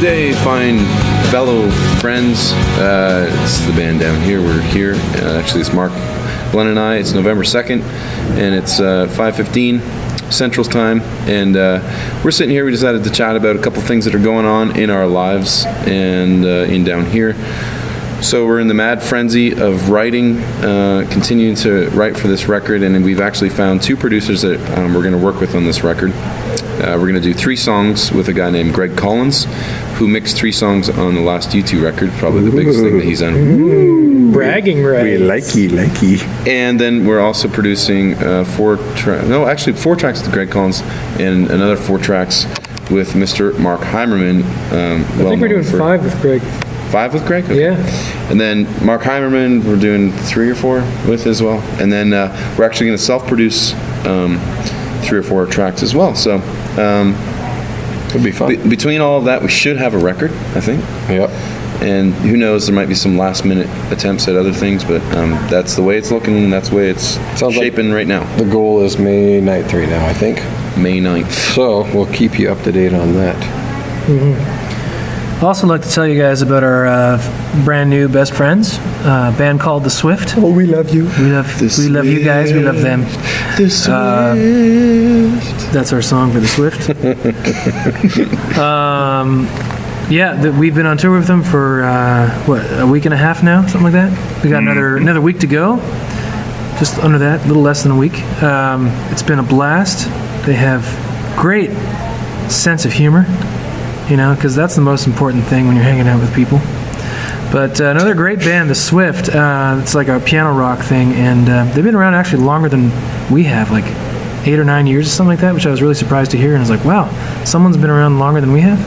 Good day, fine fellow friends. It's the band Down Here. We're here. Actually, it's Mark, Glenn, and I. It's November 2nd, and it's 5:15 Central Time. And we're sitting here. We decided to chat about a couple things that are going on in our lives and in Down Here. So we're in the mad frenzy of writing, continuing to write for this record, and we've actually found two producers that we're going to work with on this record. We're going to do 3 songs with a guy named Greg Collins, who mixed 3 songs on the last U2 record, probably the biggest thing that he's done. Ooh, bragging rights. We likey. And then we're also producing 4 tracks with Greg Collins, and another 4 tracks with Mr. Mark Heimerman. I think we're doing 5 with Greg. 5 with Greg? Okay. Yeah. And then Mark Heimerman, we're doing 3 or 4 with as well. And then we're actually going to self-produce 3 or 4 tracks as well. So It'll be fun. Between all of that, we should have a record, I think. Yep. And who knows, there might be some last-minute attempts at other things, but that's the way it's looking, and that's the way it's shaping right now. The goal is May 9th right now, I think. May 9th. So we'll keep you up to date on that. Mm-hmm. I'd also like to tell you guys about our brand new best friends, a band called The Swift. Oh, we love you. We love you guys. We love them. The Swift. That's our song for The Swift. We've been on tour with them for a week and a half now, something like that. We got another week to go. Just under that, a little less than a week. It's been a blast. They have great sense of humor. Because that's the most important thing when you're hanging out with people. But another great band, The Swift. It's like a piano rock thing, and they've been around actually longer than we have, like 8 or 9 years or something like that, which I was really surprised to hear. And I was like, wow, someone's been around longer than we have.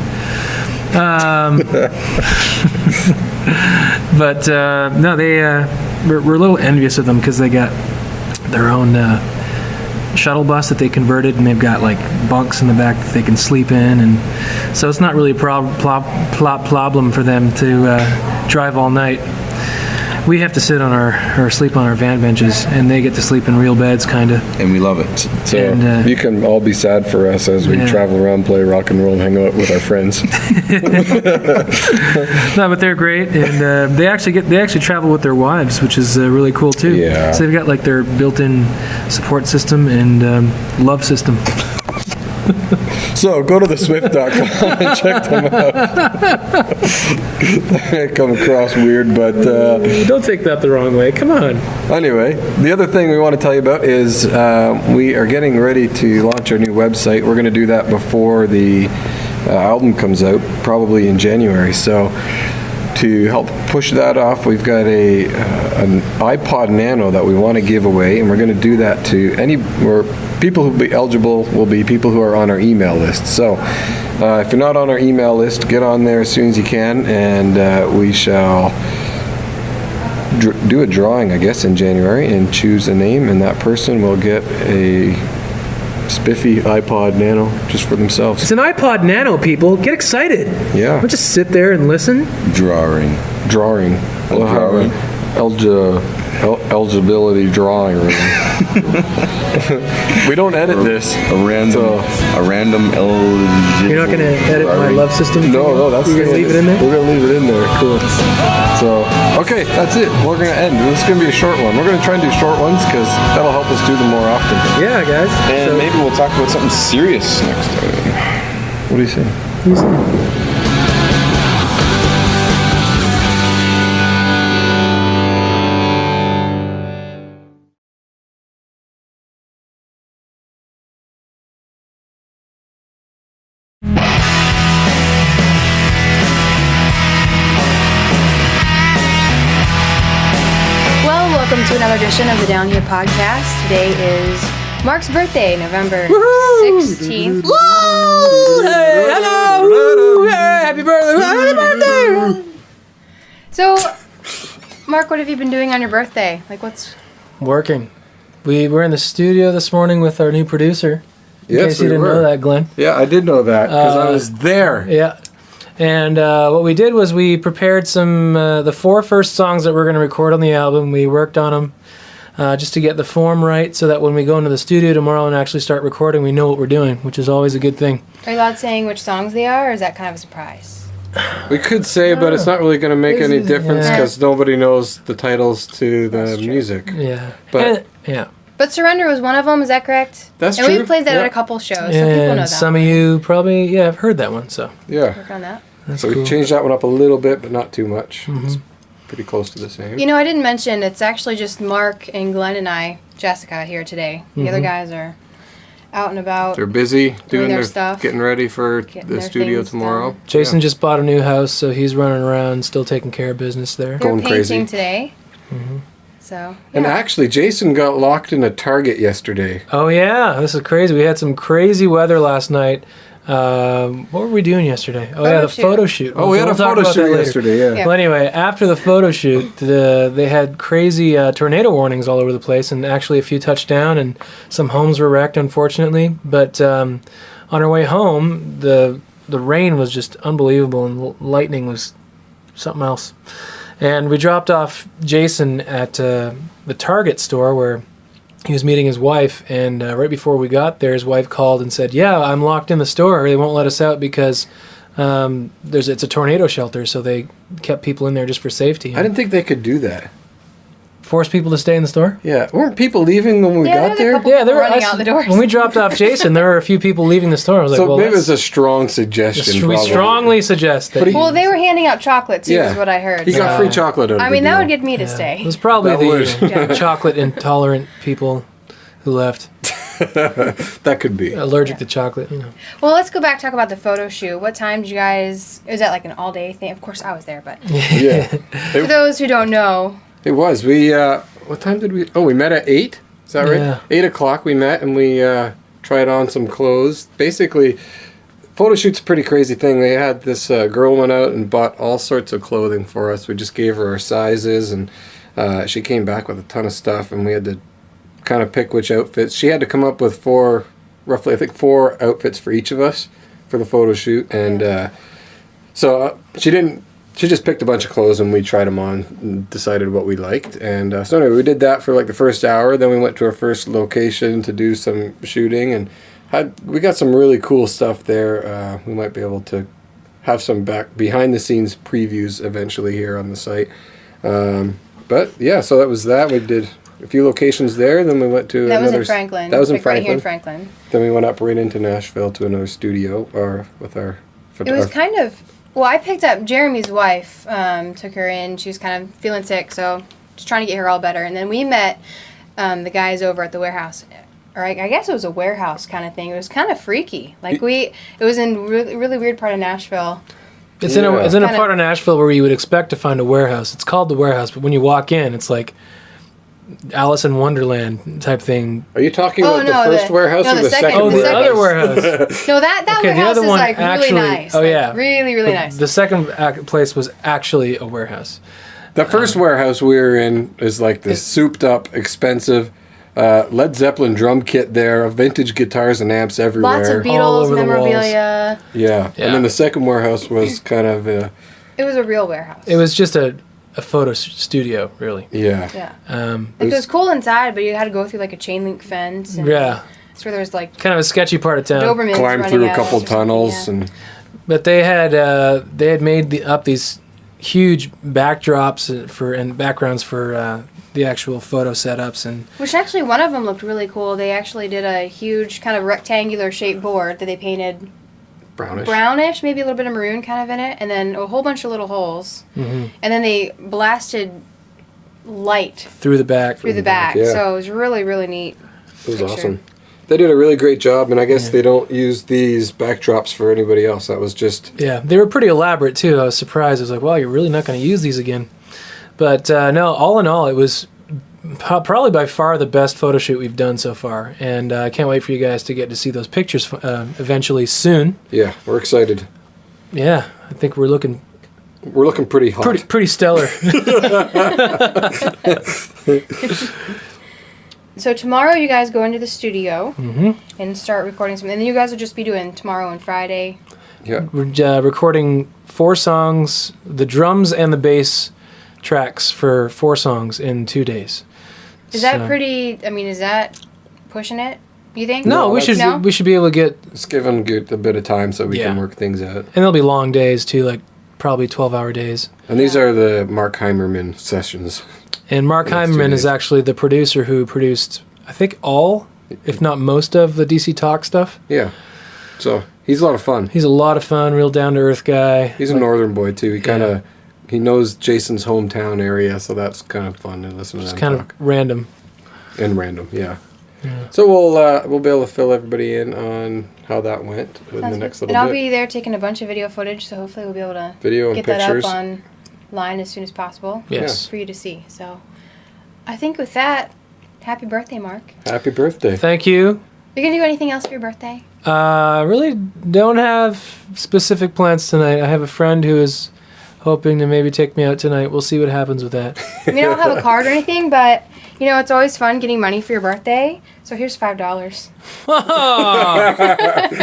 We're a little envious of them because they got their own shuttle bus that they converted, and they've got like bunks in the back that they can sleep in, and so it's not really a problem for them to drive all night. We have to sit on or sleep on our van benches, and they get to sleep in real beds, kind of. And we love it. So you can all be sad for us as we travel around, play rock and roll, and hang out with our friends. No, but they're great, and they actually travel with their wives, which is really cool too. Yeah. So they've got like their built-in support system and love system. So go to theswift.com and check them out. That may come across weird, but don't take that the wrong way. Come on. Anyway, the other thing we want to tell you about is we are getting ready to launch our new website. We're going to do that before the album comes out, probably in January. So to help push that off, we've got an iPod Nano that we want to give away, and we're going to do that to people who will be eligible will be people who are on our email list. So if you're not on our email list, get on there as soon as you can, and we shall do a drawing, I guess, in January and choose a name, and that person will get a spiffy iPod Nano just for themselves. It's an iPod Nano, people. Get excited. Yeah. Don't just sit there and listen. Drawing. We'll have an eligibility drawing room. We don't edit this. A random You're not going to edit my love system? No, that's You're going to leave it in there? We're going to leave it in there. Cool. So, okay, that's it. We're going to end. This is going to be a short one. We're going to try and do short ones because that'll help us do them more often. Yeah, guys. And maybe we'll talk about something serious next time. What do you say? Welcome to another edition of the Downhere podcast. Today is Mark's birthday, November 16th. Woo! Hey, hello! Hey, happy birthday! So, Mark, what have you been doing on your birthday? What's working? We were in the studio this morning with our new producer. In case you didn't know that, Glenn. Yeah, I did know that because I was there. Yeah. And what we did was we prepared the 4 first songs that we're going to record on the album. We worked on them just to get the form right so that when we go into the studio tomorrow and actually start recording, we know what we're doing, which is always a good thing. Are you allowed saying which songs they are, or is that kind of a surprise? We could say, but it's not really going to make any difference because nobody knows the titles to the music. Yeah. But But Surrender was one of them, is that correct? That's and true. we've played that at a couple shows, so people know that. Some of you probably, have heard that one, so. yeah. Work on that. That's So cool. we changed that one up a little bit, but not too much. It's pretty close to the same. You know, I didn't mention, it's actually just Mark and Glenn and I, Jessica, here today. The other guys are out and about. They're busy doing their their stuff. getting ready for Getting the their studio things tomorrow. done. Jason just bought a new house, so he's running around, still taking care of business there. We were going painting crazy. today. So, And actually, Jason got locked in a Target yesterday. Oh yeah, this is crazy. We had some crazy weather last night. What were we doing yesterday? Oh yeah, the shoot. photo shoot. Oh, we had a We'll talk photo about that shoot later. yesterday. Yeah. Yeah. Well, anyway, after the photo shoot, they had crazy tornado warnings all over the place, and actually a few touched down, and some homes were wrecked, unfortunately. But on our way home, the rain was just unbelievable, and lightning was something else. And we dropped off Jason at the Target store where he was meeting his wife, and right before we got there, his wife called and said, "Yeah, I'm locked in the store. They won't let us out because it's a tornado shelter, so they kept people in there just for safety." I didn't think they could do that. Force people to stay in the store? Yeah. Weren't people leaving when we Yeah, got there's a there? couple- Yeah, there were running out the doors. When we dropped off Jason, there were a few people leaving the store. I was like, So well, maybe it was that's, a strong suggestion. we probably. strongly suggest that. But he- well, they were handing out chocolate, too, Yeah. is what I heard. He got so- free chocolate out of I the mean, that deal. would get me to It stay. was probably That the would. chocolate intolerant people who left, That could be. allergic to chocolate. Well, let's go back talk about the photo shoot. What time did you guys... Was that like an all-day thing? Of course, I was there, but Yeah. for those who don't know... It was. We, what time did we, we met at 8? Is that right? Yeah. 8 o'clock we met and we tried on some clothes. Basically, photo shoot's a pretty crazy thing. They had this girl went out and bought all sorts of clothing for us. We just gave her our sizes and she came back with a ton of stuff and we had to kind of pick which outfits. She had to come up with four outfits for each of us for the photo shoot. And so she just picked a bunch of clothes and we tried them on and decided what we liked. And so anyway, we did that for like the first hour. Then we went to our first location to do some shooting and we got some really cool stuff there. We might be able to have some behind the scenes previews eventually here on the site. But yeah, so that was that. We did a few locations there. Then we went to That was another. in Franklin. That was in like right here Franklin. in Franklin. Then we went up right into Nashville to another studio with our. It was kind of... Well, I picked up Jeremy's wife, took her in. She was kind of feeling sick, so just trying to get her all better. And then we met the guys over at the warehouse. Or I guess it was a warehouse kind of thing. It was kind of freaky. Like it was in really, really weird part of Nashville. It's in a Kinda- part of Nashville where you would expect to find a warehouse. It's called the warehouse, but when you walk in, it's like Alice in Wonderland type thing. Are you talking Oh, about the no, first the- warehouse no, or the the second- second? Oh, the second- other warehouse. No, that Okay, the warehouse other is one like actually- really nice. oh, Like, yeah. really, really nice. The second place was actually a warehouse. The first warehouse we were in is like this souped up, expensive Led Zeppelin drum kit there, vintage guitars and amps everywhere. Lots of All Beatles over the memorabilia. Yeah. Yeah. And then the second warehouse was kind of, It was a real warehouse. It was just a photo studio, really. yeah. Yeah. Like, it was cool inside, but you had to go through like a chain link fence. And Yeah. That's where there's like Kind of a sketchy part of town. Dobermans Climbed running through a at couple us or something, tunnels yeah. and But they had made up these huge backdrops and backgrounds for the actual photo setups, and Which actually, one of them looked really cool. They actually did a huge kind of rectangular shaped board that they painted brownish, maybe a little bit of maroon kind of in it, and then a whole bunch of little holes. Mm-hmm. And then they blasted light through the back. through the back. yeah. So it was really, really neat. It was picture. awesome. They did a really great job, and I guess they don't use these backdrops for anybody else. That was just... Yeah, they were pretty elaborate too. I was surprised. I was like, "Wow, you're really not going to use these again." But no, all in all, it was probably by far the best photo shoot we've done so far, and I can't wait for you guys to get to see those pictures eventually soon. Yeah, we're excited. Yeah, I think we're looking We're looking pretty hot. pretty stellar. So tomorrow you guys go into the studio and start recording something. And then you guys will just be doing tomorrow and Friday. Yeah. We're recording 4 songs, the drums and the bass tracks for 4 songs in 2 days. Is that pretty, I mean, is that pushing it, you think? No, we that's- should No? we should be able to get, It's given good a bit of time so we can Yeah. work things out. and there'll be long days too. Like probably 12-hour days. And these are the Mark Heimerman sessions. And Mark That's Heimerman 2 days. is actually the producer who produced, I think, all, if not most of the DC Talk stuff. Yeah. So he's a lot of fun. He's a lot of fun, real down-to-earth guy. He's a northern boy too. He knows Jason's hometown area, so that's kind of fun to listen to them kind talk. of random. And random, yeah. So we'll be able to fill everybody in on how that went in the next little and I'll bit. be there taking a bunch of video footage, so hopefully we'll be able to Video and get pictures. that up online as soon as possible. Yes. For you to see. So I think with that, happy birthday, Mark. Happy birthday. Thank you. You're going to do anything else for your birthday? Really don't have specific plans tonight. I have a friend who is hoping to maybe take me out tonight. We'll see what happens with that. I mean, I don't have a card or anything, but, you know, it's always fun getting money for your birthday. So here's $5. Oh,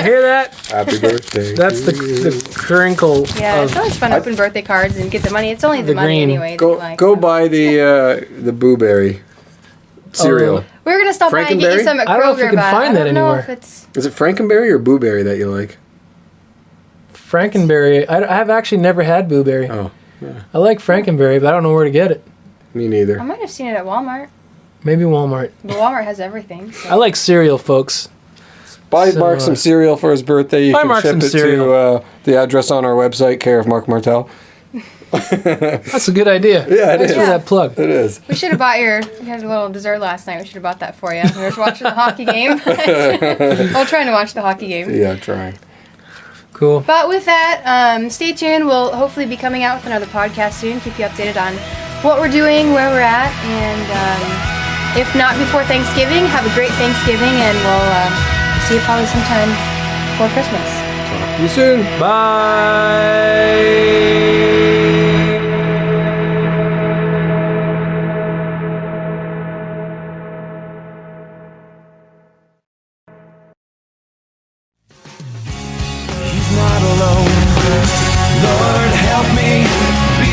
hear that? Happy birthday. That's the crinkle Yeah, it's of... always fun to open birthday cards and get the money. It's only the The money green. anyway. that you like, Go so. buy the Blueberry cereal. We're going to stop by and get you Frankenberry? some at Kroger, I don't know if we can but find I that don't know anywhere. if it's... Is it Frankenberry or Blueberry that you like? Frankenberry. I have actually never had blueberry. Oh, I like Frankenberry, but I don't know where to get it. me neither. I might have seen it at Walmart. Maybe Walmart. But Walmart has everything. So. I like cereal, folks. Buy So, Mark some cereal for his birthday. You buy can Mark ship some it cereal. to the address on our website, care of Mark Martel. That's a good idea. Yeah, it Thanks is. for that plug. It is. We should have bought we had a little dessert last night. We should have bought that for you. We were watching the hockey game. Well, trying to watch the hockey game. Yeah, trying. Cool. But with that, stay tuned. We'll hopefully be coming out with another podcast soon. Keep you updated on what we're doing, where we're at, and if not before Thanksgiving, have a great Thanksgiving, and we'll see you probably sometime before Christmas. Talk to you soon. Bye. He's not alone. Lord, help me be.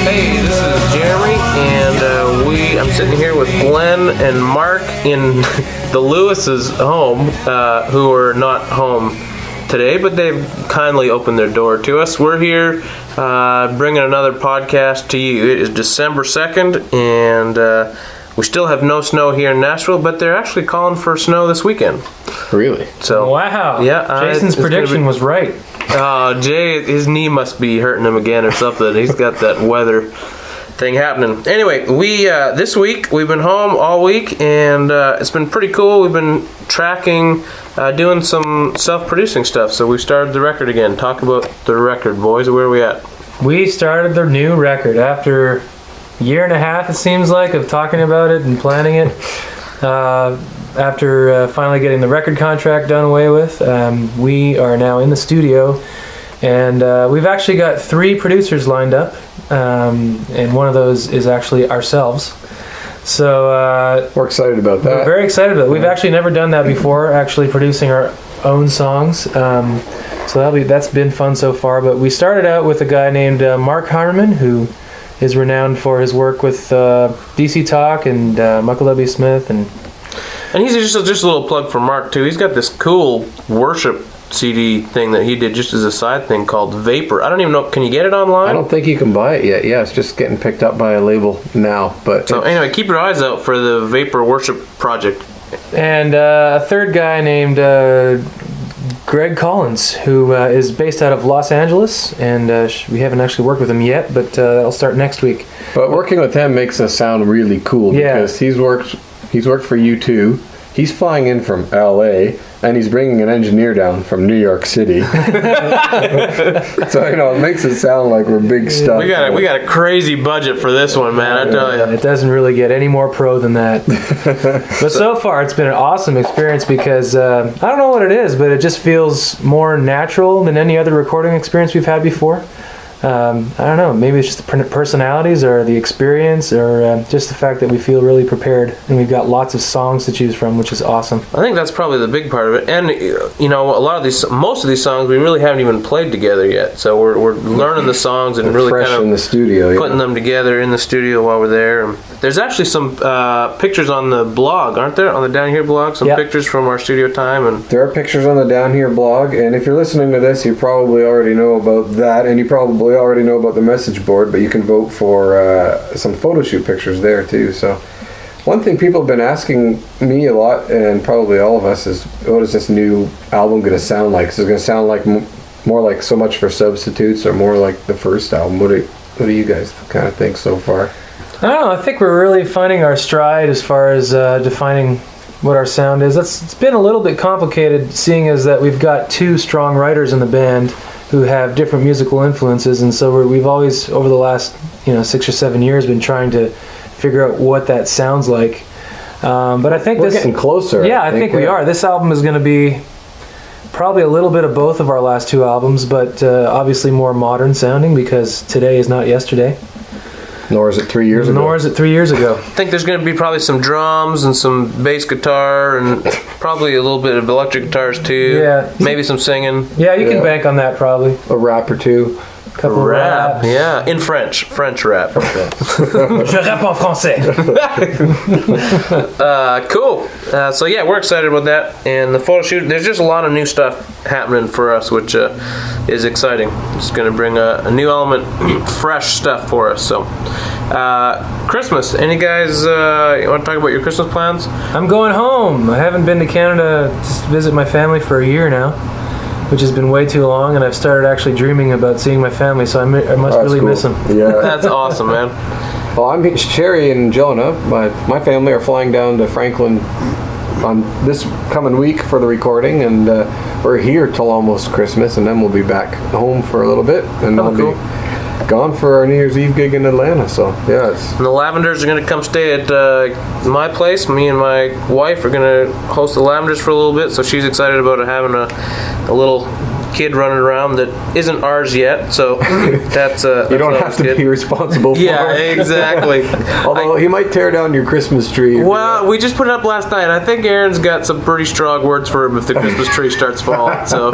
Hey, this is Jeremy, and I'm sitting here with Glenn and Mark in the Lewis's home, who are not home today, but they've kindly opened their door to us. We're here bringing another podcast to you. It is December 2nd, and we still have no snow here in Nashville, but they're actually calling for snow this weekend. Really? So Wow. Yeah, Jason's it's gonna prediction be- was right. Jay, his knee must be hurting him again or something. He's got that weather thing happening. Anyway, we this week we've been home all week, and it's been pretty cool. We've been tracking, doing some self-producing stuff. So we started the record again. Talk about the record, boys. Where are we at? We started the new record after a year and a half, it seems like, of talking about it and planning it. After finally getting the record contract done away with, we are now in the studio, and we've actually got 3 producers lined up, and one of those is actually ourselves. So We're excited about we're that. very excited about it. We've actually never done that before, actually producing our own songs. So that's been fun so far. But we started out with a guy named Mark Heimerman, who is renowned for his work with DC Talk and Michael W. Smith. And he's just a little plug for Mark too. He's got this cool worship CD thing that he did just as a side thing called Vapor. I don't even know. Can you get it online? I don't think you can buy it yet. Yeah, it's just getting picked up by a label now. But So anyway, keep your eyes out for the Vapor Worship Project. And a third guy named Greg Collins, who is based out of Los Angeles. And we haven't actually worked with him yet, but that'll start next week. But working with him makes us sound really cool Yeah. because he's worked for U2. He's flying in from LA and he's bringing an engineer down from New York City. So it makes it sound like we're big stuff. We got a crazy budget for this one, man. I tell you. It doesn't really get any more pro than that. But so far, it's been an awesome experience because I don't know what it is, but it just feels more natural than any other recording experience we've had before. I don't know, maybe it's just the personalities or the experience or just the fact that we feel really prepared and we've got lots of songs to choose from, which is awesome. I think that's probably the big part of it. And most of these songs we really haven't even played together yet. So we're learning the songs and really fresh kind in the of studio. putting them together in the studio while we're there. And There's actually some pictures on the blog, aren't there? On the Down Here blog, some Yep. pictures from our studio time, and There are pictures on the Down Here blog, and if you're listening to this, you probably already know about that, and you probably already know about the message board, but you can vote for some photo shoot pictures there too. So one thing people have been asking me a lot, and probably all of us, is what is this new album going to sound like? Is it going to sound like more like So Much for Substitutes, or more like the first album? What do you guys kind of think so far? I don't know. I think we're really finding our stride as far as defining what our sound is. It's been a little bit complicated, seeing as that we've got two strong writers in the band who have different musical influences, and so we've always, over the last 6 or 7 years, been trying to figure out what that sounds like. But I think We're getting closer. Yeah, I think we are. This album is going to be probably a little bit of both of our last two albums, but obviously more modern sounding, because today is not yesterday. Nor is it 3 years ago. Nor is it 3 years ago. I think there's going to be probably some drums and some bass guitar and probably a little bit of electric guitars too. Yeah. Maybe some singing. Yeah, you can bank on that probably. A rap or two. Couple of Rap, raps. yeah, in French rap. Je rappe en français. Cool. So yeah, we're excited about that, and the photo shoot. There's just a lot of new stuff happening for us, which is exciting. It's going to bring a new element, fresh stuff for us. So, Christmas. Any guys you want to talk about your Christmas plans? I'm going home. I haven't been to Canada to visit my family for a year now, which has been way too long, and I've started actually dreaming about seeing my family, so I must really cool. miss them. Yeah. That's awesome, man. Well, I'm Sherry and Jonah. My family are flying down to Franklin on this coming week for the recording, and we're here till almost Christmas, and then we'll be back home for a little bit, and I'll cool. be gone for our New Year's Eve gig in Atlanta. So yeah, And the Lavenders are going to come stay at my place. Me and my wife are going to host the Lavenders for a little bit, so she's excited about having a little kid running around that isn't ours yet. So that's you don't have to be responsible for Yeah, it. exactly. Although he might tear down your Christmas tree. Well, we just put it up last night. I think Aaron's got some pretty strong words for him if the Christmas tree starts falling. So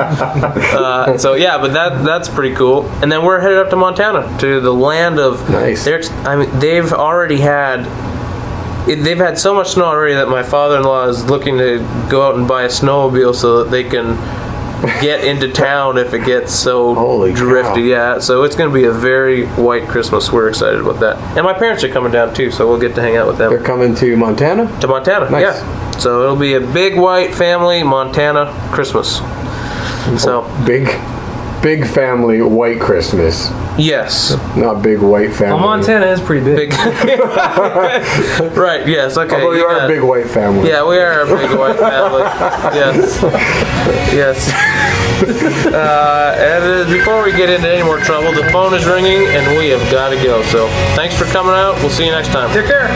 yeah, but that's pretty cool. And then we're headed up to Montana, to the land of. Nice. They've already had. They've had so much snow already that my father-in-law is looking to go out and buy a snowmobile so that they can get into town if it gets so Holy drifty. cow. Yeah, so it's going to be a very white Christmas. We're excited about that. And my parents are coming down too, so we'll get to hang out with them. They're coming to Montana. To Montana, Nice. yeah. So it'll be a big white family Montana Christmas. So Big family white Christmas, yes, not big white family. Well, Montana is pretty big. big. Right. Yes. Okay. Although you are got a it. big white family. Yeah, we are a big white family. Yes. Yes. And before we get into any more trouble, the phone is ringing and we have got to go. So thanks for coming out. We'll see you next time. Take care.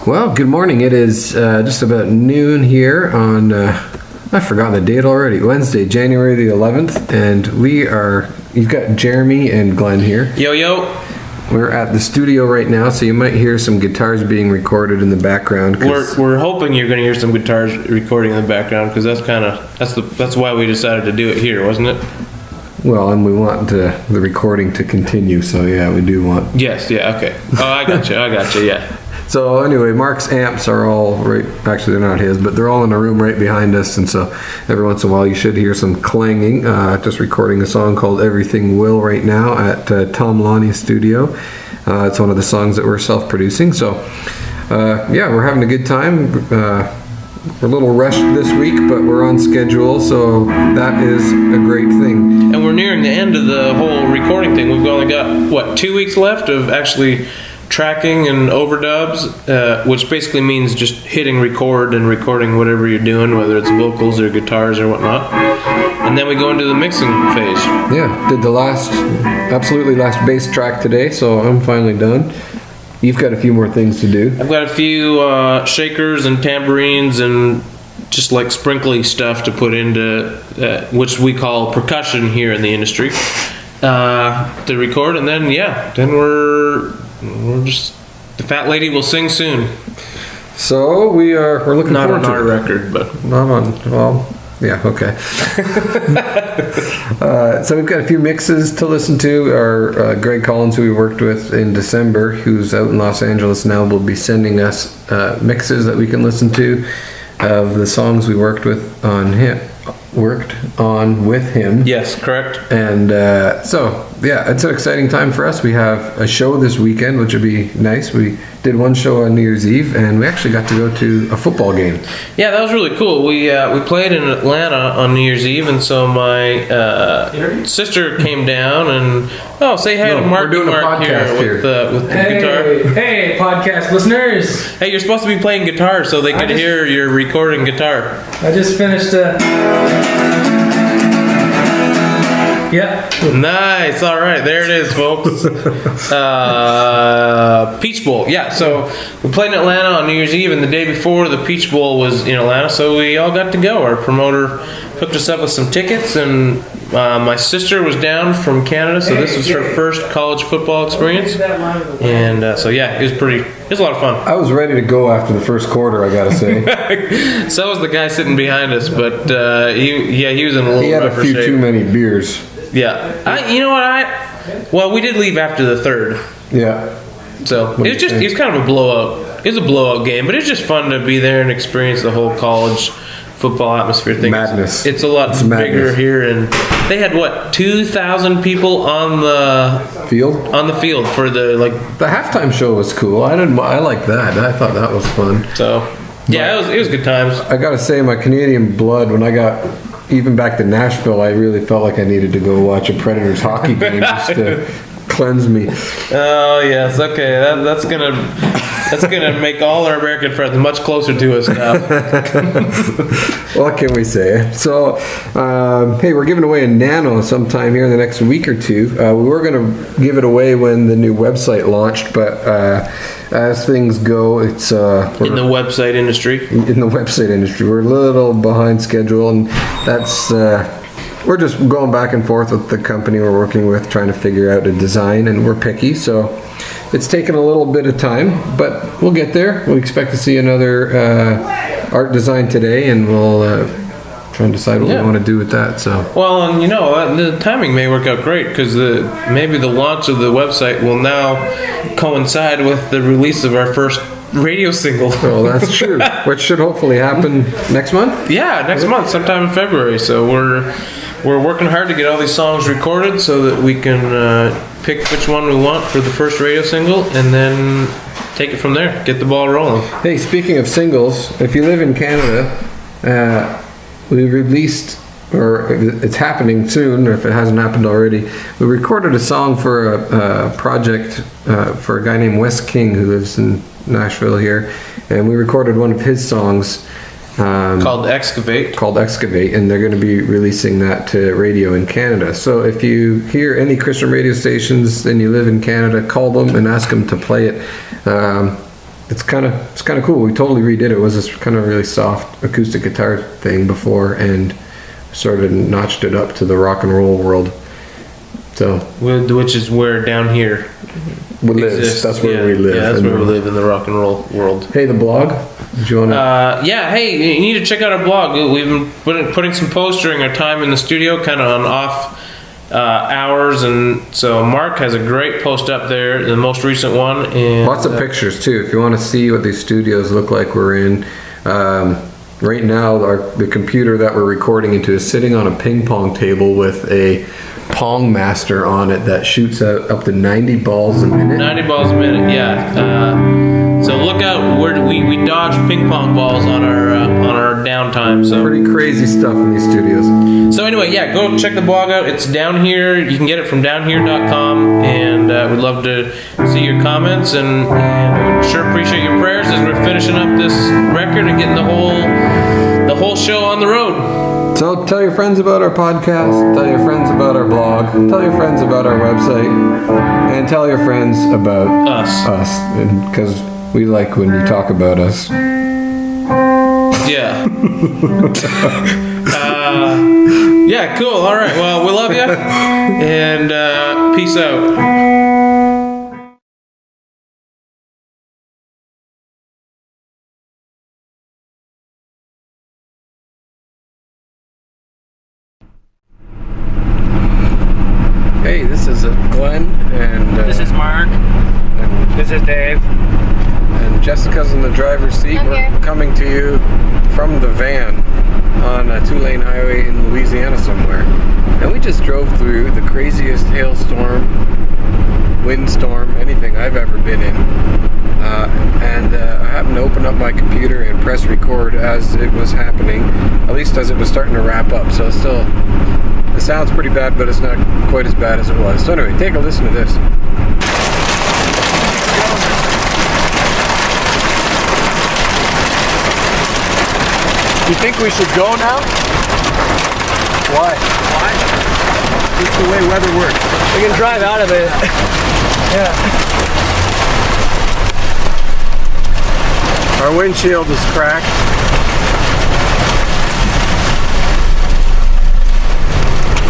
Well, good morning. It is just about noon here on, I've forgotten the date already, Wednesday, January the 11th, and you've got Jeremy and Glenn here. Yo, yo. We're at the studio right now, so you might hear some guitars being recorded in the background. We're hoping you're going to hear some guitars recording in the background because that's why we decided to do it here, wasn't it? Well, and we want the recording to continue, so yeah, we do want. Yes. Yeah. Okay. Oh, I got you. Yeah. So anyway, Mark's amps are all right. Actually, they're not his, but they're all in a room right behind us. And so every once in a while, you should hear some clanging. Just recording a song called "Everything Will" right now at Tom Lonnie's studio. It's one of the songs that we're self-producing. So yeah, we're having a good time. We're a little rushed this week, but we're on schedule, so that is a great thing. And we're nearing the end of the whole recording thing. We've only got 2 weeks left of actually tracking and overdubs, which basically means just hitting record and recording whatever you're doing, whether it's vocals or guitars or whatnot. And then we go into the mixing phase. Yeah, did the absolutely last bass track today, so I'm finally done. You've got a few more things to do. I've got a few shakers and tambourines and just like sprinkly stuff to put into, which we call percussion here in the industry, to record. And then, then we're just, the fat lady will sing soon. So we're looking Not forward on to our it. record, but Not on, well, yeah, okay. So we've got a few mixes to listen to. Our Greg Collins, who we worked with in December, who's out in Los Angeles now, will be sending us mixes that we can listen to of the songs we worked on with him. yes, correct. And so, yeah, it's an exciting time for us. We have a show this weekend, which would be nice. We did one show on New Year's Eve, and we actually got to go to a football game. Yeah, that was really cool. We played in Atlanta on New Year's Eve, and so my sister came down and say hi to Mark. we're doing a podcast here. With the guitar. Hey, podcast listeners! Hey, you're supposed to be playing guitar so they could hear your recording guitar. I just finished. Yeah. Nice. All right, there it is, folks. Peach Bowl. Yeah. So we played in Atlanta on New Year's Eve, and the day before the Peach Bowl was in Atlanta, so we all got to go. Our promoter hooked us up with some tickets, and my sister was down from Canada, so this was her first college football experience. And it was a lot of fun. I was ready to go after the first quarter, I gotta say. So was the guy sitting behind us, but he was in a little He had a rougher few shape. too many beers. Yeah. You know what? Well, we did leave after the third. Yeah. So it was kind of a blowout. It was a blowout game, but it was just fun to be there and experience the whole college football atmosphere thing. Madness. It's a lot bigger madness. here, and they had 2,000 people on the field for the The halftime show was cool. I liked that. I thought that was fun. So yeah, it was good times. I gotta say, my Canadian blood, when I got even back to Nashville, I really felt like I needed to go watch a Predators hockey game just to cleanse me. Oh yes, okay. That's gonna make all our American friends much closer to us now. What can we say? So, hey, we're giving away a Nano sometime here in the next week or two. We were going to give it away when the new website launched, but as things go, it's In the website industry. we're a little behind schedule, and that's we're just going back and forth with the company we're working with, trying to figure out a design, and we're picky, so it's taken a little bit of time, but we'll get there. We expect to see another art design today, and we'll try and decide what we want to do with that. So, Well, and the timing may work out great because maybe the launch of the website will now coincide with the release of our first radio single. well, that's true. Which should hopefully happen next month. Yeah, next month, sometime in February. So we're working hard to get all these songs recorded so that we can pick which one we want for the first radio single, and then take it from there. Get the ball rolling. Hey, speaking of singles, if you live in Canada, we released, or it's happening soon, or if it hasn't happened already, we recorded a song for a project for a guy named Wes King who lives in Nashville here, and we recorded one of his songs Called Excavate. And they're going to be releasing that to radio in Canada. So if you hear any Christian radio stations and you live in Canada, call them and ask them to play it. It's kind of cool. We totally redid it. It was this kind of really soft acoustic guitar thing before, and sort of notched it up to the rock and roll world. So, Which is where Down Here we live. exists. That's where we live. Yeah, that's And, where we live in the rock and roll world. Hey, the blog. Do you want to? Hey, you need to check out our blog. We've been putting some posts during our time in the studio, kind of on off hours, and so Mark has a great post up there, the most recent one. And Lots of pictures too. If you want to see what these studios look like, we're in. Right now, the computer that we're recording into is sitting on a ping pong table with a Pong Master on it that shoots out up to 90 balls a minute. 90 balls a minute, yeah. So look out, we dodge ping pong balls on our downtime. So Pretty crazy stuff in these studios. So anyway, yeah, go check the blog out. It's Down Here. You can get it from downhere.com, and we'd love to see your comments, and we sure appreciate your prayers as we're finishing up this record and getting the whole show on the road. So tell your friends about our podcast, tell your friends about our blog, tell your friends about our website, and tell your friends about Us. because we like when you talk about us. Yeah. Yeah, cool. All right. Well, we love you. And peace out. Hey, this is Glenn, and This is Mark. and, This is Dave. and Jessica's in the driver's seat. I'm We're here. coming to you from the van on a 2-lane highway in Louisiana somewhere. And we just drove through the craziest hailstorm, windstorm, anything I've ever been in. And I happened to open up my computer and press record as it was happening, at least as it was starting to wrap up. So it's still, it sounds pretty bad, but it's not quite as bad as it was. So anyway, take a listen to this. You think we should go now? Why? It's the way weather works. We can drive out of it. Our windshield is cracked.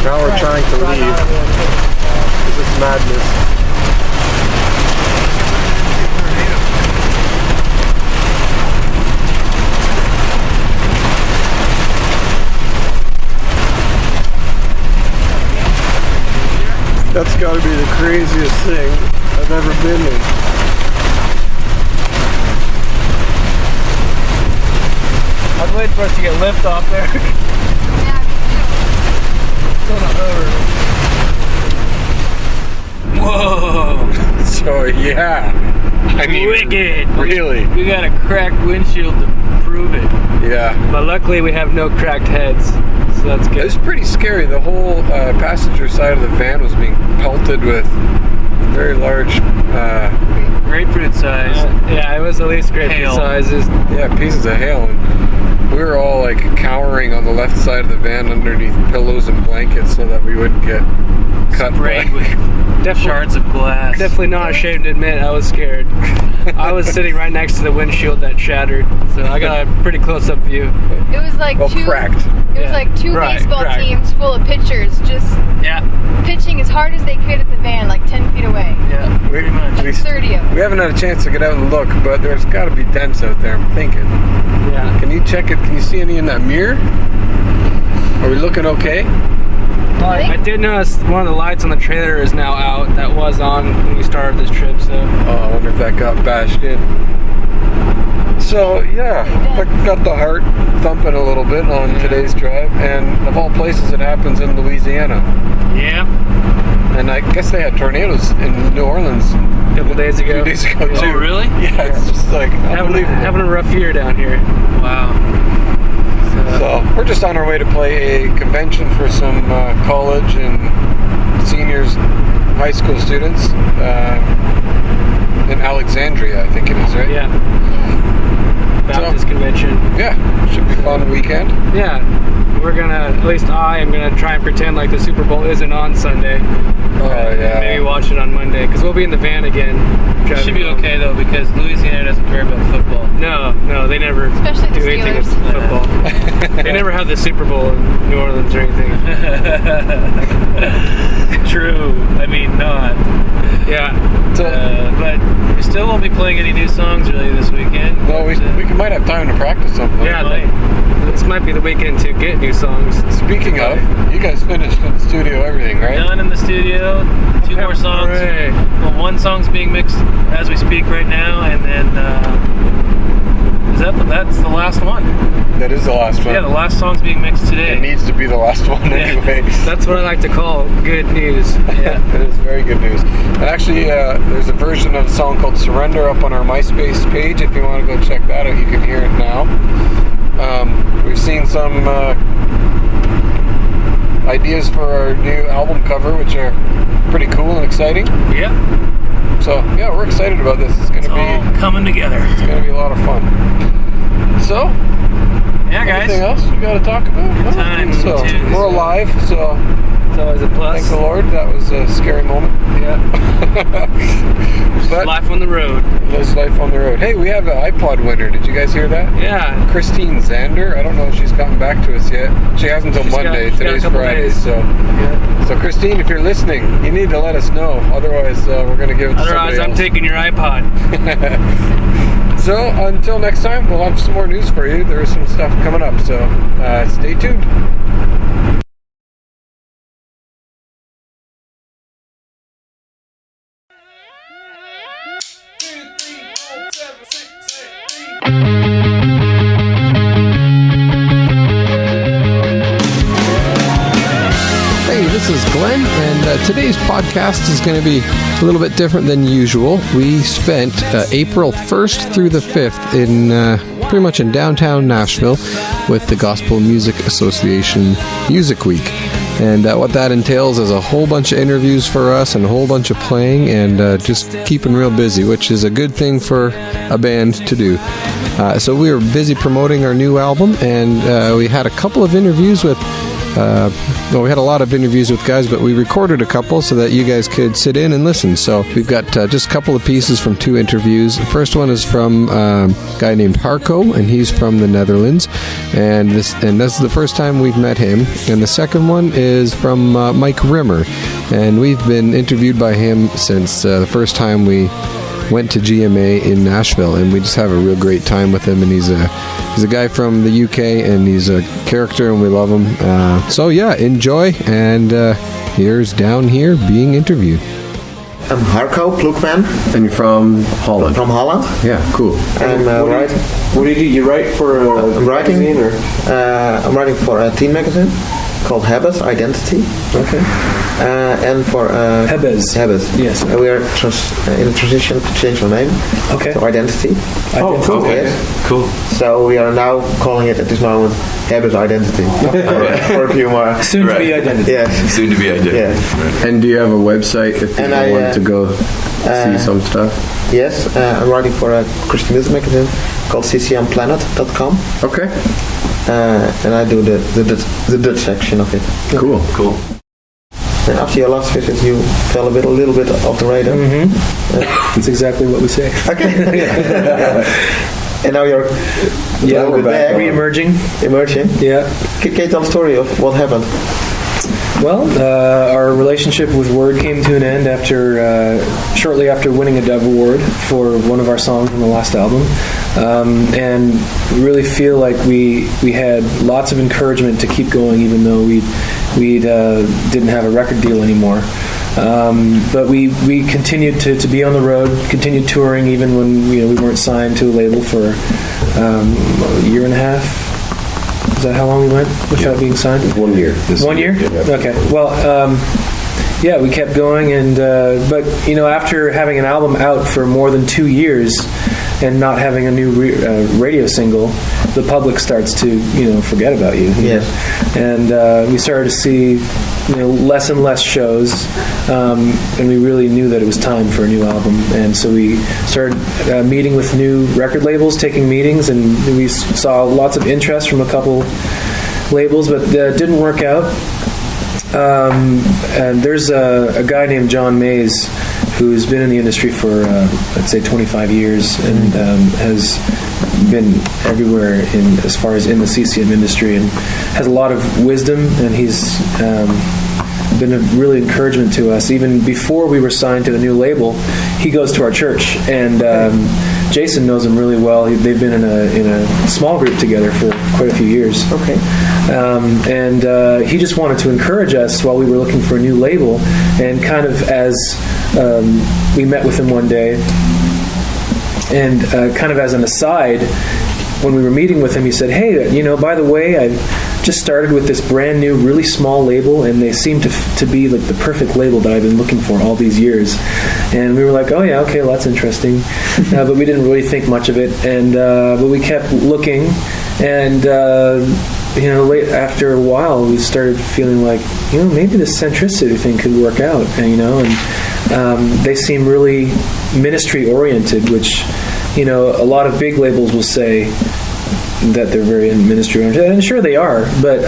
Now we're trying to leave. This is madness. That's got to be the craziest thing I've ever been in. I was waiting for us to get lift off there. Whoa! So yeah, I mean, Wicked! really, We got a cracked windshield to prove it. yeah. But luckily we have no cracked heads, so that's It good. was pretty scary. The whole passenger side of the van was being pelted with very large, Grapefruit size. Yeah, it was at least grapefruit Hail. sizes. pieces of hail, and we were all like cowering on the left side of the van underneath pillows and blankets so that we wouldn't get cut Sprayed by. with shards of glass. Definitely not ashamed to admit I was scared. I was sitting right next to the windshield that shattered, so I got a pretty close-up view. It was like Well, two. cracked. It was like two Right, baseball cracked. teams full of pitchers just Yeah, pitching as hard as they could at the van, like 10 feet away. yeah, pretty much. We, 30 of them. we haven't had a chance to get out and look, but there's got to be dents out there, I'm thinking. Yeah. Can you check it? Can you see any in that mirror? Are we looking okay? I did notice one of the lights on the trailer is now out. That was on when we started this trip, so. Oh, I wonder if that got bashed in. So, yeah, I got the heart thumping a little bit on today's drive, and of all places, it happens in Louisiana. Yeah. And I guess they had tornadoes in New Orleans A couple days a ago. few days ago, too. Oh, really? Yeah, it's just like unbelievable. Having a rough year down here. Wow. So we're just on our way to play a convention for some college and seniors, high school students in Alexandria, I think it is, right? Yeah. Baptist convention. Yeah, should be a fun weekend. Yeah. We're gonna, at least I am gonna try and pretend like the Super Bowl isn't on Sunday. Oh yeah. Maybe watch it on Monday, because we'll be in the van again. It should be okay though, because Louisiana doesn't care about football. No, they never Especially the do anything with Steelers. football. They never have the Super Bowl in New Orleans or anything. True. I mean, not. Yeah. But we still won't be playing any new songs really this weekend. No, we might have time to practice something. Yeah, might. this might be the weekend to get new songs. Speaking of, you guys finished in the studio everything, right? Done in the studio. 2 more songs. Hooray. Well, one song's being mixed as we speak right now, and then that's the last one. That is the last one. Yeah, the last song's being mixed It today. needs to be the last one anyway. That's what I like to call good news. Yeah. It is very good news. And actually, there's a version of the song called Surrender up on our MySpace page. If you want to go check that out, you can hear it now. We've seen some ideas for our new album cover, which are pretty cool and exciting. Yeah. So, yeah, we're excited about this. It's It's gonna all be coming together. a lot of fun. So, Yeah, guys. anything else we got to talk about? I don't time think so. to- We're alive, so It's always a plus. thank the Lord. That was a scary moment. Yeah. But Life on the road. Lives Life on the Road. Hey, we have an iPod winner. Did you guys hear that? Yeah. Christine Zander. I don't know if she's gotten back to us yet. She hasn't until Monday. She's got a Today's couple Friday. days. So Christine, if you're listening, you need to let us know. Otherwise, we're going to give it to Otherwise, somebody I'm else. taking your iPod. So until next time, we'll have some more news for you. There's some stuff coming up, so stay tuned. Hey, this is Glenn, and today's podcast is going to be a little bit different than usual. We spent April 1st through the 5th in pretty much in downtown Nashville with the Gospel Music Association Music Week. And what that entails is a whole bunch of interviews for us and a whole bunch of playing and just keeping real busy, which is a good thing for a band to do. So we were busy promoting our new album, and we had a couple of interviews with we had a lot of interviews with guys, but we recorded a couple so that you guys could sit in and listen. So we've got just a couple of pieces from 2 interviews. The first one is from a guy named Harco, and he's from the Netherlands. And this is the first time we've met him. And the second one is from Mike Rimmer, and we've been interviewed by him since the first time we went to GMA in Nashville, and we just have a real great time with him. And he's a guy from the UK, and he's a character, and we love him. So yeah, enjoy. And here's Downhere being interviewed. I'm Harco Ploegman. And you're from Holland? From Holland. Yeah, cool. I'm writing. What do you do? You write for I'm writing. magazine, or? I'm writing for a teen magazine called Habits Identity. Okay. And for Hebes. Yes. We are in a transition to change our name. Okay. To Identity. Oh, cool. Yes. Cool. So we are now calling it at this moment Habits Identity for a few more. Soon to be identity. Yes. Soon to be identity. Yes. And do you have a website if people want to go see some stuff? Yes. I'm writing for a Christian music magazine called ccmplanet.com. Okay. And I do the Dutch section of it. Cool. And after your last visit, you fell a little bit off the radar. That's exactly what we say. Okay. And now you're We're back. Re-emerging. Emerging. Yeah. Can you tell the story of what happened? Well, our relationship with Word came to an end shortly after winning a Dove Award for one of our songs on the last album, and really feel like we had lots of encouragement to keep going, even though we didn't have a record deal anymore. But we continued to be on the road, continued touring even when we weren't signed to a label for a year and a half. Is that how long we went without being signed? 1 year. 1 year? Okay. Well, yeah, we kept going, and but after having an album out for more than 2 years and not having a new radio single, the public starts to forget about you. Yes. And we started to see less and less shows, and we really knew that it was time for a new album. And so we started meeting with new record labels, taking meetings, and we saw lots of interest from a couple labels, but didn't work out. And there's a guy named John Mays who's been in the industry for, let's say, 25 years and has been everywhere as far as in the CCM industry, and has a lot of wisdom, and he's been a really encouragement to us. Even before we were signed to the new label, he goes to our church, and Jason knows him really well. They've been in a small group together for quite a few years. Okay. And he just wanted to encourage us while we were looking for a new label, and kind of as we met with him one day, and kind of as an aside, when we were meeting with him, he said, "Hey, by the way, I just started with this brand new, really small label, and they seem to be like the perfect label that I've been looking for all these years." And we were like, "Oh yeah, okay, well, that's interesting," but we didn't really think much of it. And but we kept looking, and late after a while, we started feeling like maybe this Centricity thing could work out, and they seem really ministry oriented, which a lot of big labels will say that they're very ministry oriented, and sure they are, but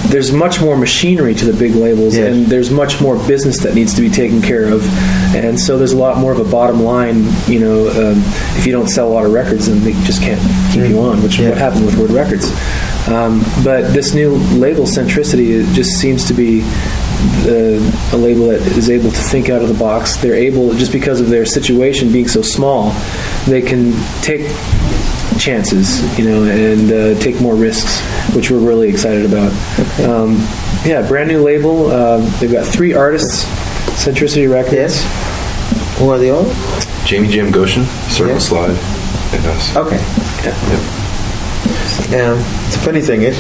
there's much more machinery to the big labels, Yes. and there's much more business that needs to be taken care of, and so there's a lot more of a bottom line. If you don't sell a lot of records, then they just can't keep you on, which is what happened with Word Records. But this new label, Centricity, it just seems to be a label that is able to think out of the box. They're able, just because of their situation being so small, they can take chances, and take more risks, which we're really excited about. Brand new label. They've got 3 artists, Centricity Records. Yes. Who are the others? Jamie Jam Goshen, Circle Yeah. Slide, and us. Okay. Yep. The funny thing is,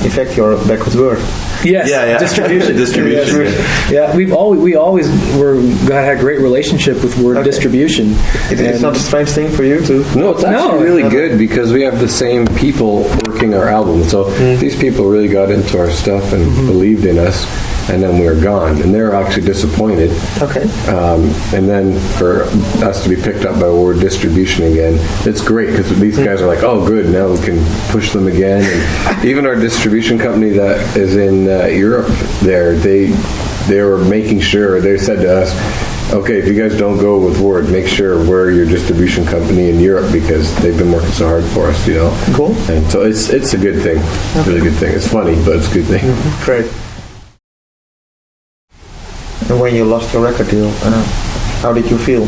in fact, you're back with Word. Yes, Yeah. distribution. Distribution, Yeah, we always had a great relationship with Word distribution. It's And- not a strange thing for you to... No, it's actually really good because we have the same people working our album. So these people really got into our stuff and believed in us, and then we were gone. And they're actually disappointed. Okay. And then for us to be picked up by Word Distribution again, it's great because these guys are like, oh, good, now we can push them again. And even our distribution company that is in Europe, they were making sure, they said to us, okay, if you guys don't go with Word, make sure we're your distribution company in Europe because they've been working so hard for us, Cool. And so it's a good thing. It's a really good thing. It's funny, but it's a good thing. Great. And when you lost your record deal, how did you feel?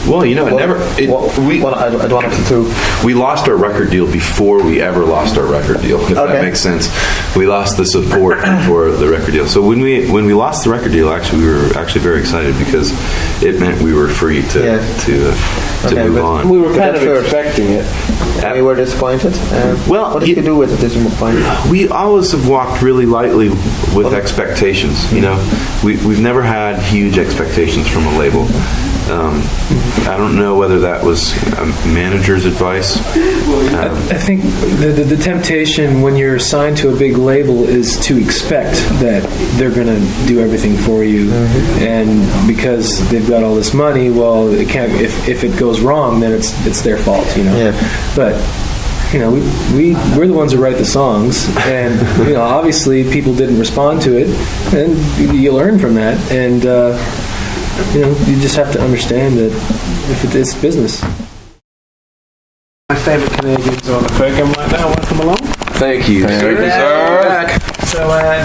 Well, I I don't have to. we lost our record deal before we ever lost our record deal, if Okay. that makes sense. We lost the support for the record deal. So when we lost the record deal, actually, we were actually very excited because it meant we were free to Okay, move but on. We were kind of expecting it. We were disappointed. Well, what did you do with it this point? We always have walked really lightly with expectations. We've never had huge expectations from a label. I don't know whether that was a manager's advice. I think the temptation when you're signed to a big label is to expect that they're going to do everything for you, and because they've got all this money, well, it can't. If it goes wrong, then it's their fault, Yeah. But we're the ones who write the songs, and obviously people didn't respond to it, and you learn from that, and you just have to understand that if it's business. My favourite Canadians are on the program right now. Welcome along. Thank you. So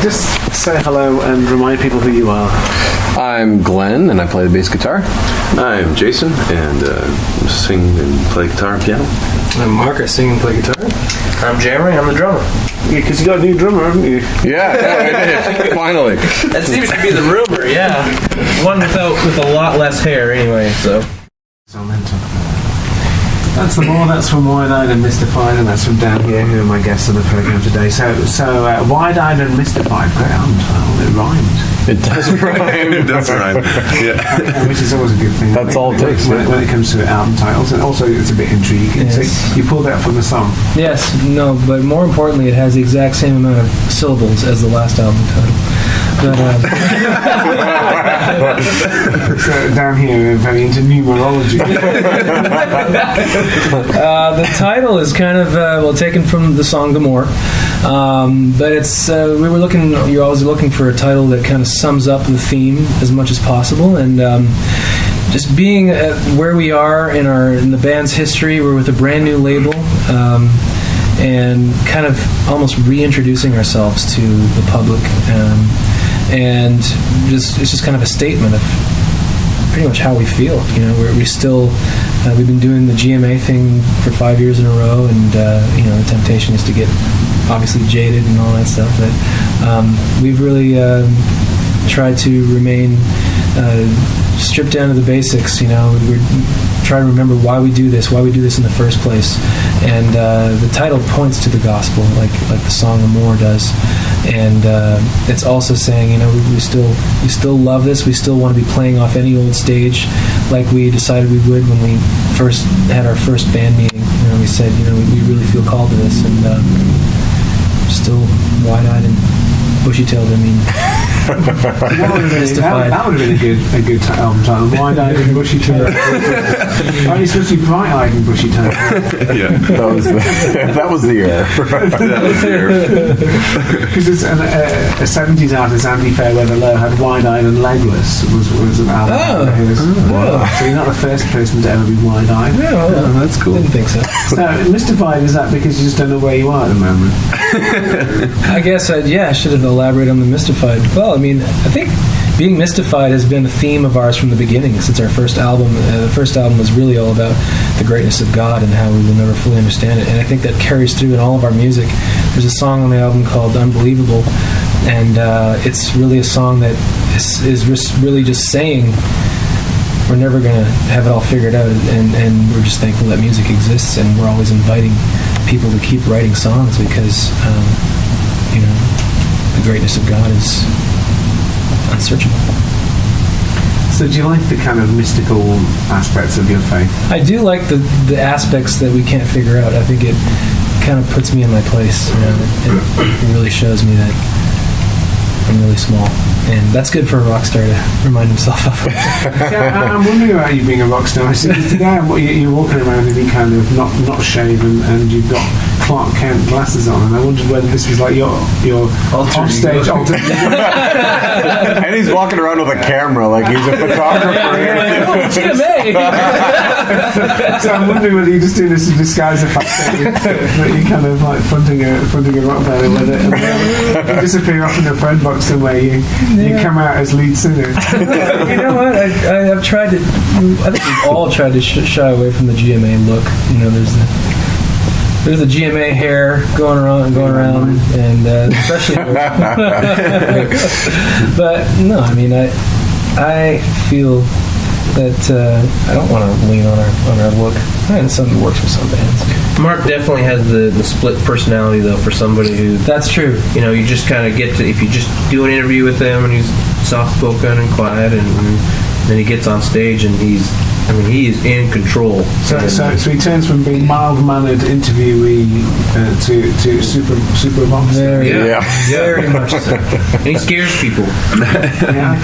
just say hello and remind people who you are. I'm Glenn, and I play the bass guitar. I'm Jason, and sing and play guitar and piano. I'm Mark. I sing and play guitar. I'm Jeremy. I'm the drummer. Yeah, because you got a new drummer, haven't you? Yeah, we did. Finally. That seems to be the rumor. Yeah, one with a lot less hair, anyway. So. That's the more. That's from Wide-Eyed and Mystified, and that's from Downhere, who are my guests on the program today. So Wide-Eyed and Mystified, great album title. It rhymed. It does rhyme. That's right. Yeah. Which is always a good thing. That's all it takes, when it comes to album titles, and also it's a bit intriguing. Yes. So you pulled that from the song. Yes, no, but more importantly, it has the exact same amount of syllables as the last album title. But, So down here, we're very into numerology. the title is kind of taken from the song "Downhere," but it's you're always looking for a title that kind of sums up the theme as much as possible, and just being where we are in the band's history, we're with a brand new label. And kind of almost reintroducing ourselves to the public, and it's just kind of a statement of pretty much how we feel. We still we've been doing the GMA thing for 5 years in a row, and the temptation is to get obviously jaded and all that stuff. But we've really tried to remain stripped down to the basics. We're trying to remember why we do this in the first place, and the title points to the gospel, like the song "Amor" does, and it's also saying, we still love this. We still want to be playing off any old stage, like we decided we would when we first had our first band meeting. We said, we really feel called to this, and still wide-eyed and Mystified. So, bushy-tailed, I mean. That would have been a good album title. Wide-eyed and bushy-tailed. Are you supposed to be bright-eyed and bushy-tailed? Yeah. That was the error. Because it's a 70s artist, Andy Fairweather Lowe, had Wide-Eyed and Legless was an album of his. Wow. So you're not the first person to ever be wide-eyed. Yeah, That's cool. didn't think so. So mystified, is that because you just don't know where you are at the moment? I guess I should have elaborated on the mystified. Well, I mean, I think being mystified has been a theme of ours from the beginning. Since our first album, the first album was really all about the greatness of God and how we will never fully understand it. And I think that carries through in all of our music. There's a song on the album called Unbelievable, and it's really a song that is really just saying we're never going to have it all figured out, and we're just thankful that music exists, and we're always inviting people to keep writing songs because the greatness of God is unsearchable. So do you like the kind of mystical aspects of your faith? I do like the aspects that we can't figure out. I think it kind of puts me in my place. It really shows me that I'm really small, and that's good for a rock star to remind himself of. I'm wondering about you being a rock star. So today you're walking around and you kind of not shaven, and you've got Clark Kent glasses on, and I wondered whether this was like your off-stage alter ego. And he's walking around with a camera like he's a photographer. So I'm wondering whether you're just doing this to disguise the fact that you're kind of like fronting a rock band, and whether you disappear off in a friend box somewhere, you come out as lead singer. You know what? I've tried to. I think we've all tried to shy away from the GMA look. There's the GMA hair going around, and especially. But no, I mean, I feel that I don't want to lean on our look. And something works for some bands. Mark definitely has the split personality though for somebody who. That's true. You just kind of get to, if you just do an interview with him and he's soft spoken and quiet, and then he gets on stage and he is in control. So he turns from being mild-mannered interviewee to super monster. Very much so. And he scares people. Yeah, I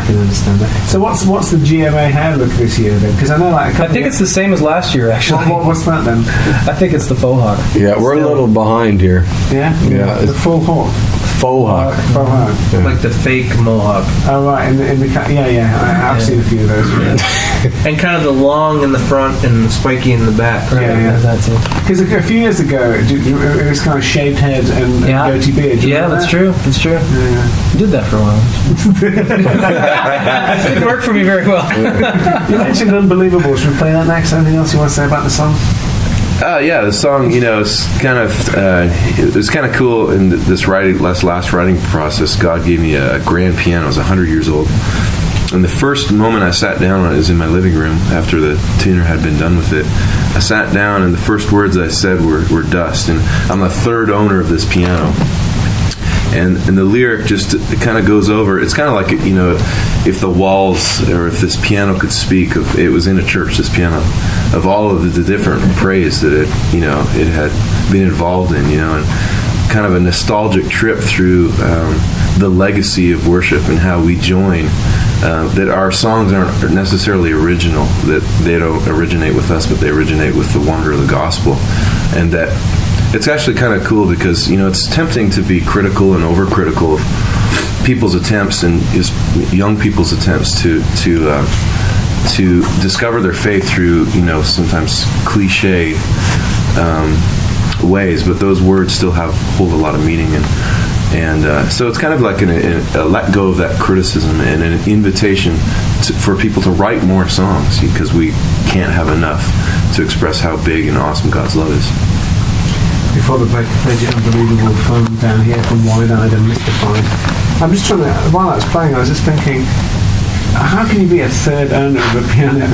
can understand that. So what's the GMA hair look this year then? Because I know I think it's the same as last year actually. What's that then? I think it's the faux hawk. Yeah, we're a little behind here. Yeah, the full hawk. Faux hawk. Faux hawk. Like the fake mohawk. Oh right, in the I've seen a few of those. And kind of the long in the front and the spiky in the back. Yeah. That's it. Because a few years ago, it was kind of shaved head and goatee beard. Yeah, that's true. That's true. Yeah. I did that for a while. It didn't work for me very well. You mentioned Unbelievable. Should we play that next? Anything else you want to say about the song? Yeah, the song, it's kind of it was kind of cool in this last writing process. God gave me a grand piano. I was 100 years old, and the first moment I sat down on it was in my living room after the tuner had been done with it. I sat down, and the first words I said were dust. And I'm the third owner of this piano. And the lyric just kind of goes over. It's kind of like, if the walls, or if this piano could speak, it was in a church, this piano, of all of the different praise that it had been involved in, and kind of a nostalgic trip through the legacy of worship and how we join. That our songs aren't necessarily original, that they don't originate with us, but they originate with the wonder of the gospel, and that. It's actually kind of cool because, it's tempting to be critical and overcritical of people's attempts and young people's attempts to discover their faith through, sometimes cliche ways, but those words still hold a lot of meaning. And so it's kind of like a let go of that criticism and an invitation for people to write more songs, because we can't have enough to express how big and awesome God's love is. Before the break, I played you Unbelievable from Downhere from Wide-Eyed and Mystified. I'm just trying to, while I was playing, I was just thinking, how can you be a third owner of a piano?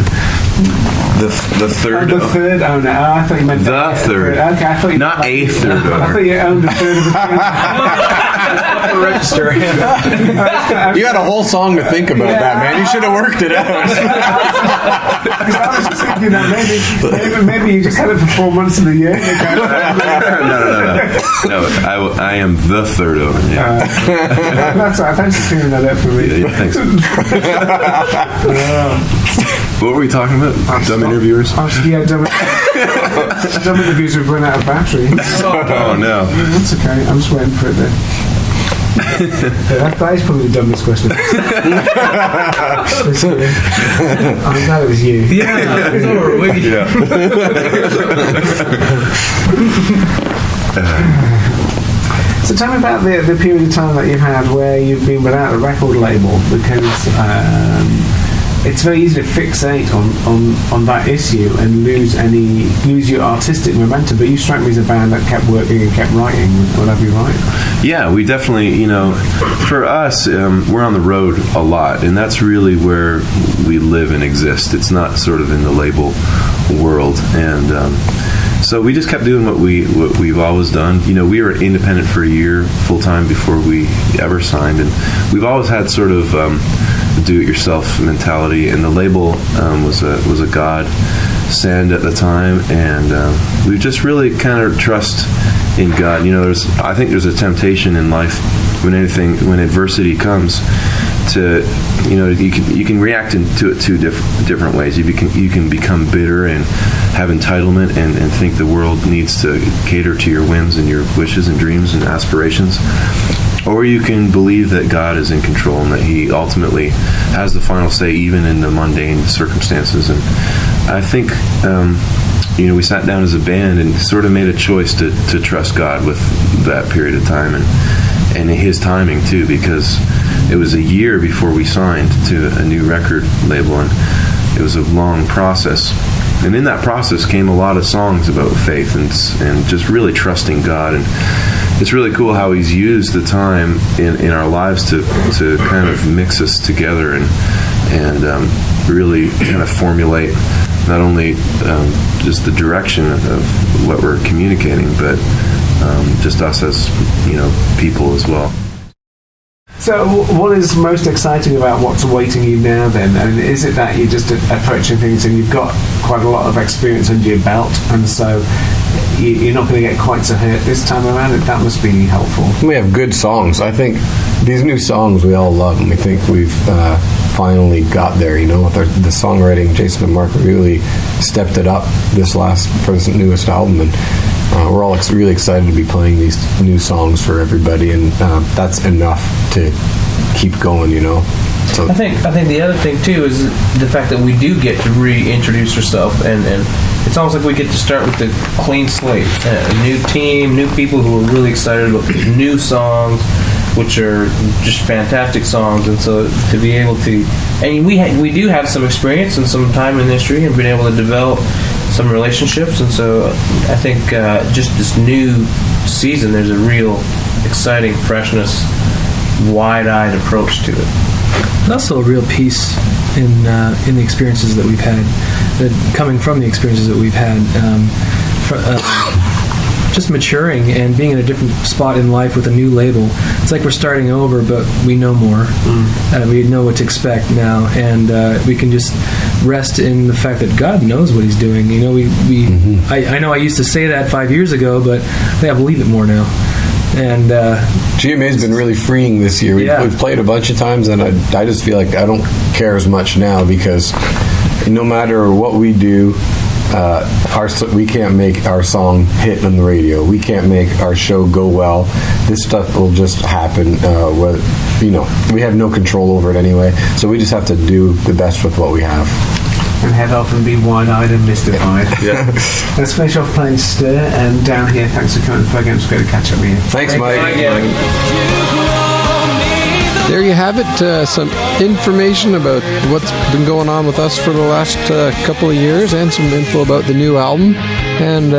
The third? The third owner. Oh, I thought you meant the third. Okay, I thought you not a third owner. I thought you owned a third of a piano. Register. You had a whole song to think about that, man. You should have worked it out. I was just You know, maybe you just had it for 4 months of the year. No, I am the third owner. Yeah. That's all right. Thanks for clearing that up for me. Yeah, thanks. What were we talking about? Dumb interviewers? Yeah, dumb interviewers have run out of battery. Oh, no. That's okay. I'm just waiting for it then. That is probably the dumbest question. I'm glad it was you. Yeah, it's over. So tell me about the period of time that you've had where you've been without a record label, because it's very easy to fixate on that issue and lose your artistic momentum. But you strike me as a band that kept working and kept writing. Would that be right? Yeah, we definitely, for us, we're on the road a lot, and that's really where we live and exist. It's not sort of in the label world, and so we just kept doing what we've always done. We were independent for a year full time before we ever signed, and we've always had sort of do-it-yourself mentality. And the label was a godsend at the time, and we just really kind of trust in God. I think there's a temptation in life when adversity comes to, you can react to it two different ways. You can become bitter and have entitlement and think the world needs to cater to your whims and your wishes and dreams and aspirations. Or you can believe that God is in control and that He ultimately has the final say, even in the mundane circumstances. And I think, we sat down as a band and sort of made a choice to trust God with that period of time and His timing too, because it was a year before we signed to a new record label, and it was a long process. And in that process came a lot of songs about faith and just really trusting God. And it's really cool how He's used the time in our lives to kind of mix us together and really kind of formulate not only just the direction of what we're communicating, but just us as people as well. So what is most exciting about what's awaiting you now then? And is it that you're just approaching things and you've got quite a lot of experience under your belt, and so you're not going to get quite so hurt this time around? That must be helpful. We have good songs. I think these new songs we all love, and we think we've finally got there, with the songwriting. Jason and Mark really stepped it up for this newest album, and we're all really excited to be playing these new songs for everybody, and that's enough to keep going, So I think the other thing too is the fact that we do get to reintroduce ourselves, and it's almost like we get to start with a clean slate, a new team, new people who are really excited about these new songs, which are just fantastic songs. And so to be able to, and we do have some experience and some time in the industry and been able to develop some relationships, and so I think just this new season, there's a real exciting freshness, wide-eyed approach to it. And also a real peace in the experiences that we've had, coming from the experiences that we've had, just maturing and being in a different spot in life with a new label. It's like we're starting over, but we know more. We know what to expect now, and we can just rest in the fact that God knows what He's doing. I know I used to say that 5 years ago, but I think I believe it more now. And GMA's been really freeing this year. We've played a bunch of times, and I just feel like I don't care as much now, because no matter what we do, we can't make our song hit on the radio. We can't make our show go well. This stuff will just happen. We have no control over it anyway. So we just have to do the best with what we have. And head off and be wide-eyed and mystified. Yeah. Let's finish off playing Stir, and Downhere, thanks for coming to the program. It's great to catch up with you. Thanks, Mike. There you have it, some information about what's been going on with us for the last couple of years, and some info about the new album, and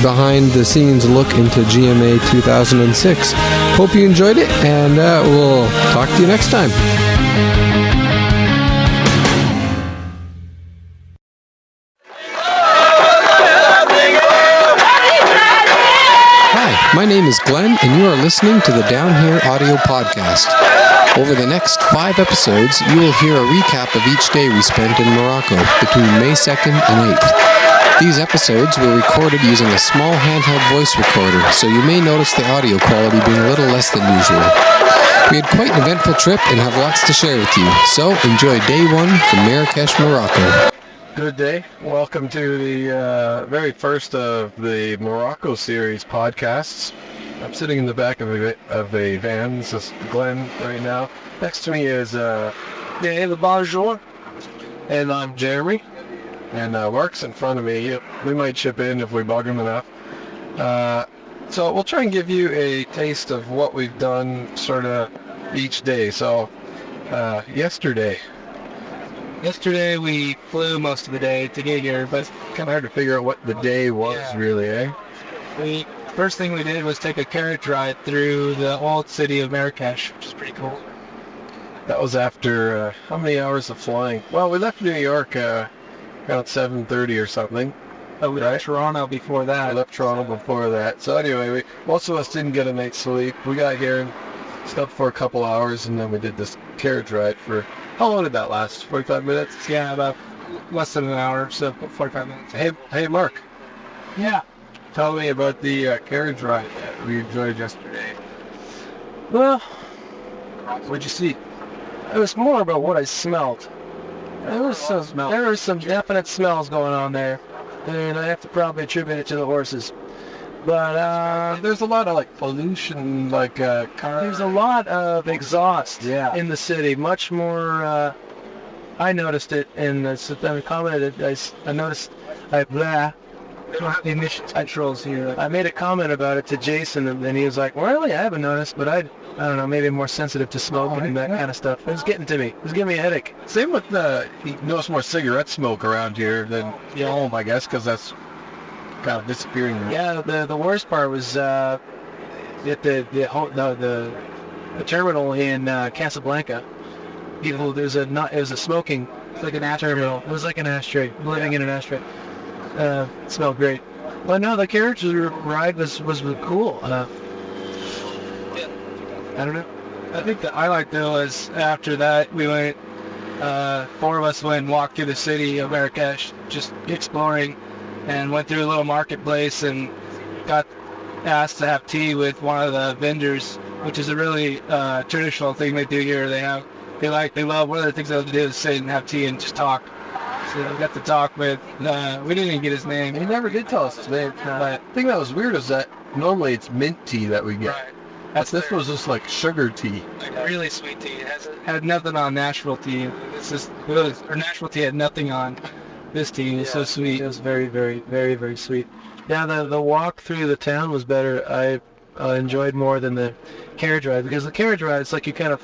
behind-the-scenes look into GMA 2006. Hope you enjoyed it, and we'll talk to you next time. Hi, my name is Glenn, and you are listening to the Downhere Audio Podcast. Over the next 5 episodes, you will hear a recap of each day we spent in Morocco between May 2nd and 8th. These episodes were recorded using a small handheld voice recorder, so you may notice the audio quality being a little less than usual. We had quite an eventful trip and have lots to share with you, so enjoy day 1 from Marrakesh, Morocco. Good day. Welcome to the very first of the Morocco series podcasts. I'm sitting in the back of a van. This is Glenn right now. Next to me is Dave, bonjour. And I'm Jeremy. And Mark's in front of me. We might chip in if we bug him enough. So we'll try and give you a taste of what we've done sort of each day. So yesterday we flew most of the day to get here, but it's kind of hard to figure out what the day was really, eh? First thing we did was take a carriage ride through the old city of Marrakesh, which is pretty cool. That was after how many hours of flying? Well, we left New York around 7:30 or something. Oh, we left Toronto before that. We left Toronto before that. So anyway, most of us didn't get a night's sleep. We got here and slept for a couple hours, and then we did this carriage ride for, how long did that last? 45 minutes? Yeah, about less than an hour, so 45 minutes. Hey, Mark. Yeah. Tell me about the carriage ride that we enjoyed yesterday. Well, what'd you see? It was more about what I smelled. There were some definite smells going on there, and I have to probably attribute it to the horses. But there's a lot of like pollution, like car. There's a lot of exhaust in the city. Much more. I noticed it, and I commented. I noticed. They don't have the emissions controls here. I made a comment about it to Jason, and he was like, "Really? I haven't noticed, but I don't know. Maybe I'm more sensitive to smoke and that kind of stuff." It was getting to me. It was giving me a headache. Same with you notice more cigarette smoke around here than home, I guess, because that's kind of disappearing. Yeah, the worst part was at the terminal in Casablanca. It was a smoking. It's like an ashtray terminal. It was like an ashtray. Living in an ashtray. Smelled great. Well, no, the carriage ride was cool. I don't know. I think the highlight though is after that we went. 4 of us went and walked through the city of Marrakesh, just exploring, and went through a little marketplace and got asked to have tea with one of the vendors, which is a really traditional thing they do here. They love one of the things they love to do is sit and have tea and just talk. So we got to talk with, we didn't even get his name. He never did tell us his name. But the thing that was weird is that normally it's mint tea that we get. Right. This was just like sugar tea. Like really sweet tea. It had nothing on Nashville tea. Nashville tea had nothing on this tea. It was so sweet. It was very, very, very, very sweet. Yeah, the walk through the town was better. I enjoyed more than the carriage ride, because the carriage ride, it's like you're kind of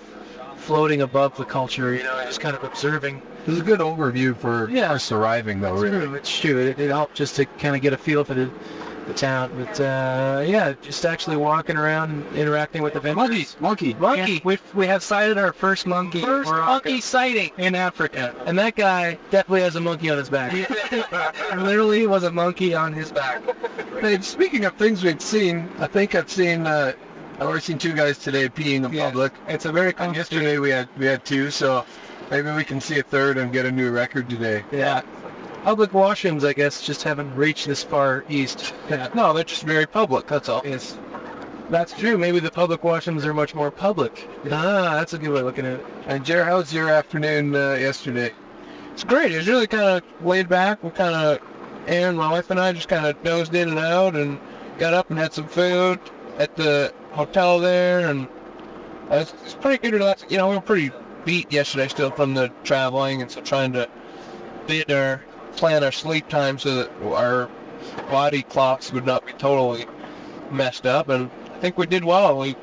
floating above the culture, just kind of observing. It was a good overview for us arriving, though, really. It's true. It helped just to kind of get a feel for the town. But, just actually walking around and interacting with the vendors. Monkey. Yeah, we have sighted our first monkey. Monkey sighting in Africa. And that guy definitely has a monkey on his back. Literally was a monkey on his back. Hey, speaking of things we've seen, I think I've already seen 2 guys today peeing in public. It's a very common. Yesterday we had 2, so maybe we can see a 3rd and get a new record today. Yeah. Public washrooms, I guess, just haven't reached this far east. Yeah. No, they're just very public, that's all. Yes. That's true. Maybe the public washrooms are much more public. That's a good way of looking at it. And Jer, how was your afternoon yesterday? It's great. It was really kind of laid back. Aaron, my wife and I just kind of dozed in and out and got up and had some food at the hotel there, and it's pretty good to relax. We were pretty beat yesterday still from the traveling, and so trying to plan our sleep time so that our body clocks would not be totally messed up, and I think we did well. We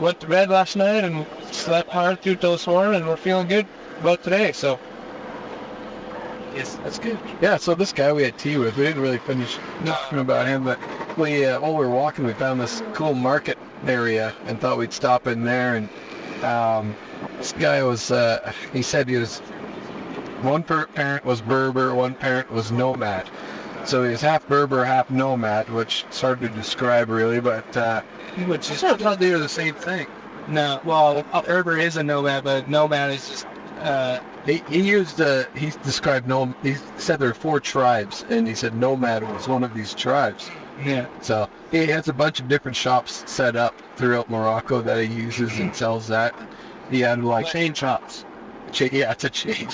went to bed last night and slept hard through till this morning, and we're feeling good about today, so yes, that's good. Yeah, so this guy we had tea with, we didn't really finish talking about him, but while we were walking, we found this cool market area and thought we'd stop in there, and this guy was, he said he was, one parent was Berber, one parent was nomad. So he was half Berber, half nomad, which it's hard to describe really, but which is probably the same thing. No, well, Herber is a nomad, but nomad is just. He described he said there are 4 tribes, and he said nomad was one of these tribes. Yeah. So he has a bunch of different shops set up throughout Morocco that he uses and sells that. He had like Chain shops. Yeah, it's a chain.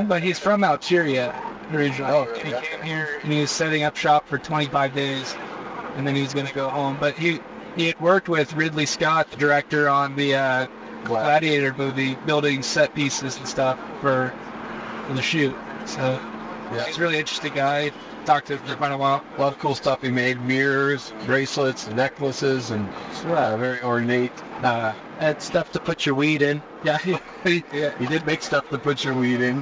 But he's from Algeria originally. Oh, really? He came here and he was setting up shop for 25 days, and then he was going to go home. But he had worked with Ridley Scott, the director, on the Gladiator movie, building set pieces and stuff for the shoot. So Yeah. he's a really interesting guy. Talked to him for quite a while. A lot of cool stuff he made: mirrors, bracelets, necklaces, and very ornate. And stuff to put your weed in. Yeah, he did make stuff to put your weed in.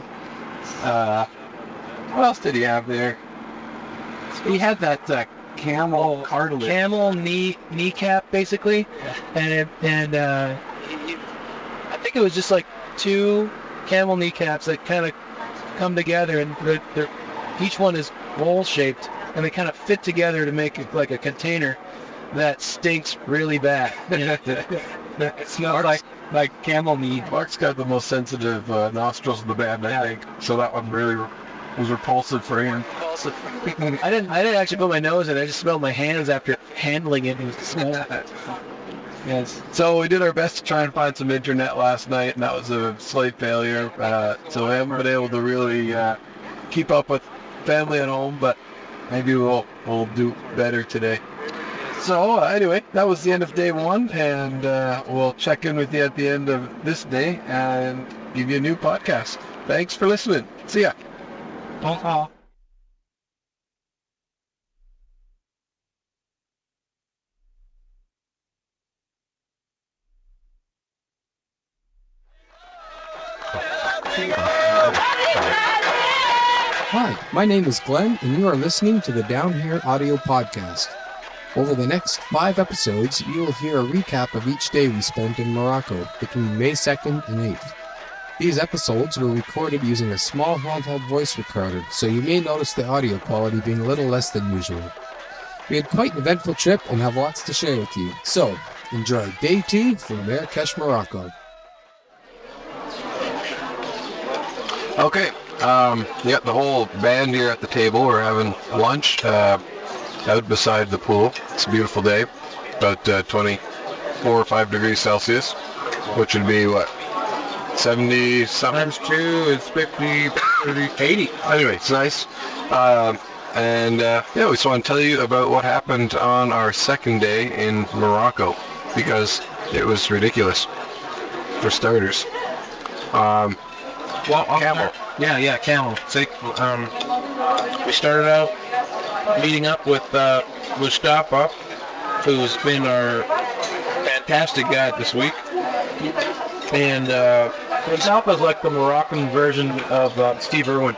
What else did he have there? He had that camel cartilage. Camel kneecap, basically. And I think it was just like 2 camel kneecaps that kind of come together, and they're each one is bowl shaped, and they kind of fit together to make it like a container that stinks really bad. It smells like camel meat. Mark's got the most sensitive nostrils in the band, I think. So that one really was repulsive for him. I didn't actually put my nose in. I just smelled my hands after handling it. It was smell. Yes. So we did our best to try and find some internet last night, and that was a slight failure. So we haven't been able to really keep up with family at home, but maybe we'll do better today. So anyway, that was the end of day 1, and we'll check in with you at the end of this day and give you a new podcast. Thanks for listening. See ya. Hi, my name is Glenn, and you are listening to the Downhere audio podcast. Over the next 5 episodes, you will hear a recap of each day we spent in Morocco between May 2nd and 8th. These episodes were recorded using a small handheld voice recorder, so you may notice the audio quality being a little less than usual. We had quite an eventful trip and have lots to share with you, so enjoy Day 2 from Marrakesh, Morocco. Okay, the whole band here at the table. We're having lunch out beside the pool. It's a beautiful day, about 24 or 5 degrees Celsius, which would be, 70 something? Times 2 is 50, 30, 80. Anyway, it's nice. We just want to tell you about what happened on our second day in Morocco, because it was ridiculous, for starters. Camel. Yeah, camel. So, we started out meeting up with Mustafa, who's been our fantastic guide this week. And Mustafa's like the Moroccan version of Steve Irwin.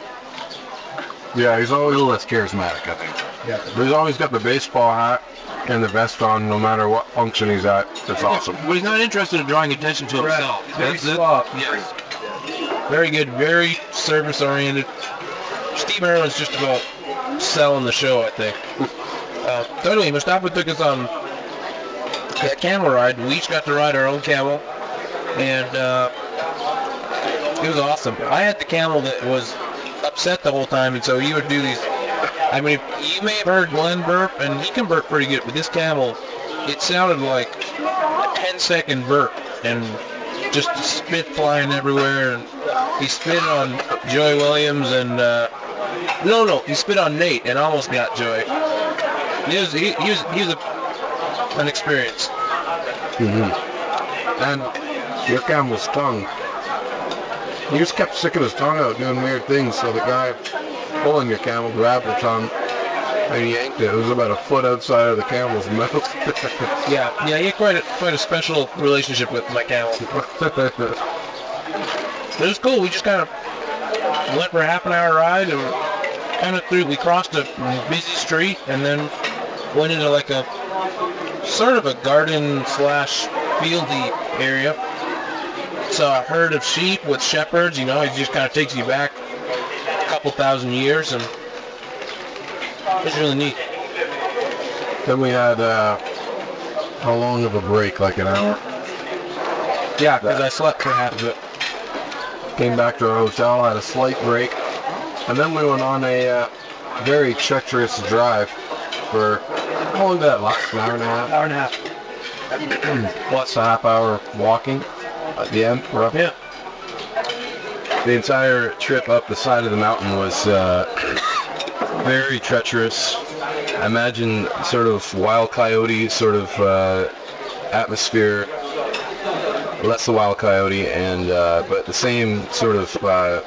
Yeah, he's always a little less charismatic, I think. Yeah. But he's always got the baseball hat and the vest on, no matter what function he's at. It's awesome. But he's not interested in drawing attention to himself. Very That's it. suave. Yes. Very good, very service-oriented. Steve Irwin's just about selling the show, I think. So anyway, Mustafa took us on a camel ride. We each got to ride our own camel, and it was awesome. I had the camel that was upset the whole time, and so you would do these. I mean, you may have heard Glenn burp, and he can burp pretty good, but this camel, it sounded like a 10-second burp, and just spit flying everywhere. And he spit on Joey Williams, and he spit on Nate, and almost got Joey. He was an experience. Mm-hmm. And your camel's tongue. He just kept sticking his tongue out doing weird things, so the guy pulling your camel grabbed the tongue and he yanked it. It was about a foot outside of the camel's mouth. Yeah, he had quite a special relationship with my camel. It was cool. We just kind of went for a half-an-hour ride and kind of we crossed a busy street and then went into like a sort of a garden/fieldy area. Saw a herd of sheep with shepherds. It just kind of takes you back a couple thousand years, and it's really neat. Then we had how long of a break? Like an hour? Yeah, because I slept for half of it. Came back to our hotel, had a slight break, and then we went on a very treacherous drive for, how long did that last? An hour and a half? Hour and a half. Plus a half hour walking at the end. Yeah. The entire trip up the side of the mountain was very treacherous. I imagine sort of Wild Coyote sort of atmosphere. Less the Wild Coyote, and but the same sort of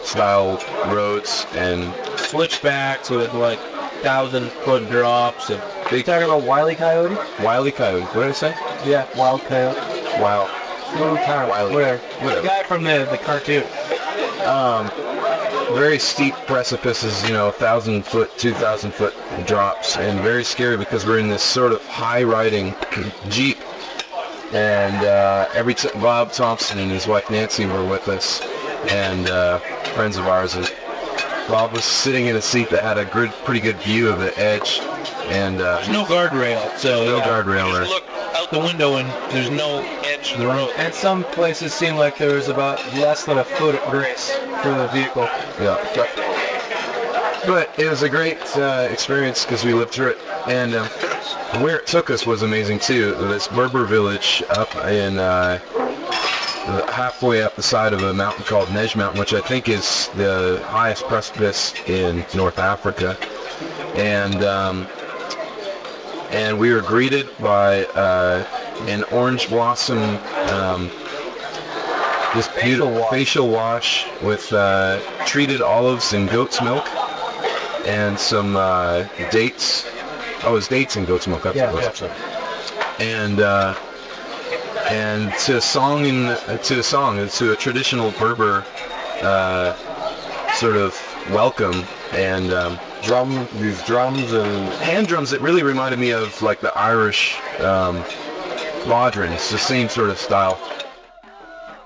style roads and Switchbacks with like 1,000-foot drops. And are you talking about Wile E. Coyote? Wile E. Coyote. What did I say? Yeah, Wild Coyote. Wild. Whatever. The guy from the cartoon. Very steep precipices, 1,000-foot, 2,000-foot drops, and very scary because we're in this sort of high-riding Jeep. And Bob Thompson and his wife Nancy were with us, and friends of ours. And Bob was sitting in a seat that had a pretty good view of the edge, and there's no guardrail, so no guardrail there. You look out the window and there's no edge to the road. And some places seemed like there was about less than a foot of grace for the vehicle. Yeah. But it was a great experience because we lived through it, and where it took us was amazing too. This Berber village up in halfway up the side of a mountain called Nej Mountain, which I think is the highest precipice in North Africa, and we were greeted by an orange blossom, this beautiful facial wash with treated olives and goat's milk, and some dates. Oh, it was dates and goat's milk. That's what it was. And to a traditional Berber sort of welcome, and these drums and hand drums that really reminded me of like the Irish Lodrin. It's the same sort of style.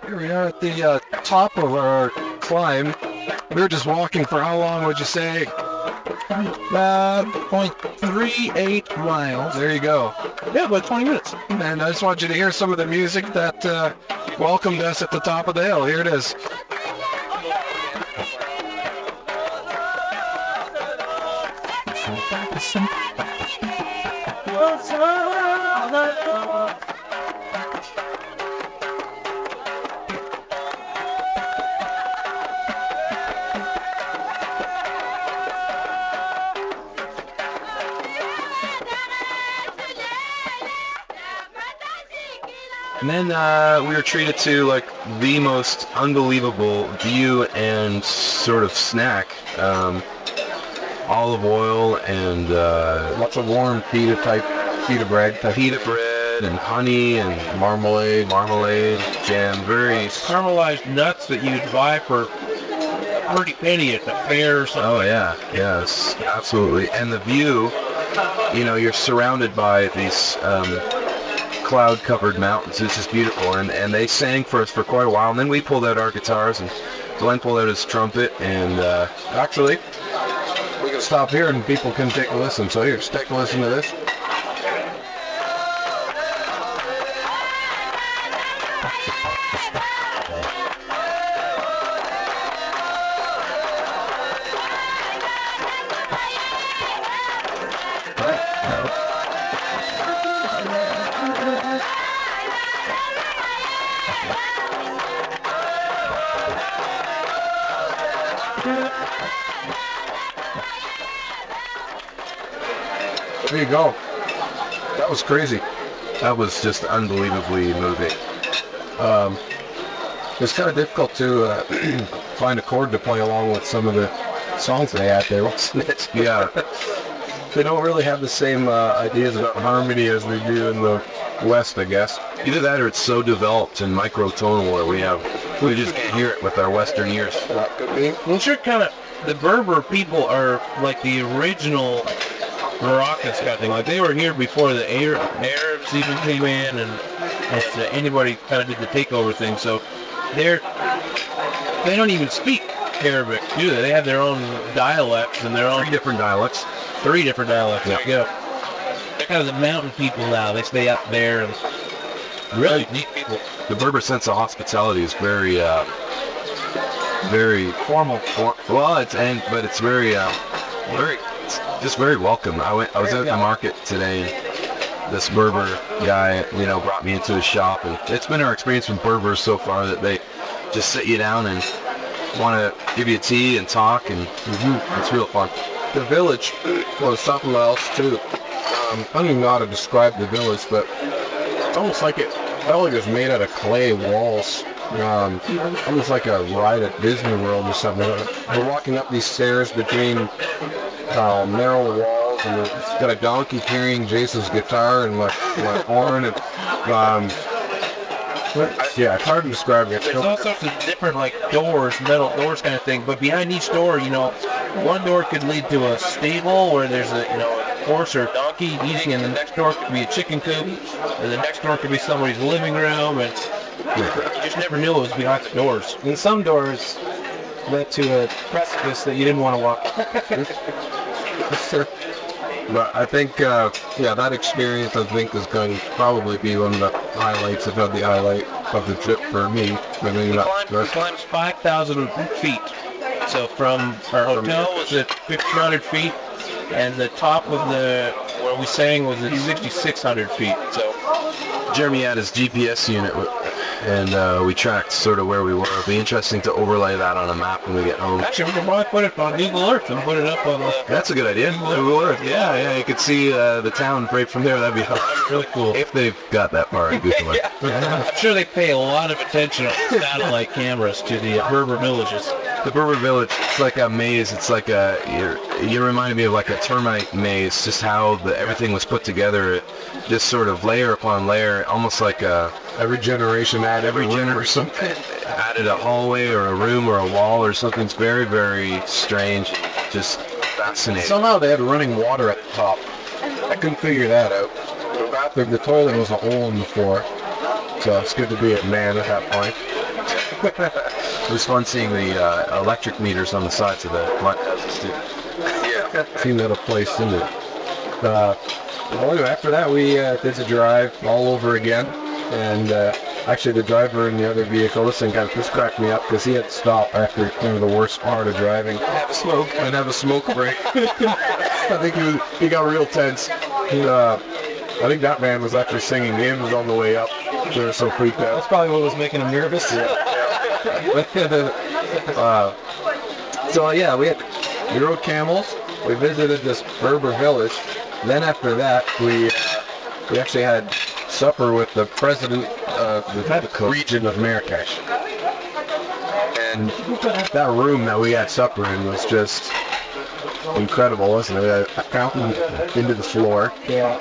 Here we are at the top of our climb. We were just walking for how long would you say? 0.38 miles. There you go. Yeah, about 20 minutes. And I just want you to hear some of the music that welcomed us at the top of the hill. Here it is. And then we were treated to like the most unbelievable view and sort of snack. Olive oil and lots of warm pita bread and honey and marmalade, jam, very caramelized nuts that you'd buy for a pretty penny at the fair or something. Oh yeah, yes, absolutely. And the view, you're surrounded by these cloud-covered mountains. It's just beautiful, and they sang for us for quite a while, and then we pulled out our guitars, and Glenn pulled out his trumpet, and actually, we can stop here and people can take a listen. So here, just take a listen to this. There you go. That was crazy. That was just unbelievably moving. It's kind of difficult to find a chord to play along with some of the songs they had there, wasn't it? Yeah. They don't really have the same ideas about harmony as they do in the West, I guess. Either that or it's so developed in microtonal where we just can't hear it with our Western ears. That could be. Well, sure, kind of. The Berber people are like the original Moroccans kind of thing. Like they were here before the Arabs even came in, and anybody kind of did the takeover thing. So they don't even speak Arabic, do they? They have their own dialects and their own Three different dialects. There you go. They're kind of the mountain people now. They stay up there, and really neat people. The Berber sense of hospitality is very, very formal. Well, it's very, it's just very welcome. I was out in the market today, and this Berber guy, brought me into his shop, and it's been our experience with Berbers so far that they just sit you down and want to give you tea and talk, and it's real fun. The village was something else too. I don't even know how to describe the village, but it's almost like it was made out of clay walls. Almost like a ride at Disney World or something. We're walking up these stairs between narrow walls, and it's got a donkey carrying Jason's guitar and my horn, and yeah, it's hard to describe it. There's all sorts of different doors, metal doors kind of thing, but behind each door, one door could lead to a stable where there's a horse or a donkey eating, and the next door could be a chicken coop, and the next door could be somebody's living room, and you just never knew it was behind the doors. And some doors led to a precipice that you didn't want to walk. But I think, that experience, I think, is going to probably be one of the highlights, if not the highlight of the trip for me. We climbed 5,000 feet. So from our hotel was at 1,500 feet, and the top of where we sang was at 6,600 feet. So Jeremy had his GPS unit, and we tracked sort of where we were. It'll be interesting to overlay that on a map when we get home. Actually, we could probably put it on Google Earth and put it up on That's a good idea. Google Earth. Yeah, you could see the town right from there. That'd be really cool. If they've got that far in Google Earth. I'm sure they pay a lot of attention on satellite cameras to the Berber villages. The Berber village, it's like a maze. It's like you reminded me of like a termite maze, just how everything was put together, just sort of layer upon layer, almost like every generation added a hallway or a room or a wall or something. It's very, very strange, just fascinating. Somehow they had running water at the top. I couldn't figure that out. The toilet was a hole in the floor, so it's good to be a man at that point. It was fun seeing the electric meters on the sides of the houses too. Yeah, seemed out of place, didn't it? After that, we did the drive all over again, and actually the driver in the other vehicle, this cracked me up because he had to stop after the worst part of driving. Have a smoke. And have a smoke break. I think he got real tense. I think that man was actually singing. The end was on the way up. They were so freaked out. That's probably what was making him nervous. We rode camels. We visited this Berber village. Then after that, we actually had supper with the president of the region of Marrakesh. And that room that we had supper in was just incredible, wasn't it? We had a fountain into the floor. Yeah.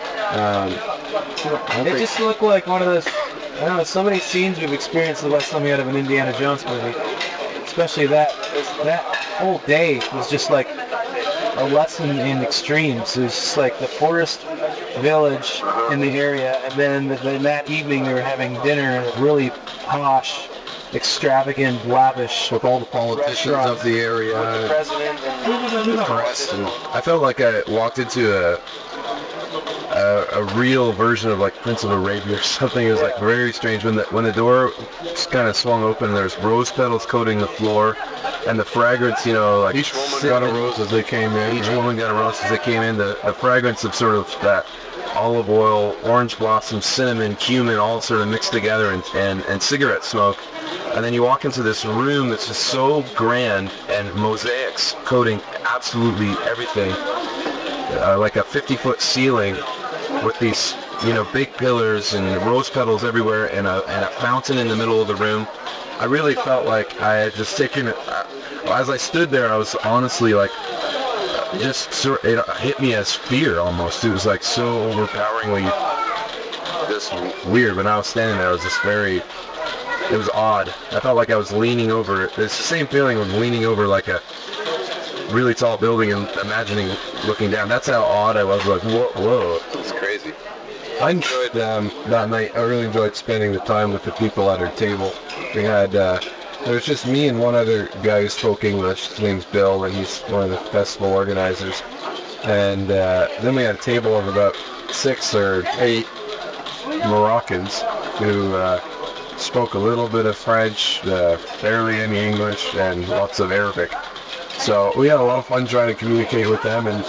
It just looked like one of those, I don't know, so many scenes we've experienced the last time we had of an Indiana Jones movie. Especially that whole day was just like a lesson in extremes. It was just like the poorest village in the area, and then that evening they were having dinner in a really posh, extravagant, lavish with all the politicians of the area, with the president and the press. I felt like I walked into a real version of like Prince of Arabia or something. It was like very strange when the door just kind of swung open. There's rose petals coating the floor, and the fragrance, like each woman got a rose as they came in. Each woman got a rose as they came in. The fragrance of sort of that olive oil, orange blossom, cinnamon, cumin, all sort of mixed together, and cigarette smoke. And then you walk into this room that's just so grand, and mosaics coating absolutely everything, like a 50-foot ceiling with these, big pillars and rose petals everywhere, and a fountain in the middle of the room. I really felt like I had just taken it. As I stood there, I was honestly like, it hit me as fear almost. It was like so overpoweringly just weird. When I was standing there, I was just it was odd. I felt like I was leaning over it. It's the same feeling of leaning over like a really tall building and imagining looking down. That's how odd I was. Like, whoa. It's crazy. I enjoyed that night. I really enjoyed spending the time with the people at our table. We had, there was just me and one other guy who spoke English. His name's Bill, and he's one of the festival organizers. And then we had a table of about 6 or 8 Moroccans who spoke a little bit of French, barely any English, and lots of Arabic. So we had a lot of fun trying to communicate with them, and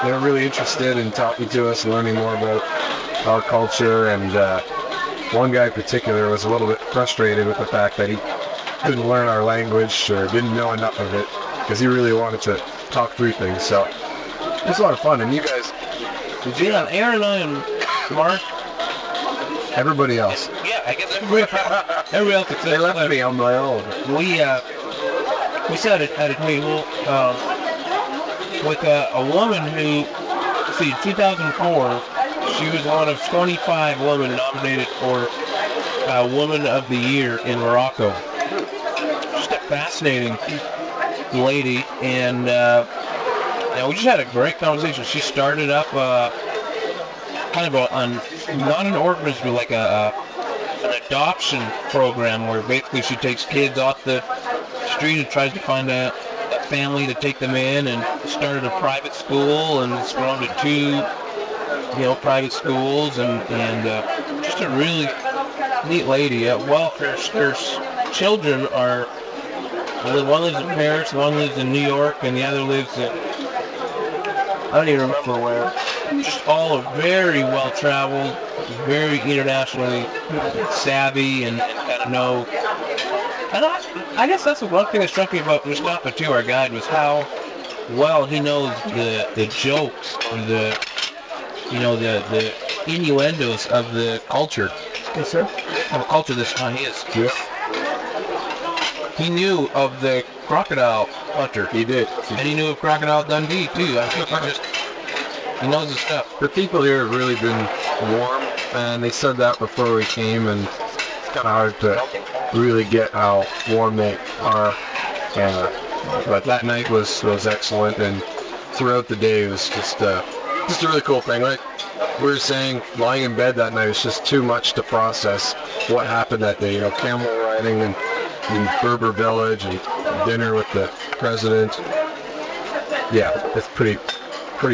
they were really interested in talking to us and learning more about our culture. And one guy in particular was a little bit frustrated with the fact that he couldn't learn our language or didn't know enough of it, because he really wanted to talk through things. So it was a lot of fun. And you guys, did you? Yeah, Aaron and I and Mark. Everybody else. Yeah, I guess everybody else except they left me on my own. We sat at a table with a woman who, see, 2004, she was one of 25 women nominated for Woman of the Year in Morocco. Just a fascinating lady, and we just had a great conversation. She started up kind of not an orphanage, but like an adoption program where basically she takes kids off the street and tries to find a family to take them in, and started a private school, and it's grown to 2 private schools, and just a really neat lady. Well, her children are, one lives in Paris, one lives in New York, and the other lives in, I don't even remember where. Just all are very well traveled, very internationally savvy, and kind of know. And I guess that's one thing that struck me about Mustafa too, our guide, was how well he knows the jokes or the innuendos of the culture. Yes, sir. Of the culture this time is. Yes. He knew of the crocodile hunter. He did. And he knew of Crocodile Dundee too. He knows his stuff. The people here have really been warm, and they said that before we came, and it's kind of hard to really get how warm they are. But that night was excellent, and throughout the day it was just a really cool thing. Like we were saying, lying in bed that night was just too much to process what happened that day. Camel riding in Berber village, and dinner with the president. Yeah, it's pretty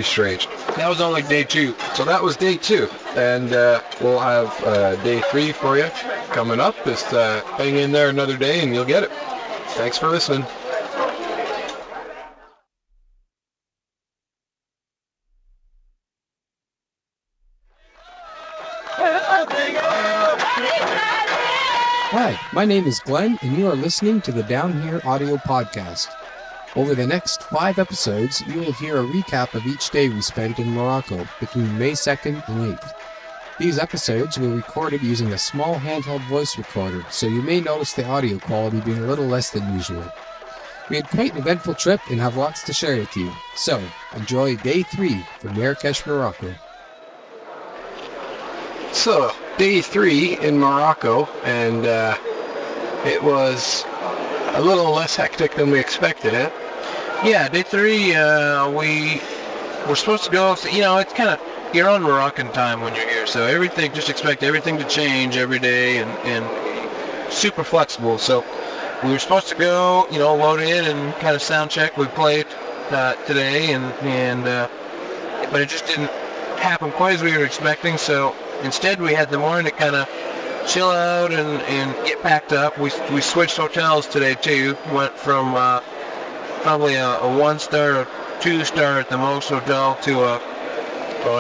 strange. That was only day 2. So that was day 2, and we'll have day 3 for you coming up. Just hang in there another day and you'll get it. Thanks for listening. Hi, my name is Glenn, and you are listening to the Downhere audio podcast. Over the next 5 episodes, you will hear a recap of each day we spent in Morocco between May 2nd and 8th. These episodes were recorded using a small handheld voice recorder, so you may notice the audio quality being a little less than usual. We had quite an eventful trip and have lots to share with you, so enjoy Day 3 from Marrakesh, Morocco. So, Day 3 in Morocco, and it was a little less hectic than we expected, eh? Yeah, Day 3, we were supposed to go, it's kind of, you're on Moroccan time when you're here, so just expect everything to change every day, and super flexible. So we were supposed to go, load in and kind of sound check. We played today, but it just didn't happen quite as we were expecting, so instead we had the morning to kind of chill out and get packed up. We switched hotels today too. Went from probably a 1-star or 2-star at the most hotel to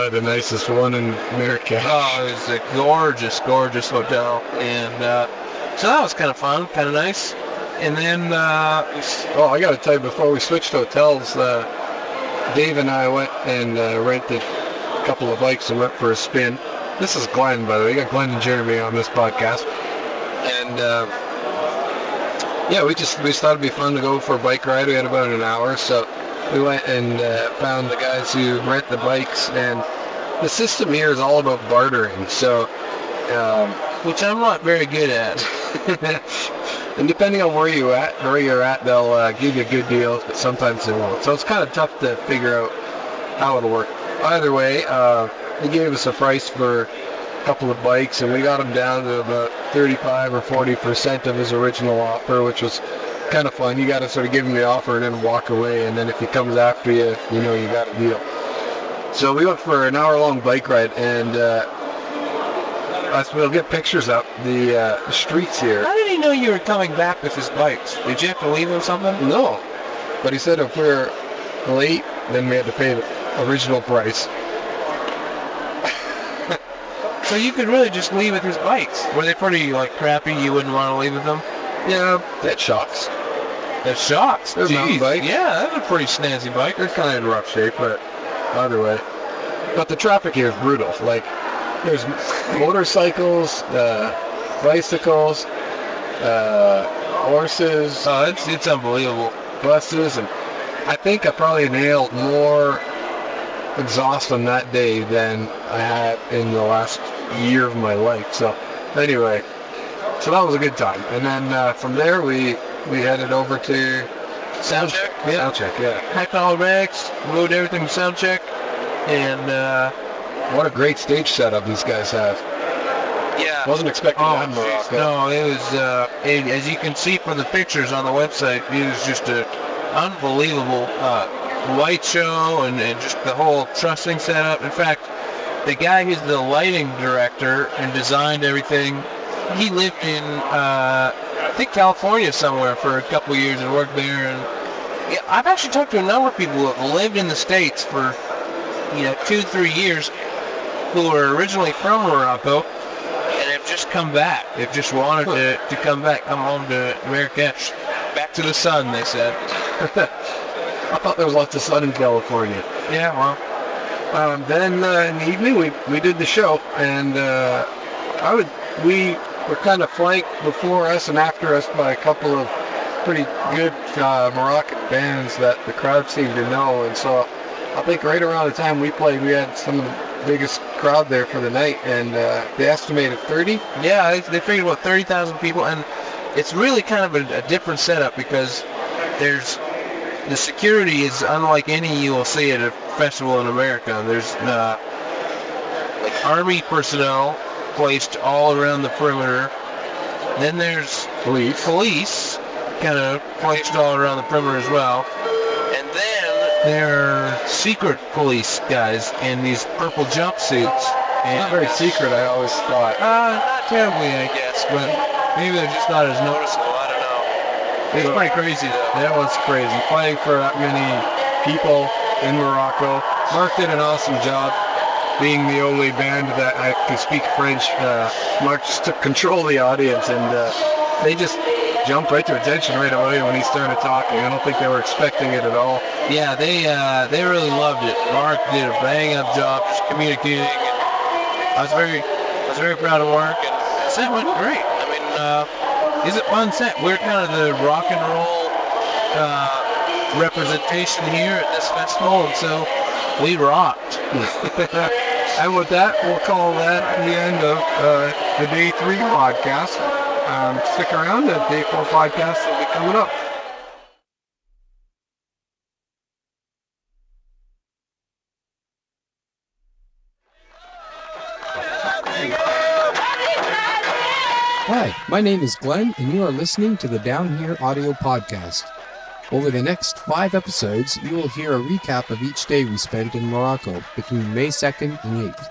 the nicest one in Marrakesh. Oh, it was a gorgeous hotel, and so that was kind of fun, kind of nice. And then I got to tell you, before we switched hotels, Dave and I went and rented a couple of bikes and went for a spin. This is Glenn, by the way. You got Glenn and Jeremy on this podcast. And we thought it'd be fun to go for a bike ride. We had about an hour, so we went and found the guys who rent the bikes. And the system here is all about bartering, so which I'm not very good at. And depending on where you're at, they'll give you good deals, but sometimes they won't. So it's kind of tough to figure out how it'll work. Either way, they gave us a price for a couple of bikes, and we got him down to about 35 or 40% of his original offer, which was kind of fun. You got to sort of give him the offer and then walk away, and then if he comes after you, you got a deal. So we went for an hour-long bike ride, and we'll get pictures up. The streets here. How did he know you were coming back with his bikes? Did you have to leave him something? No. But he said if we're late, then we had to pay the original price. So you could really just leave with his bikes. Were they pretty like crappy? You wouldn't want to leave with them? Yeah, that shocks. They're shocks. They're mountain bikes. Yeah, that's a pretty snazzy bike. They're kind of in rough shape, but either way. But the traffic here is brutal. Like, there's motorcycles, bicycles, horses. Oh, it's unbelievable. Buses, and I think I probably nailed more exhaust on that day than I had in the last year of my life. So anyway, so that was a good time. And then from there we headed over to Soundcheck. Yeah. Soundcheck, yeah. Packed all the bags, moved everything to Soundcheck, and what a great stage setup these guys have. yeah. Wasn't expecting that in Morocco. No, it was, as you can see from the pictures on the website, it was just an unbelievable light show and just the whole trussing setup. In fact, the guy who's the lighting director and designed everything, he lived in, I think, California somewhere for a couple of years and worked there. And yeah, I've actually talked to a number of people who have lived in the States for, 2-3 years who were originally from Morocco and have just come back. They've just wanted to come back, come home to Marrakesh. Back to the sun, they said. I thought there was lots of sun in California. Yeah, well. Then in the evening we did the show, and we were kind of flanked before us and after us by a couple of pretty good Moroccan bands that the crowd seemed to know, and so I think right around the time we played, we had some of the biggest crowd there for the night, and they estimated 30. Yeah, they figured about 30,000 people, and it's really kind of a different setup because the security is unlike any you will see at a festival in America. There's like army personnel placed all around the perimeter. Then there's police kind of placed all around the perimeter as well. And then there are secret police guys in these purple jumpsuits. And not very secret, I always thought. Not terribly, I guess, but maybe they're just not as noticeable. I don't know. It's pretty crazy, though. That was crazy. Playing for that many people in Morocco. Mark did an awesome job. Being the only band that I can speak French, Mark just took control of the audience, and they just jumped right to attention right away when he started talking. I don't think they were expecting it at all. Yeah, they really loved it. Mark did a bang-up job just communicating. I was very proud of Mark, and the set went great. I mean, it's a fun set. We're kind of the rock and roll representation here at this festival, and so we rocked. And with that, we'll call that the end of the Day 3 podcast. Stick around, the Day 4 podcast will be coming up. Hi, my name is Glenn, and you are listening to the Downhere audio podcast. Over the next 5 episodes, you will hear a recap of each day we spent in Morocco between May 2nd and 8th.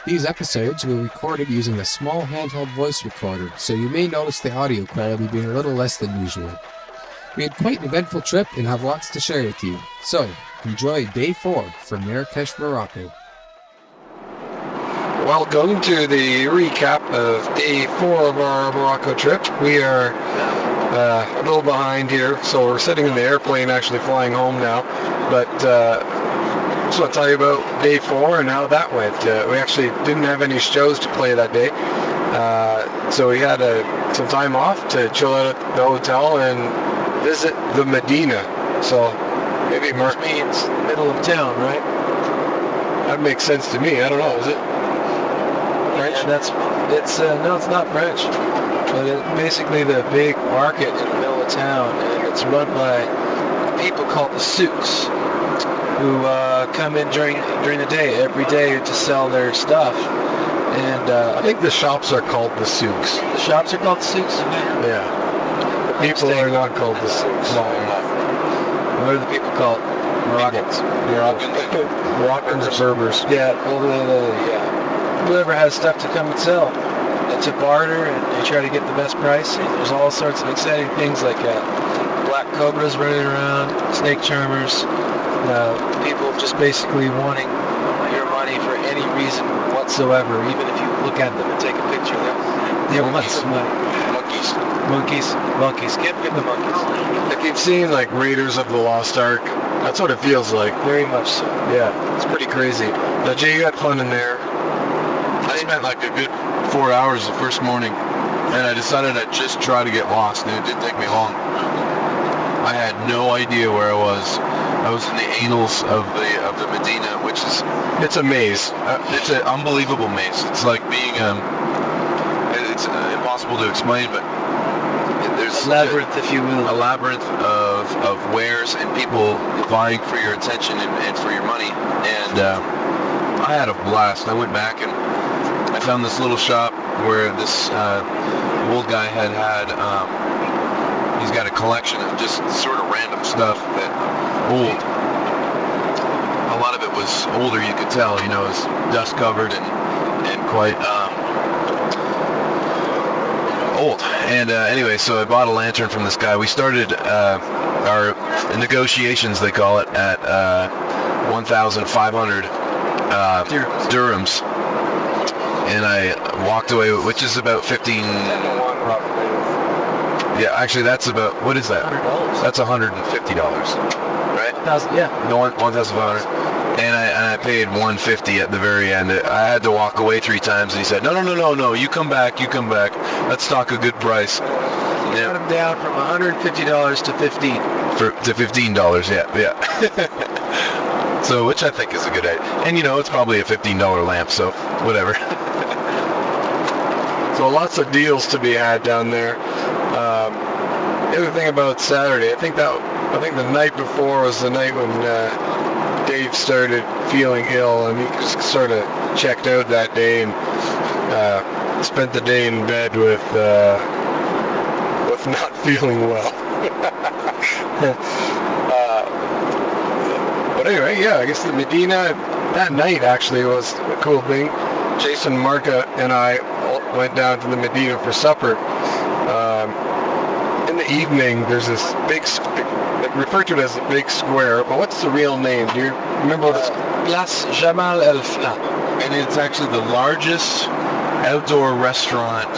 These episodes were recorded using a small handheld voice recorder, so you may notice the audio quality being a little less than usual. We had quite an eventful trip and have lots to share with you, so enjoy Day 4 from Marrakesh, Morocco. Welcome to the recap of Day 4 of our Morocco trip. We are a little behind here, so we're sitting in the airplane actually flying home now. But just want to tell you about Day 4 and how that went. We actually didn't have any shows to play that day, so we had some time off to chill out at the hotel and visit the Medina. So maybe Mark means middle of town, right? That makes sense to me. I don't know, is it? French? No, it's not French. But it's basically the big market in the middle of town, and it's run by people called the souks, who come in during the day, every day, to sell their stuff. And I think the shops are called the souks. The shops are called the souks? Yeah. The people are not called the souks. No, they're not. What are the people called? Moroccans. Moroccans or Berbers. Yeah, well, whoever has stuff to come and sell. to barter, and you try to get the best price. And there's all sorts of exciting things like black cobras running around, snake charmers, people just basically wanting your money for any reason whatsoever. Even if you look at them and take a picture, they want some money. Monkeys. Give the monkeys. If you've seen like Raiders of the Lost Ark, that's what it feels like. Very much so. Yeah, it's pretty crazy. Now, Jay, you had fun in there. I spent like a good 4 hours the first morning, and I decided I'd just try to get lost, and it didn't take me long. I had no idea where I was. I was in the annals of the Medina, which is, it's a maze. It's an unbelievable maze. It's like being it's impossible to explain, but there's a labyrinth, if you will. A labyrinth of wares and people vying for your attention and for your money. And I had a blast. I went back and I found this little shop where this old guy had he's got a collection of just sort of random stuff that old. A lot of it was older, you could tell, you know, it was dust covered and quite old. And anyway, so I bought a lantern from this guy. We started our negotiations, they call it, at 1,500 dirhams. And I walked away, which is about 15. Yeah, actually, that's about, what is that? $100. That's $150, right? 1,000, yeah. No, 1,500. And I paid $150 at the very end. I had to walk away 3 times, and he said, no, you come back. Let's talk a good price. Cut him down from $150 to $15. To $15, yeah. So, which I think is a good idea. And, you know, it's probably a $15 lamp, so whatever. So lots of deals to be had down there. The other thing about Saturday, I think the night before was the night when Dave started feeling ill, and he just sort of checked out that day and spent the day in bed with not feeling well. But anyway, yeah, I guess the Medina that night actually was a cool thing. Jason, Marca, and I went down to the Medina for supper. In the evening, there's this big, referred to it as a big square, but what's the real name? Do you remember what it's called? Place Jamal El Fna. And it's actually the largest outdoor restaurant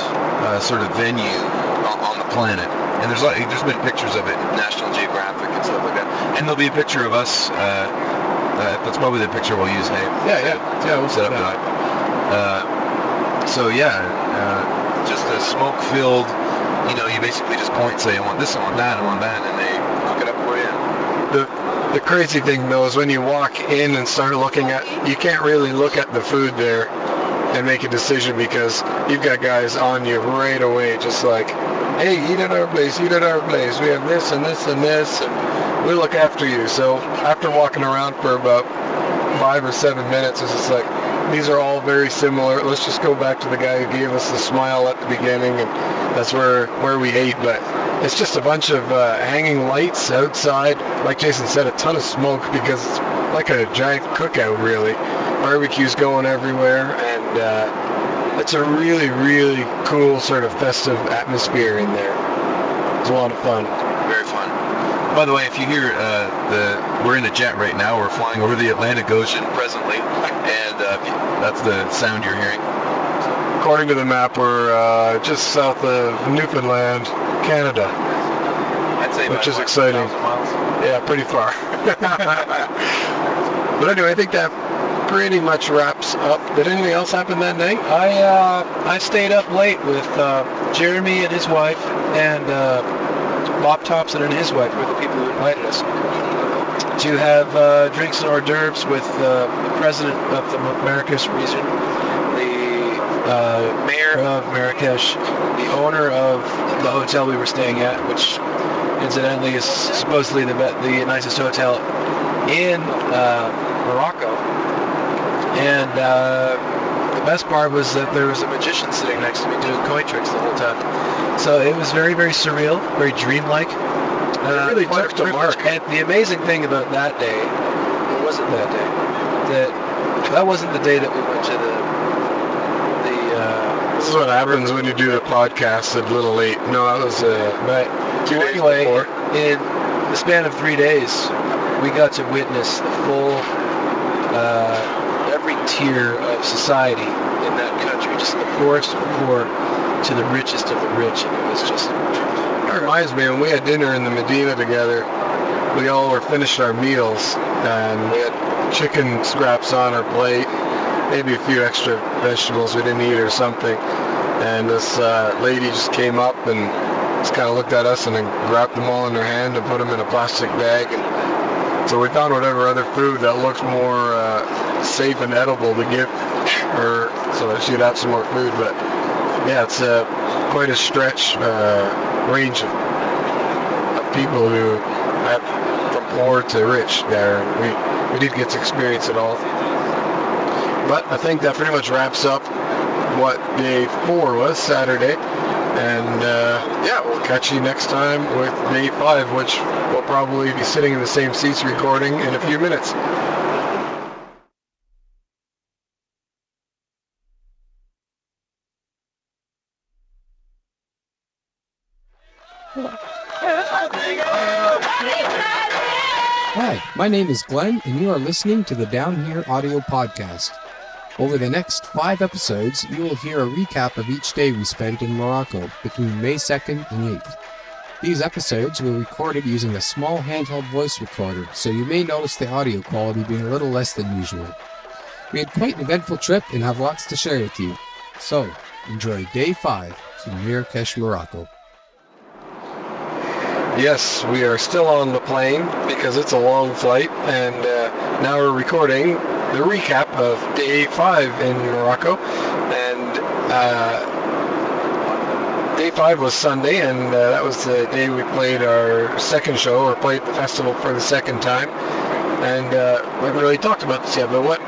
sort of venue on the planet. And there's been pictures of it in National Geographic and stuff like that. And there'll be a picture of us. That's probably the picture we'll use, hey? Yeah, we'll set up tonight. So yeah, just a smoke-filled, you know, you basically just point, say, I want this, I want that, and they hook it up for you. The crazy thing, though, is when you walk in and start looking at, you can't really look at the food there and make a decision because you've got guys on you right away, just like, hey, eat at our place, we have this and this and this, and we'll look after you. So after walking around for about 5 or 7 minutes, it's just like, these are all very similar. Let's just go back to the guy who gave us the smile at the beginning, and that's where we ate. But it's just a bunch of hanging lights outside. Like Jason said, a ton of smoke because it's like a giant cookout, really. Barbecues going everywhere, and it's a really, really cool sort of festive atmosphere in there. It's a lot of fun. Very fun. By the way, if you hear we're in a jet right now. We're flying over the Atlantic Ocean presently, and that's the sound you're hearing. According to the map, we're just south of Newfoundland, Canada. I'd say which is exciting. Miles. Yeah, pretty far. But anyway, I think that pretty much wraps up. Did anything else happen that night? I stayed up late with Jeremy and his wife, and Bob Thompson and his wife were the people who invited us to have drinks and hors d'oeuvres with the president of the Marrakesh region, the mayor of Marrakesh, the owner of the hotel we were staying at, which incidentally is supposedly the nicest hotel in Morocco. And the best part was that there was a magician sitting next to me doing coin tricks the whole time. So it was very, very surreal, very dreamlike. It really took to Mark. And the amazing thing about that day, it wasn't that day, that wasn't the day that we went to the This is what happens when you do the podcast a little late. No, that was Right. 2 days Anyway, before. in the span of 3 days, we got to witness the full, every tier of society in that country, just the poorest of the poor to the richest of the rich. And it was just, That reminds me, when we had dinner in the Medina together, we all were finished our meals, and we had chicken scraps on our plate, maybe a few extra vegetables we didn't eat or something. And this lady just came up and just kind of looked at us and then grabbed them all in her hand and put them in a plastic bag. And so we found whatever other food that looked more safe and edible to give her so that she'd have some more food. But yeah, it's quite a stretch range of people who have from poor to rich there. We did get to experience it all. But I think that pretty much wraps up what day 4 was, Saturday. And yeah, we'll catch you next time with day 5, which we'll probably be sitting in the same seats recording in a few minutes. Hi, my name is Glenn, and you are listening to the Downhere audio podcast. Over the next 5 episodes, you will hear a recap of each day we spent in Morocco between May 2nd and 8th. These episodes were recorded using a small handheld voice recorder, so you may notice the audio quality being a little less than usual. We had quite an eventful trip and have lots to share with you. So, enjoy Day 5 from Marrakesh, Morocco. Yes, we are still on the plane because it's a long flight, and now we're recording the recap of Day 5 in Morocco. And Day 5 was Sunday, and that was the day we played our second show, or played the festival for the second time. And we haven't really talked about this yet, but what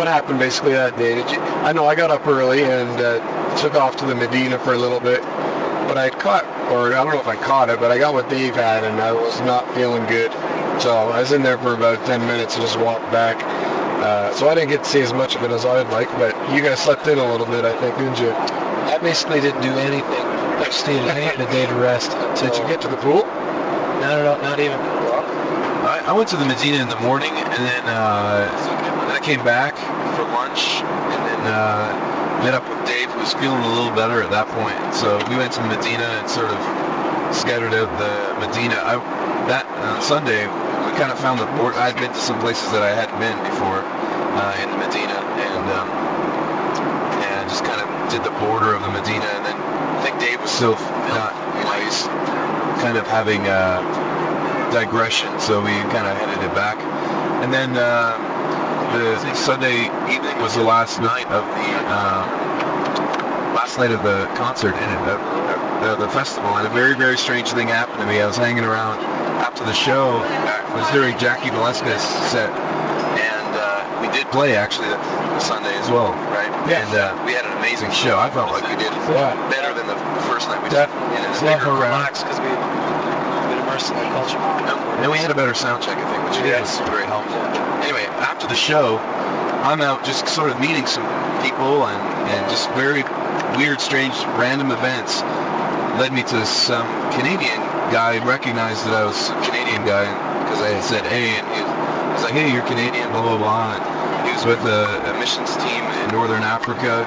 happened basically that day? I know I got up early and took off to the Medina for a little bit. But I caught, or I don't know if I caught it, but I got what Dave had, and I was not feeling good. So I was in there for about 10 minutes and just walked back. So I didn't get to see as much of it as I'd like, but you guys slept in a little bit, I think, didn't you? I basically didn't do anything. I needed a day to rest. Did you get to the pool? No, not even. I went to the Medina in the morning, and then I came back for lunch, and then met up with Dave, who was feeling a little better at that point. So we went to the Medina and sort of scattered out the Medina. That Sunday, we kind of found the border. I'd been to some places that I hadn't been before in the Medina, and just kind of did the border of the Medina. And then I think Dave was still not, he's kind of having a digression, so we kind of headed it back. And then the Sunday evening was the last night of the concert and the festival, and a very, very strange thing happened to me. I was hanging around after the show. It was during Jackie Velasquez's set, and we did play actually the Sunday as well, right? Yeah. And we had an amazing show. I felt like we did better than the first night we did. It's a lot more relaxed because we've been immersed in the culture. And we had a better sound check, I think, which was very helpful. Anyway, after the show, I'm out just sort of meeting some people and just very weird, strange, random events led me to some Canadian guy. Recognized that I was a Canadian guy because I had said, hey, and he was like, hey, you're Canadian, blah, blah, blah. And he was with a missions team in Northern Africa.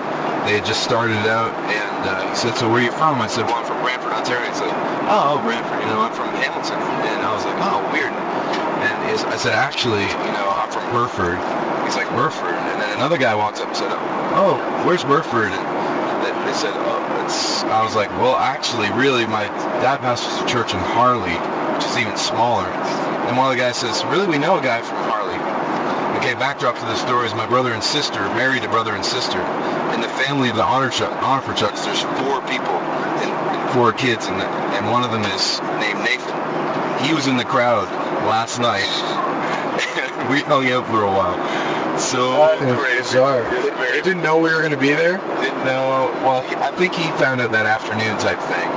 They had just started out, and he said, so where are you from? I said, well, I'm from Brantford, Ontario. He said, oh, Brantford, I'm from Hamilton. And I was like, oh, weird. And I said, actually, I'm from Burford. He's like, Burford? And then another guy walks up and said, oh, where's Burford? And they said, oh, I was like, well, actually, really, my dad pastors a church in Harley, which is even smaller. And one of the guys says, really, we know a guy from Harley. Okay, backdrop to the story is my brother and sister, married a brother and sister. In the family of the Onifrachucks, there's 4 people and 4 kids, and one of them is named Nathan. He was in the crowd last night. We hung out for a while. So crazy. You didn't know we were going to be there? Didn't know. Well, I think he found out that afternoon type thing.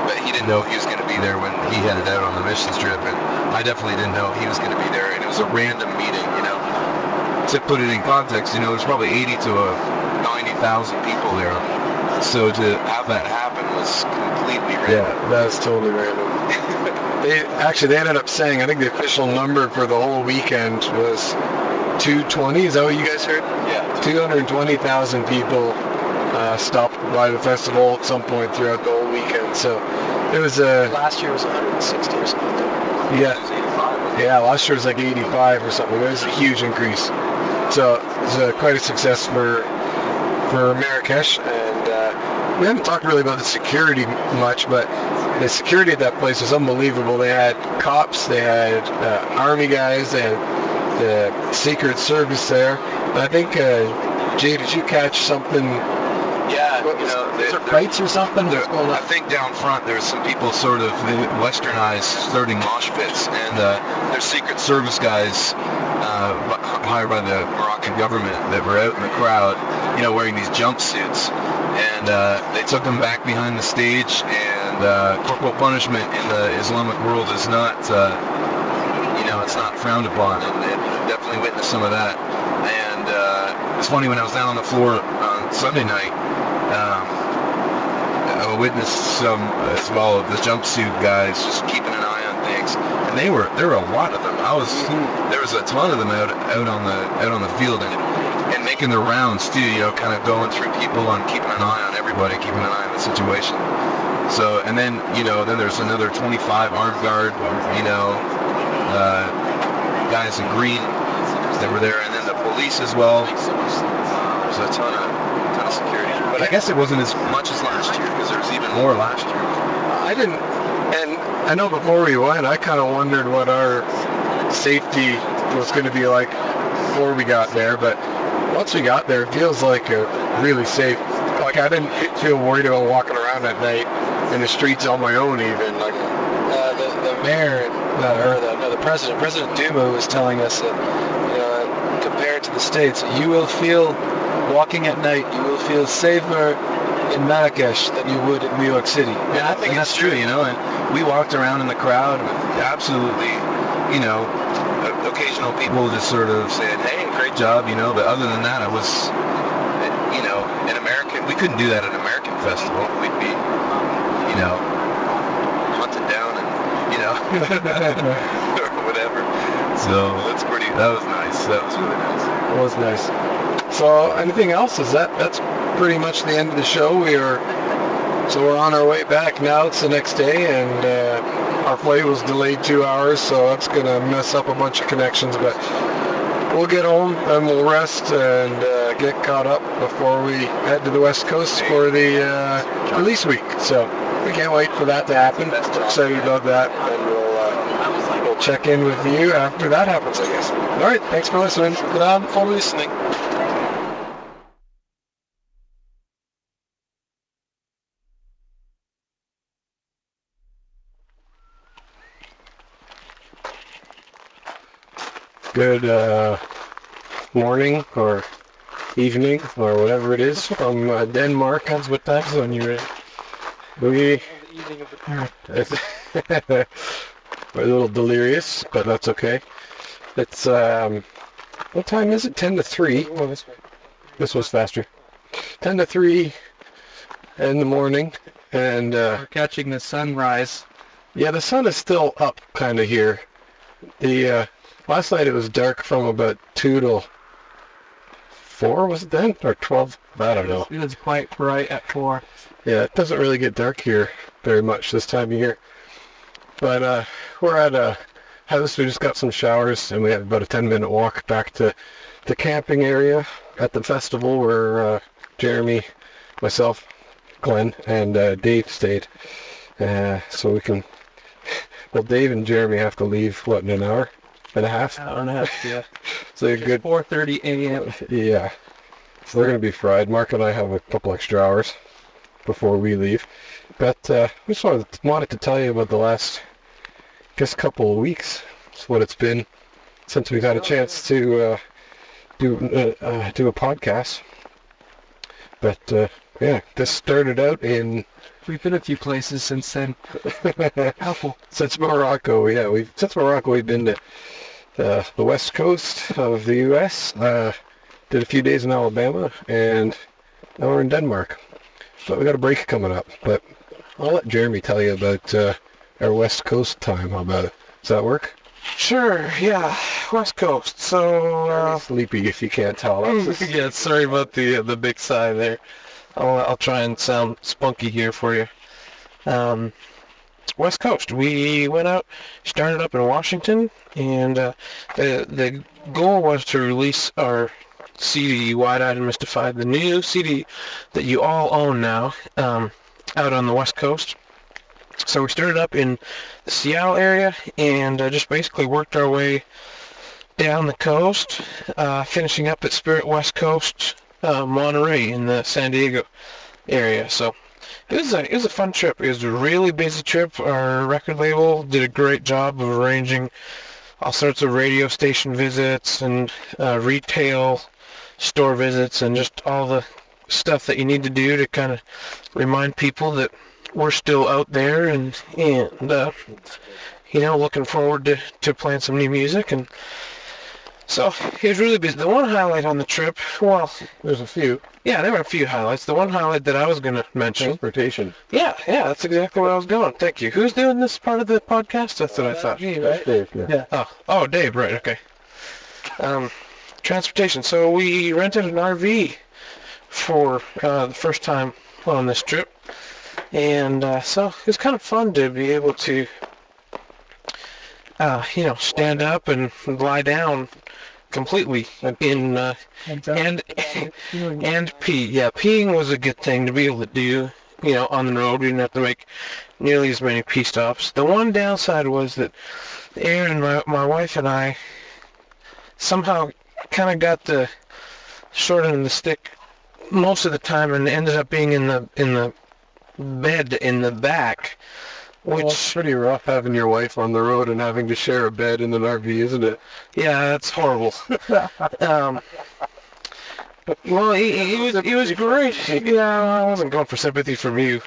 But he didn't know he was going to be there when he headed out on the missions trip, and I definitely didn't know he was going to be there. And it was a random meeting, to put it in context, there's probably 80 to 90,000 people there. So to have that happen was completely random. Yeah, that's totally random. They ended up saying, I think the official number for the whole weekend was 220. Is that what you guys heard? Yeah. 220,000 people stopped by the festival at some point throughout the whole weekend. So it was Last year was 160 or something. Yeah, last year was like 85 or something. It was a huge increase. So it was quite a success for Marrakesh. And we haven't talked really about the security much, but the security at that place was unbelievable. They had cops, they had army guys, they had the Secret Service there. But I think, Jay, did you catch something? Yeah, these are fights or something? I think down front there's some people sort of westernized starting mosh pits, and there's Secret Service guys hired by the Moroccan government that were out in the crowd, wearing these jumpsuits, and they took them back behind the stage. And corporal punishment in the Islamic world is not, it's not frowned upon, and definitely witnessed some of that. And it's funny, when I was down on the floor on Sunday night, I witnessed some as well of the jumpsuit guys just keeping an eye on things, and there were a lot of them. There was a ton of them out on the field and making their rounds too. Kind of going through people and keeping an eye on everybody, keeping an eye on the situation. So, and then then there's another 25 armed guard, guys in green that were there, and then the police as well. There's a ton of security. But I guess it wasn't as much as last year, because there was even more last year. I didn't, and I know before we went, I kind of wondered what our safety was going to be like before we got there, but once we got there, it feels like really safe. Like, I didn't feel worried about walking around at night in the streets on my own even. Like, The mayor, the President Duma was telling us that, compared to the States, you will feel, walking at night, you will feel safer in Marrakesh than you would in New York City. Yeah, I think that's true, and we walked around in the crowd with absolutely, occasional people just sort of saying, hey, great job, but other than that, I was, in American, we couldn't do that at an American festival. We'd be, hunted down and, or whatever. So that was nice. That was really nice. it was nice. So anything else? That's pretty much the end of the show. We're on our way back now. It's the next day, and our flight was delayed 2 hours, so that's gonna mess up a bunch of connections. But we'll get home and we'll rest and get caught up before we head to the West Coast for the release week. So we can't wait for that to happen. Excited about that, and we'll check in with you after that happens, I guess. All right, thanks for listening. Good on for listening. Good morning or evening or whatever it is from Denmark. That's what time zone you're in. We're a little delirious, but that's okay. It's what time is it? 10 to 3. Oh, this way. This was faster. 10 to 3 in the morning, and we're catching the sunrise. Yeah, the sun is still up kind of here. The last night it was dark from about 2 till 4, was it then? Or 12? I don't know. It was quite bright at 4. Yeah, it doesn't really get dark here very much this time of year. But we're at a house. We just got some showers, and we have about a 10-minute walk back to the camping area at the festival where Jeremy, myself, Glenn, and Dave stayed. So we can... Well, Dave and Jeremy have to leave, what, in an hour and a half? Hour and a half, yeah. So a good 4:30 a.m. Yeah. So they're going to be fried. Mark and I have a couple extra hours before we leave. But we just wanted to tell you about the last, just couple of weeks. It's what it's been since we've had a chance to do a podcast. But yeah, this started out in... We've been a few places since then. Helpful. Since Morocco, yeah. Since Morocco, we've been to the west coast of the U.S. Did a few days in Alabama, and now we're in Denmark. So we got a break coming up, but I'll let Jeremy tell you about our west coast time. How about it? Does that work? Sure, yeah, West Coast. So, sleepy if you can't tell. yeah, sorry about the big sigh there. I'll try and sound spunky here for you. West Coast. We went out, started up in Washington, and the goal was to release our CD, Wide-Eyed and Mystified, the new CD that you all own now, out on the West Coast. So we started up in the Seattle area and just basically worked our way down the coast, finishing up at Spirit West Coast, Monterey in the San Diego area. So it was a fun trip. It was a really busy trip. Our record label did a great job of arranging all sorts of radio station visits and retail store visits and just all the stuff that you need to do to kind of remind people that we're still out there and looking forward to playing some new music. And so it was really busy. The one highlight on the trip, well, there's a few. Yeah, there were a few highlights. The one highlight that I was going to mention. Transportation. Yeah, that's exactly where I was going. Thank you. Who's doing this part of the podcast? That's what I thought. Me, right? Dave, yeah. Oh, Dave, right, okay. Transportation. So we rented an RV for the first time on this trip. And so it was kind of fun to be able to, stand up and lie down completely in and pee. Yeah, peeing was a good thing to be able to do. On the road, we didn't have to make nearly as many pee stops. The one downside was that Aaron, my wife, and I somehow kind of got the short end of the stick most of the time, and ended up being in the bed in the back, which it's pretty rough having your wife on the road and having to share a bed in an RV, isn't it? Yeah, that's horrible. Well, he was great. Yeah, I wasn't going for sympathy from you.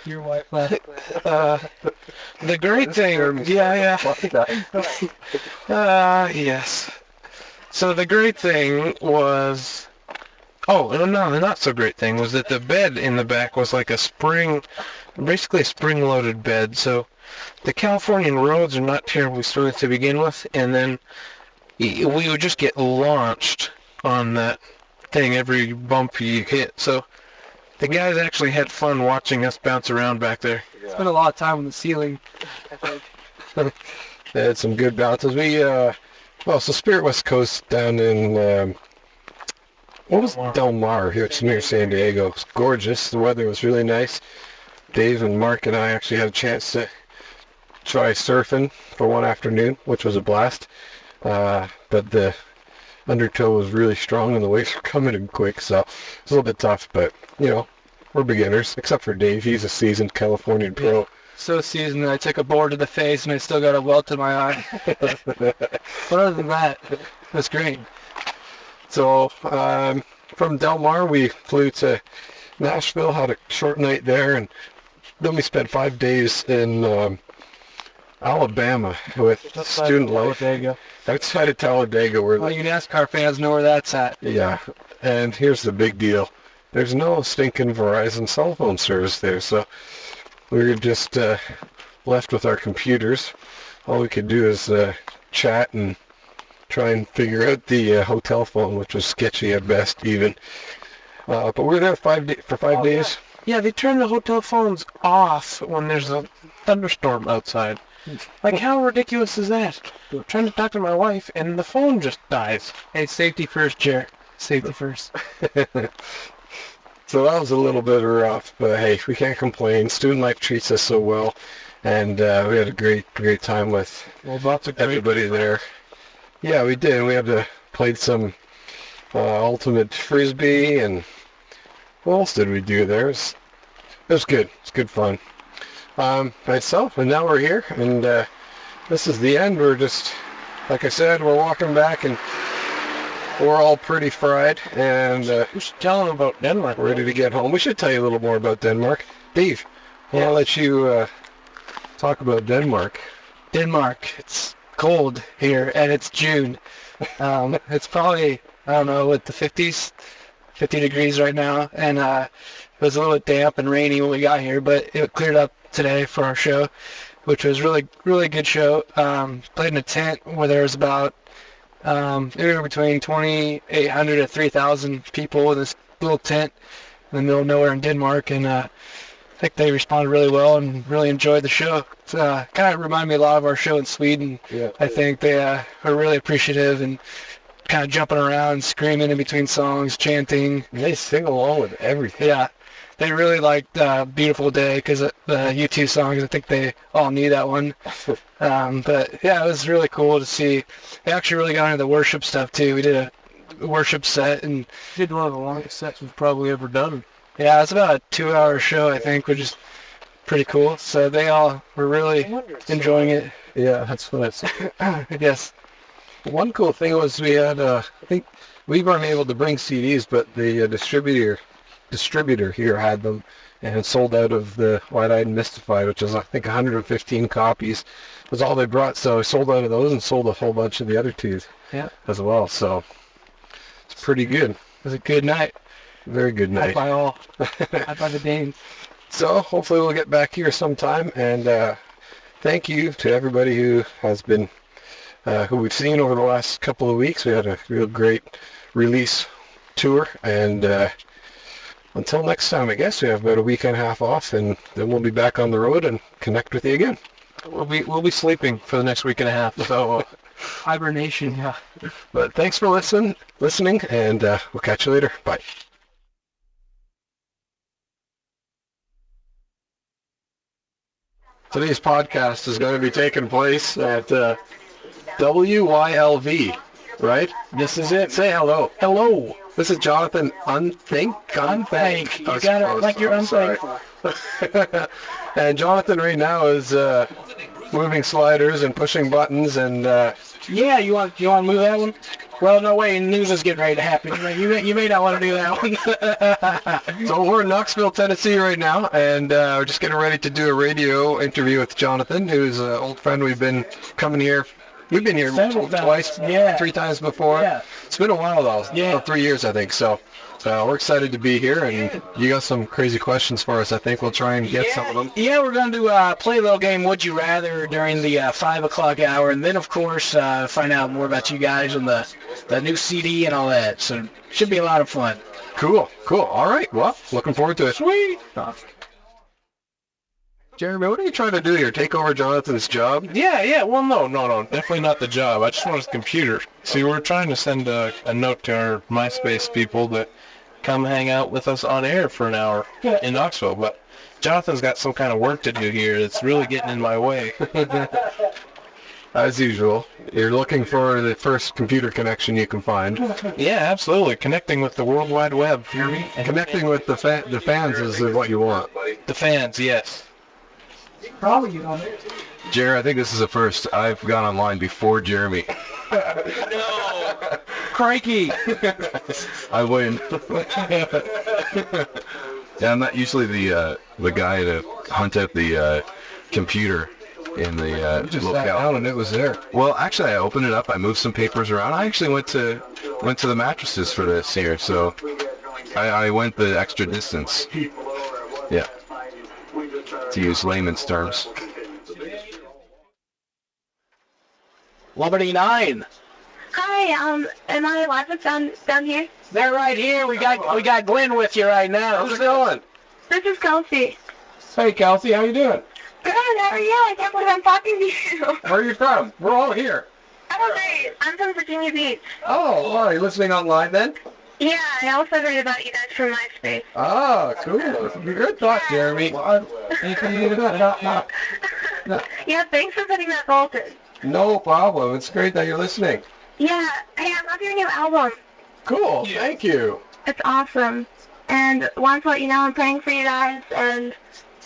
Your wife left. The great thing, yes. So the great thing was. Oh, no, the not so great thing was that the bed in the back was like basically a spring-loaded bed. So the Californian roads are not terribly smooth to begin with, and then we would just get launched on that thing every bump you hit. So the guys actually had fun watching us bounce around back there. Spent a lot of time on the ceiling, I think. They had some good bounces. So Spirit West Coast down in... what was Downhere here? It's near San Diego. It's gorgeous. The weather was really nice. Dave and Mark and I actually had a chance to try surfing for one afternoon, which was a blast. But the undertow was really strong and the waves were coming in quick, so it's a little bit tough. But we're beginners, except for Dave. He's a seasoned Californian pro. So seasoned that I took a board to the face and I still got a welt in my eye. But other than that, that's great. So from Downhere, we flew to Nashville, had a short night there, and then we spent 5 days in Alabama with student life. Outside of Talladega. Well, you NASCAR fans know where that's at. Yeah, and here's the big deal. There's no stinking Verizon cell phone service there, so we were just left with our computers. All we could do is chat and try and figure out the hotel phone, which was sketchy at best even. But we were there for 5 days. Yeah, they turn the hotel phones off when there's a thunderstorm outside. Like, how ridiculous is that? I'm trying to talk to my wife, and the phone just dies. Hey, safety first, Jer. Safety first. So that was a little bit rough, but hey, we can't complain. Student life treats us so well, and we had a great time with everybody there. Yeah, we did. We played some ultimate frisbee, and what else did we do there? It was good. It's good fun. Myself, and now we're here, and this is the end. We're just, like I said, we're walking back, and we're all pretty fried, and we should tell them about Denmark. We're ready to get home. We should tell you a little more about Denmark. Dave, I'll let you talk about Denmark. Denmark, it's cold here, and it's June. It's probably, I don't know, what, the 50s, 50 degrees right now, and it was a little damp and rainy when we got here, but it cleared up today for our show, which was really good show. Played in a tent where there was about anywhere between 2,800 to 3,000 people in this little tent in the middle of nowhere in Denmark, and I think they responded really well and really enjoyed the show. It's kind of reminded me a lot of our show in Sweden. Yeah. I think they are really appreciative and kind of jumping around, screaming in between songs, chanting. They sing along with everything. Yeah. They really liked Beautiful Day because the U2 songs, I think they all knew that one. But yeah, it was really cool to see. They actually really got into the worship stuff too. We did a worship set and Did one of the longest sets we've probably ever done. yeah, it's about a 2-hour show, I think, which is pretty cool. So they all were really enjoying it. Yeah, that's what I said. Yes. One cool thing was we had, I think we weren't able to bring CDs, but the distributor here had them and sold out of the Wide-Eyed and Mystified, which is, I think, 115 copies was all they brought. So I sold out of those and sold a whole bunch of the other two as well. So it's pretty good. It was a good night. Very good night. By all. By the Dane. So hopefully we'll get back here sometime, and thank you to everybody who has been, who we've seen over the last couple of weeks. We had a real great release tour, and until next time, I guess we have about a week and a half off, and then we'll be back on the road and connect with you again. We'll be sleeping for the next week and a half, so hibernation, yeah. But thanks for listening, and we'll catch you later. Bye. Today's podcast is going to be taking place at WYLV, right? This is it. Say hello. Hello. This is Jonathan Unthank. You got it like you're unthankful. And Jonathan right now is moving sliders and pushing buttons, and yeah, you want to move that one? Well, no way. News is getting ready to happen. You may not want to do that one. So we're in Knoxville, Tennessee right now, and we're just getting ready to do a radio interview with Jonathan, who's an old friend. We've been coming here. We've been here twice, 3 times before. Yeah. It's been a while though. Yeah. About 3 years, I think. So we're excited to be here, and you got some crazy questions for us. I think we'll try and get some of them. Yeah, we're going to play a little game, Would You Rather, during the 5 o'clock hour, and then, of course, find out more about you guys and the new CD and all that. So should be a lot of fun. Cool. All right. Well, looking forward to it. Sweet. Jeremy, what are you trying to do here? Take over Jonathan's job? Yeah. Well, no. Definitely not the job. I just want his computer. See, we're trying to send a note to our MySpace people that come hang out with us on air for an hour in Knoxville, but Jonathan's got some kind of work to do here that's really getting in my way. As usual, you're looking for the first computer connection you can find. Yeah, absolutely. Connecting with the World Wide Web. Hear me? Connecting with the fans is what you want. The fans, yes. Probably you on it. Jerry, I think this is a first. I've gone online before Jeremy. No! Crikey! I win. Yeah, I'm not usually the guy to hunt out the computer in the Just locale. sat down and it was there. Well, actually, I opened it up. I moved some papers around. I actually went to the mattresses for this here, so I went the extra distance. Yeah. To use layman's terms. Liberty 9. Hi, am I live down here? They're right here. We got Glenn with you right now. How's it going? This is Kelsey. Hey, Kelsey, how you doing? Good, how are you? I can't believe I'm talking to you. Where are you from? We're all here. Oh, great. I'm from Virginia Beach. Oh, are you listening online then? Yeah, I also read about you guys from MySpace. Oh, cool. Good thought, Jeremy. Yeah, thanks for putting that voltage. No problem. It's great that you're listening. Yeah, hey, I love your new album. Cool. Thank you. It's awesome. And want to let you know I'm praying for you guys and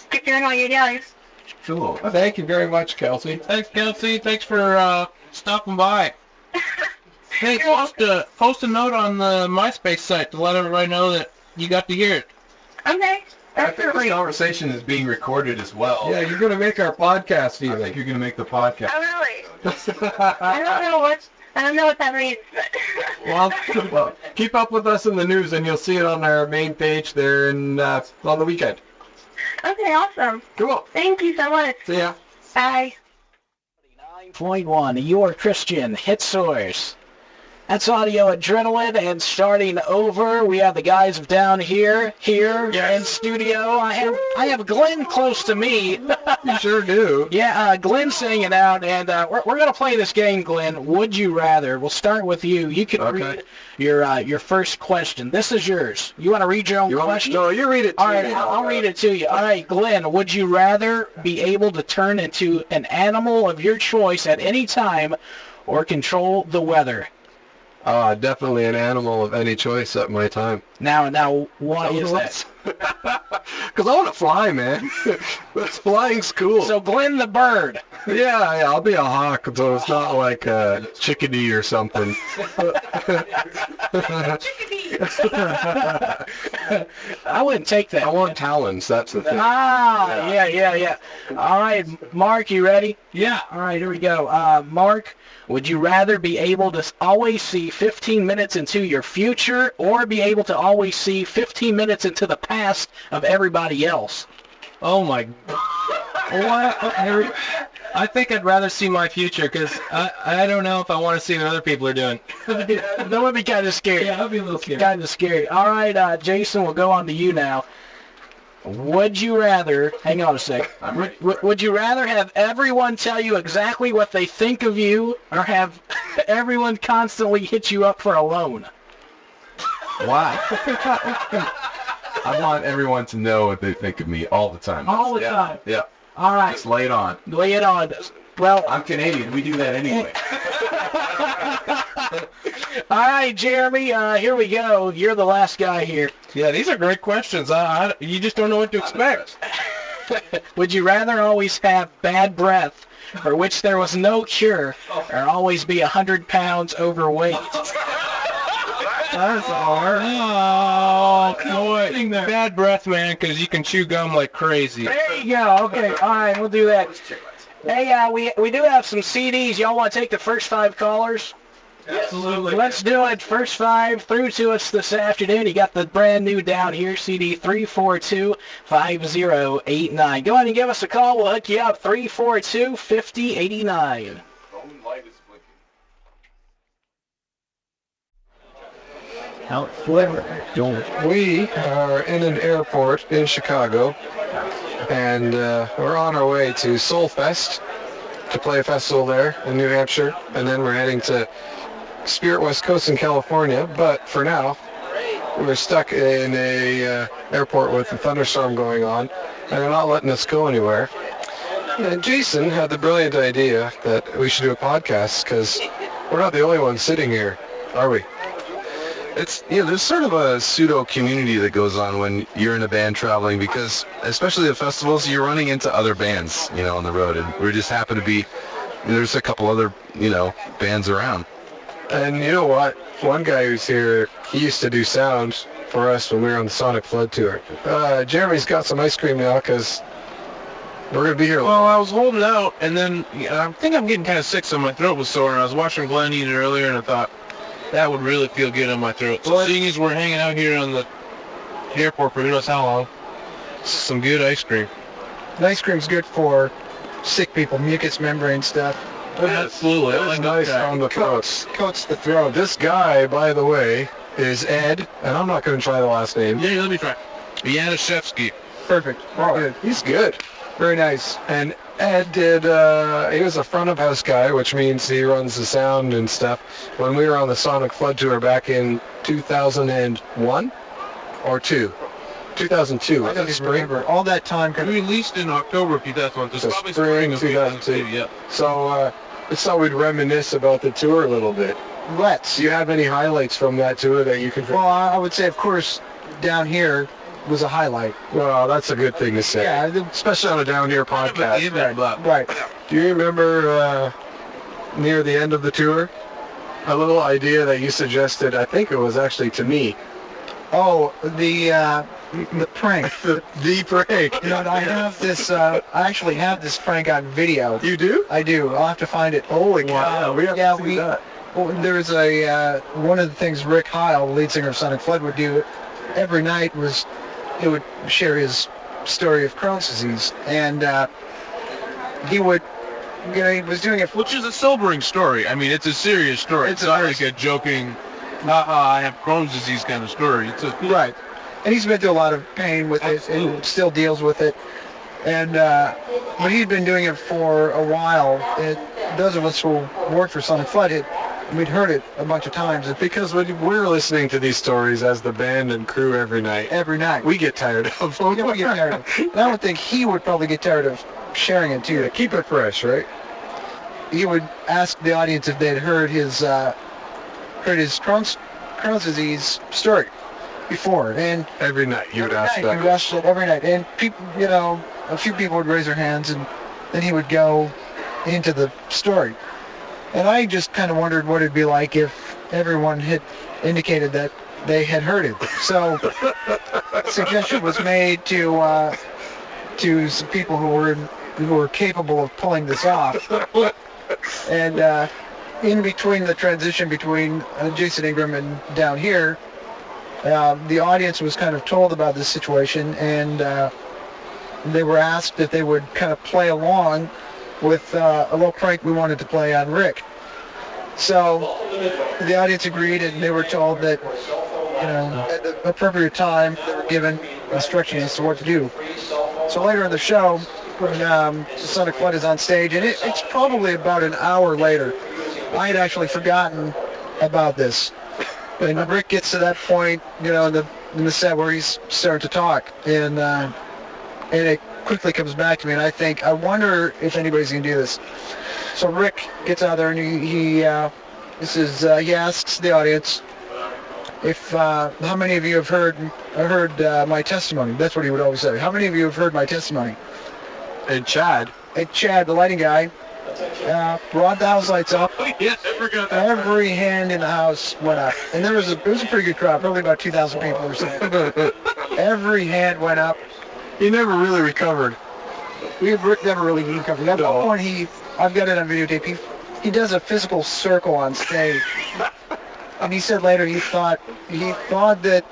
keep doing what you guys. Cool. Thank you very much, Kelsey. Thanks, Kelsey. Thanks for stopping by. Hey, post a note on the MySpace site to let everybody know that you got to hear it. Okay. Every conversation is being recorded as well. Yeah, you're going to make our podcast, I think you're going to make the podcast. Oh, really? I don't know what that means. But Well, keep up with us in the news, and you'll see it on our main page there on the weekend. Okay, awesome. Cool. Thank you so much. See ya. Bye. 9.1, your Christian hit source. That's Audio Adrenaline, and starting over, we have the guys of Downhere here in studio. I have Glenn close to me. You sure do. Yeah, Glenn's hanging out, and we're going to play this game, Glenn. Would you rather? We'll start with you. You can read your first question. This is yours. You want to read your own question? No, you read it to All right, me. I'll read it to you. All right, Glenn, would you rather be able to turn into an animal of your choice at any time or control the weather? Definitely an animal of any choice at my time. Now, why is that? Because I want to fly, man. Flying's cool. So, Glenn the bird. Yeah, I'll be a hawk, so it's not like a chickadee or something. I wouldn't take that. I want talons, that's the thing. Yeah. All right, Mark, you ready? Yeah. All right, here we go. Mark, would you rather be able to always see 15 minutes into your future or be able to always see 15 minutes into the past of everybody else? Oh my. I think I'd rather see my future because I don't know if I want to see what other people are doing. That would be kind of scary. Yeah, that'd be a little scary. Kind of scary. All right, Jason, we'll go on to you now. Would you rather, hang on a sec, would you rather have everyone tell you exactly what they think of you or have everyone constantly hit you up for a loan? Why? I want everyone to know what they think of me all the time. All the time? Yeah. All right. Just lay it on. Lay it on. Well, I'm Canadian. We do that anyway. All right, Jeremy, here we go. You're the last guy here. Yeah, these are great questions. You just don't know what to expect. Would you rather always have bad breath, for which there was no cure, or always be 100 pounds overweight? That's hard. Oh, boy. Bad breath, man, because you can chew gum like crazy. There you go. Okay, all right, we'll do that. Hey, we do have some CDs. Y'all want to take the first 5 callers? Absolutely. Let's do it. First 5 through to us this afternoon. You got the brand new Downhere CD 342-5089. Go ahead and give us a call. We'll hook you up. 342-5089. We are in an airport in Chicago, and we're on our way to Soulfest to play a festival there in New Hampshire, and then we're heading to Spirit West Coast in California. But for now, we're stuck in a airport with a thunderstorm going on, and they're not letting us go anywhere. And Jason had the brilliant idea that we should do a podcast because we're not the only ones sitting here, are we? It's, there's sort of a pseudo community that goes on when you're in a band traveling, because especially at festivals, you're running into other bands, on the road, and we just happen to be, there's a couple other, bands around. And you know what? One guy who's here, he used to do sound for us when we were on the Sonic Flood tour. Jeremy's got some ice cream now because we're going to be here. Well, I was holding out, and then I think I'm getting kind of sick, so my throat was sore, and I was watching Glenn eat it earlier, and I thought, that would really feel good on my throat. So seeing as we're hanging out here on the airport for who knows how long, some good ice cream. The ice cream's good for sick people, mucous membrane stuff. Absolutely. It's nice on the throat. Coats the throat. This guy, by the way, is Ed, and I'm not going to try the last name. Yeah, let me try. Yanishevsky. Perfect. Good. He's good. Very nice. And Ed did, he was a front of house guy, which means he runs the sound and stuff. When we were on the Sonic Flood tour back in 2001 or 2002. I don't remember. All that time, because we released in October of 2001. There's probably spring of 2002, yeah. So, I thought we'd reminisce about the tour a little bit. Let's. Do you have any highlights from that tour that you could... Well, I would say, of course, Downhere was a highlight. Well, that's a good thing to say. Yeah, especially on a Downhere podcast. Right. Do you remember near the end of the tour, a little idea that you suggested? I think it was actually to me. Oh, the prank. the prank. You know, I have this. I actually have this prank on video. You do? I do. I'll have to find it. Holy cow! We have to see that. Well, there's one of the things Rick Heil, the lead singer of Sonic Flood, would do every night was he would share his story of Crohn's disease, and he would. You know, he was doing it. Which is a sobering story. I mean, it's a serious story. It's not like a joking, I have Crohn's disease kind of story. It's a right. And he's been through a lot of pain with it and still deals with it. And but he'd been doing it for a while. And those of us who worked for Sonic Flood, we'd heard it a bunch of times. Because we're listening to these stories as the band and crew every night. Every night. We get tired of them. Yeah, we get tired of it. And I would think he would probably get tired of sharing it too. Yeah, keep it fresh, right? He would ask the audience if they'd heard his Crohn's disease story before, and every night he would ask that. He would ask it every night, and people, you know, a few people would raise their hands, and then he would go into the story. And I just kind of wondered what it'd be like if everyone had indicated that they had heard it. So, a suggestion was made to some people who were capable of pulling this off. And in between the transition between Jason Ingram and Downhere, the audience was kind of told about this situation, and they were asked if they would kind of play along with a little prank we wanted to play on Rick. So the audience agreed, and they were told that, you know, at the appropriate time, they were given instructions as to what to do. So later in the show, when Sonic Flood is on stage, and it's probably about an hour later, I had actually forgotten about this. And Rick gets to that point, you know, in the set where he's starting to talk, and it quickly comes back to me, and I wonder if anybody's gonna do this. So Rick gets out there, and he asks the audience if how many of you have heard my testimony. That's what he would always say. How many of you have heard my testimony? And Chad, the lighting guy, brought the house lights up. Yeah, I forgot that. Every hand in the house went up, and it was a pretty good crowd, probably about 2,000 people or something. Every hand went up. He never really recovered. Rick never really recovered. At one point, I've got it on videotape. He does a physical circle on stage, and he said later he thought that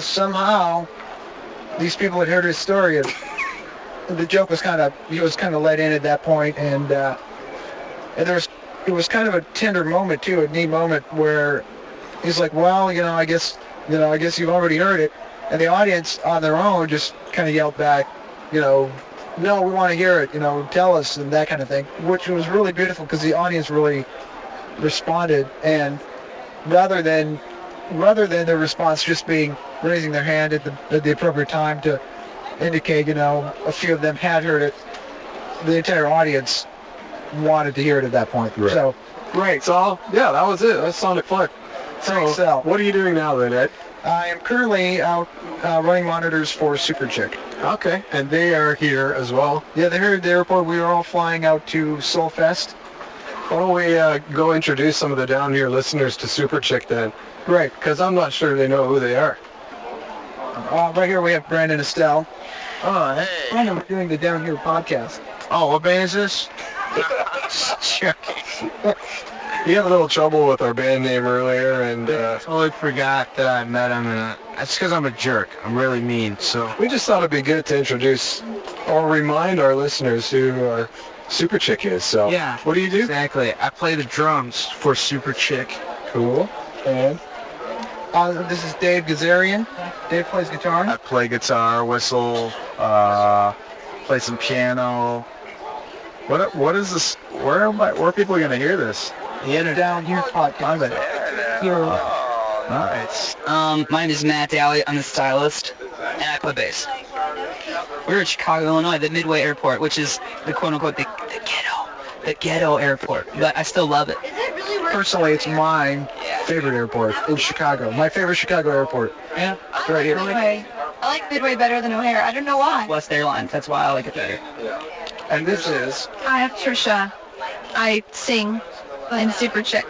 somehow these people had heard his story. And the joke was he was kind of let in at that point, and it was kind of a tender moment too, a neat moment where he's like, well, I guess you've already heard it, and the audience on their own just kind of yelled back, no, we want to hear it, tell us, and that kind of thing, which was really beautiful because the audience really responded, and rather than their response just being raising their hand at the appropriate time to indicate, a few of them had heard it, the entire audience wanted to hear it at that point. Right. So, great. So, yeah, that was it. That's Sonic Flood. So, what are you doing now then, Ed? I am currently out running monitors for Super Chick. Okay, and they are here as well? Yeah, they're here at the airport. We are all flying out to Soulfest. Why don't we go introduce some of the Downhere listeners to Super Chick then? Great. Because I'm not sure they know who they are. Right here we have Brandon Estelle. Oh, hey. Brandon, we're doing the Downhere podcast. Oh, what band is this? You had a little trouble with our band name earlier, and I totally forgot that I met him, and that's because I'm a jerk. I'm really mean, so... We just thought it'd be good to introduce or remind our listeners who Super Chick is, so... Yeah. What do you do? Exactly. I play the drums for Super Chick. Cool. And? This is Dave Gazarian. Dave plays guitar. I play guitar, whistle, play some piano. What is this? Where are people going to hear this? The Downhere podcast. Nice. My name is Matt Daly. I'm the stylist, and I play bass. We're in Chicago, Illinois, the Midway Airport, which is the quote-unquote the ghetto airport, but I still love it. Personally, it's my favorite airport in Chicago. My favorite Chicago airport. Yeah, right here. Midway. I like Midway better than O'Hare. I don't know why. West Airlines. That's why I like it better. And this is... Hi, I'm Trisha. I sing in Super Chick.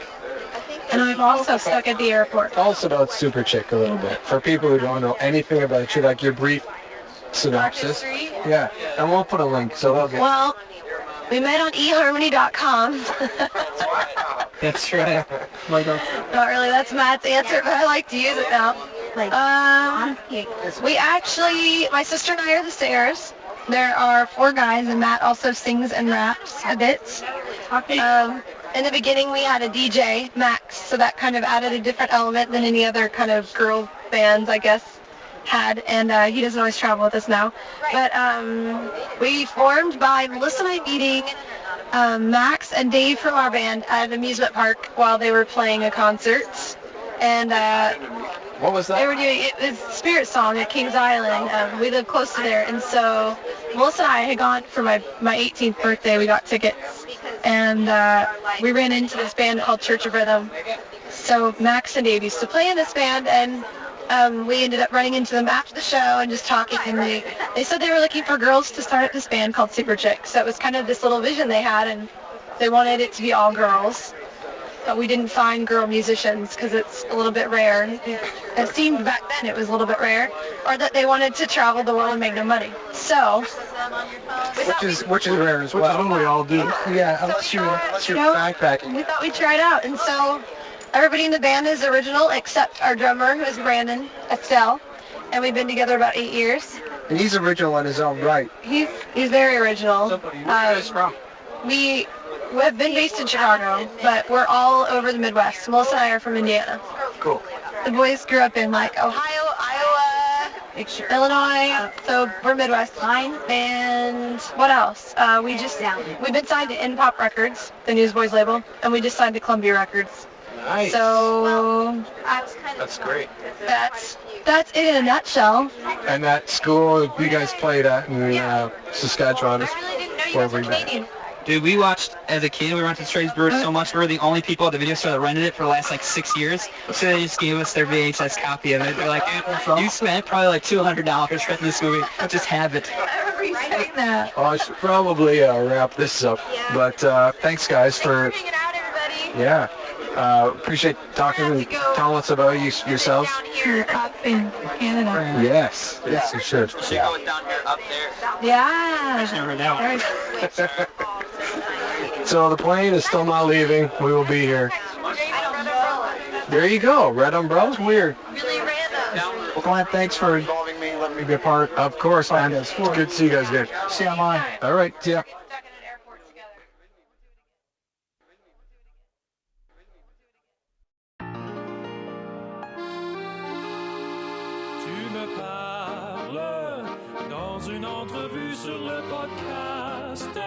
And I'm also stuck at the airport. Tell us about Super Chick a little bit. For people who don't know anything about you, like your brief synopsis. Yeah, and we'll put a link. So they'll get. Well, we met on eharmony.com. That's right. Not really, that's Matt's answer, but I like to use it now. We actually, my sister and I are the singers. There are 4 guys, and Matt also sings and raps a bit. In the beginning, we had a DJ, Max, so that kind of added a different element than any other kind of girl bands, I guess, had, and he doesn't always travel with us now. But we formed by Melissa and I meeting Max and Dave from our band at an amusement park while they were playing a concert. And what was that? They were doing it was Spirit Song at Kings Island. We live close to there, and so Melissa and I had gone for my 18th birthday. We got tickets, and we ran into this band called Church of Rhythm. So Max and Dave used to play in this band, and we ended up running into them after the show and just talking. And they said they were looking for girls to start up this band called Super Chick. So it was kind of this little vision they had, and they wanted it to be all girls. But we didn't find girl musicians because it's a little bit rare. It seemed back then it was a little bit rare, or that they wanted to travel the world and make no money. So, which is rare as well. Which we all do. Yeah, unless you're backpacking. We thought we'd try it out, and so everybody in the band is original except our drummer, who is Brandon Estelle, and we've been together about 8 years. And he's original in his own right. He's very original. Where are you guys from? We have been based in Chicago, but we're all over the Midwest. Melissa and I are from Indiana. Cool. The boys grew up in like Ohio, Iowa, Illinois, so we're Midwest. And what else? We've been signed to In Pop Records, the Newsboys label, and we just signed to Columbia Records. Nice. So That's great. That's it in a nutshell. And that school you guys played at in Saskatchewan is where we met. Dude, we watched, as a kid, we went to Strasbourg so much. We were the only people at the video store that rented it for the last, 6 years. So they just gave us their VHS copy of it. They're like, you spent probably $200 renting this movie. Just have it. That. Well, I should probably wrap this up. But thanks, guys, for... Yeah. Appreciate talking and telling us about yourselves. Down here up in Canada. Yes. Yes, you should. Should go with Downhere up there. Yeah. There's never down. So the plane is still not leaving. We will be here. There you go. Red umbrellas. Weird. Really random. Well, Glenn, thanks for involving me, letting me be a part. Of course, man. It's good to see you guys again. See you online. All right. See ya. Tu me parles dans une entrevue sur le podcast.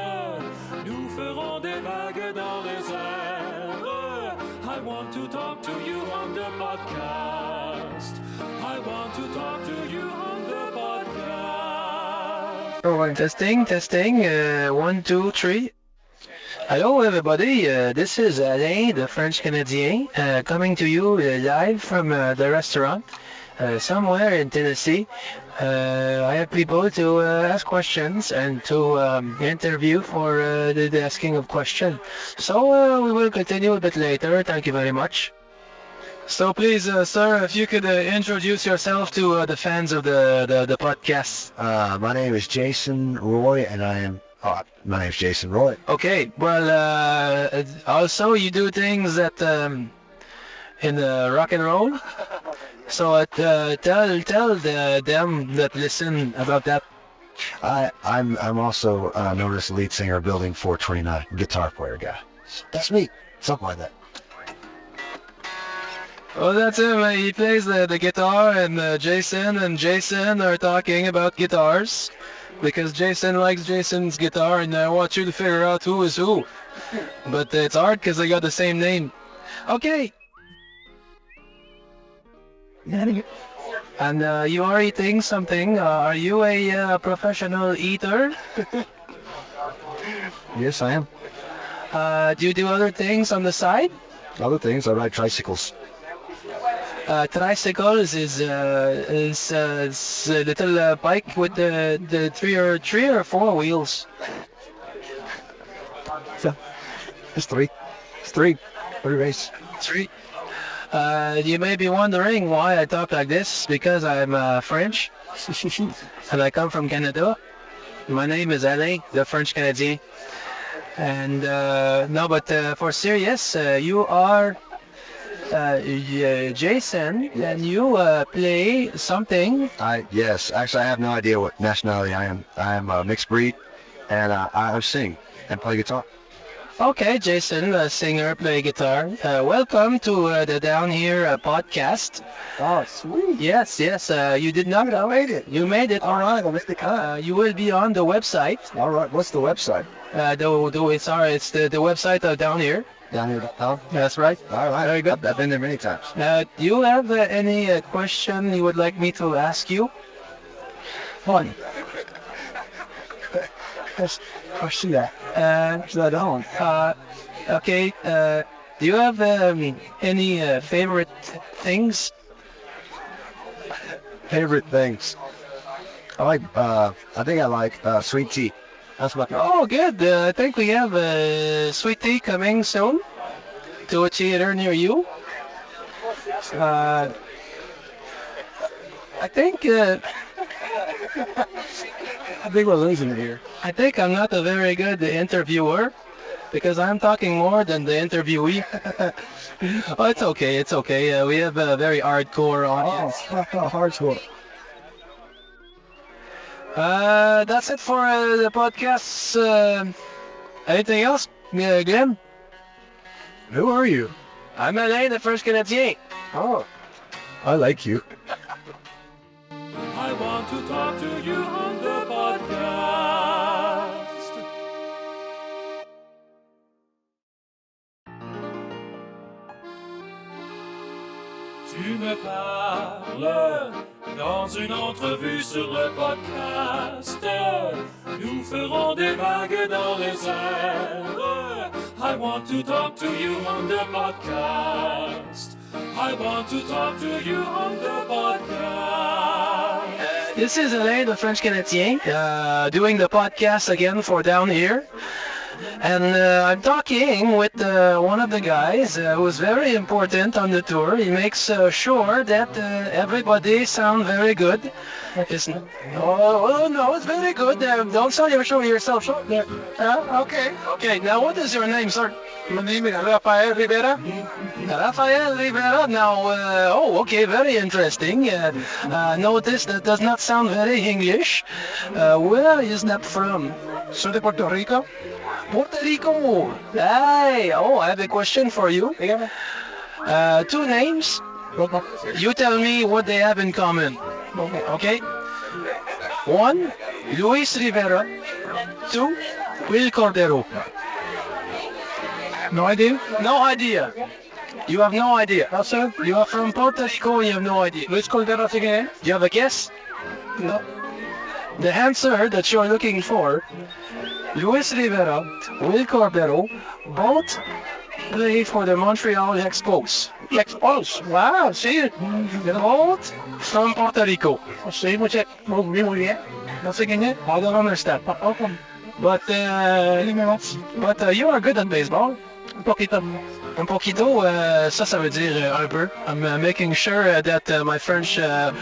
Nous ferons des vagues dans les airs. I want to talk to you on the podcast. I want to talk to you on the podcast. Oh, Testing. 1, 2, 3. Hello everybody, this is Alain, the French Canadian, coming to you live from the restaurant somewhere in Tennessee. I have people to ask questions and to interview for the asking of questions. So we will continue a bit later. Thank you very much. So please, sir, if you could introduce yourself to the fans of the podcast. My name is Jason Roy, and my name's Jason Roy. Okay, well, also you do things that in rock and roll. So tell them that listen about that. I'm also known as the lead singer of Building 429, guitar player guy. That's me, something like that. Well, that's him. He plays the guitar, and Jason are talking about guitars. Because Jason likes Jason's guitar, and I want you to figure out who is who. But it's hard because they got the same name. Okay. And you are eating something. Are you a professional eater? Yes, I am. Do you do other things on the side? Other things, I ride tricycles. Tricycles is a little bike with the three or four wheels. Yeah, it's three. It's three. Every race. 3. You may be wondering why I talk like this, because I'm French, and I come from Canada. My name is Alain, the French Canadien. And no, but for serious, you are Jason, and you play something. Yes, actually, I have no idea what nationality I am. I am a mixed breed, and I sing and play guitar. Okay, Jason, singer, play guitar. Welcome to the Downhere podcast. Oh, sweet. Yes, you did not. I made it. You made it. All right, I'll make the cut. You will be on the website. All right, what's the website? It's the website of Downhere. Downhere.com? That's right. All right, very good. I've been there many times. Do you have any question you would like me to ask you? One. Question that. I don't. Okay. Do you have any favorite things? Favorite things? I think I like sweet tea. That's what. Oh, good. I think we have sweet tea coming soon to a theater near you. I think we're losing it here. I think I'm not a very good interviewer because I'm talking more than the interviewee. Oh, it's okay. It's okay. We have a very hardcore audience. Oh, hardcore. That's it for the podcast. Anything else, Glenn? Who are you? I'm Alain, the French Canadien. Oh, I like you. I want to talk to you on the podcast. Tu me parles dans une entrevue sur le podcast. Nous ferons des vagues dans les airs. I want to talk to you on the podcast. I want to talk to you on the podcast. This is Alain, the French Canadien, doing the podcast again for Downhere. And I'm talking with one of the guys who's very important on the tour. He makes sure that everybody sound very good. Oh, no, it's very good. Don't sell yourself short there. Okay. Okay, now what is your name, sir? My name is Rafael Rivera. Rafael Rivera. Now, okay, very interesting. Notice that does not sound very English. Where is that from? Soy de Puerto Rico. Puerto Rico. Hey, I have a question for you. Two names. You tell me what they have in common. Okay? One, Luis Rivera. Two, Will Cordero. No idea? No idea. You have no idea. No, sir. You are from Puerto Rico and you have no idea. Luis Cordero again? Do you have a guess? No. The answer that you're looking for, Luis Rivera, Will Cordero, both play for the Montreal Expos. Expos? Wow, see? Both from Puerto Rico. Sí, muy bien. No sé quién es? I don't understand. But you are good at baseball. Un poquito. Un poquito, ça veut dire un peu. I'm making sure that my French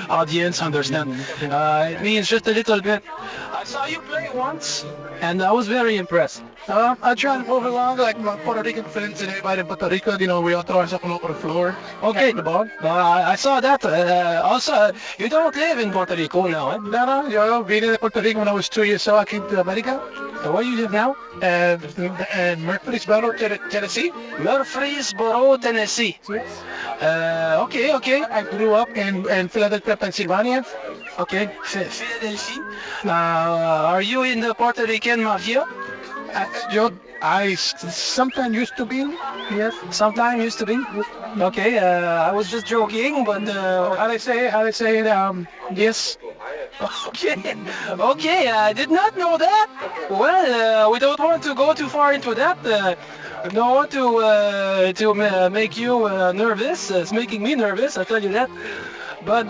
audience understand. It means just a little bit. I saw you play once, and I was very impressed. I try to move along like my Puerto Rican friends and everybody in Puerto Rico. You know, we all throw ourselves all over the floor. Okay. The ball. I saw that. Also, you don't live in Puerto Rico now, eh? No. Yo vine de Puerto Rico when I was 2 years old. I came to America. Where you live now? In Murfreesboro, Tennessee. Murfreesboro, Tennessee. Okay. I grew up in Philadelphia, Pennsylvania. Okay, Philadelphia. Are you in the Puerto Rican mafia? I sometimes used to be. Yes, sometimes used to be. Okay, I was just joking, but how they say it? Yes. Okay, I did not know that. Well, we don't want to go too far into that. I don't want to make you nervous. It's making me nervous, I'll tell you that. But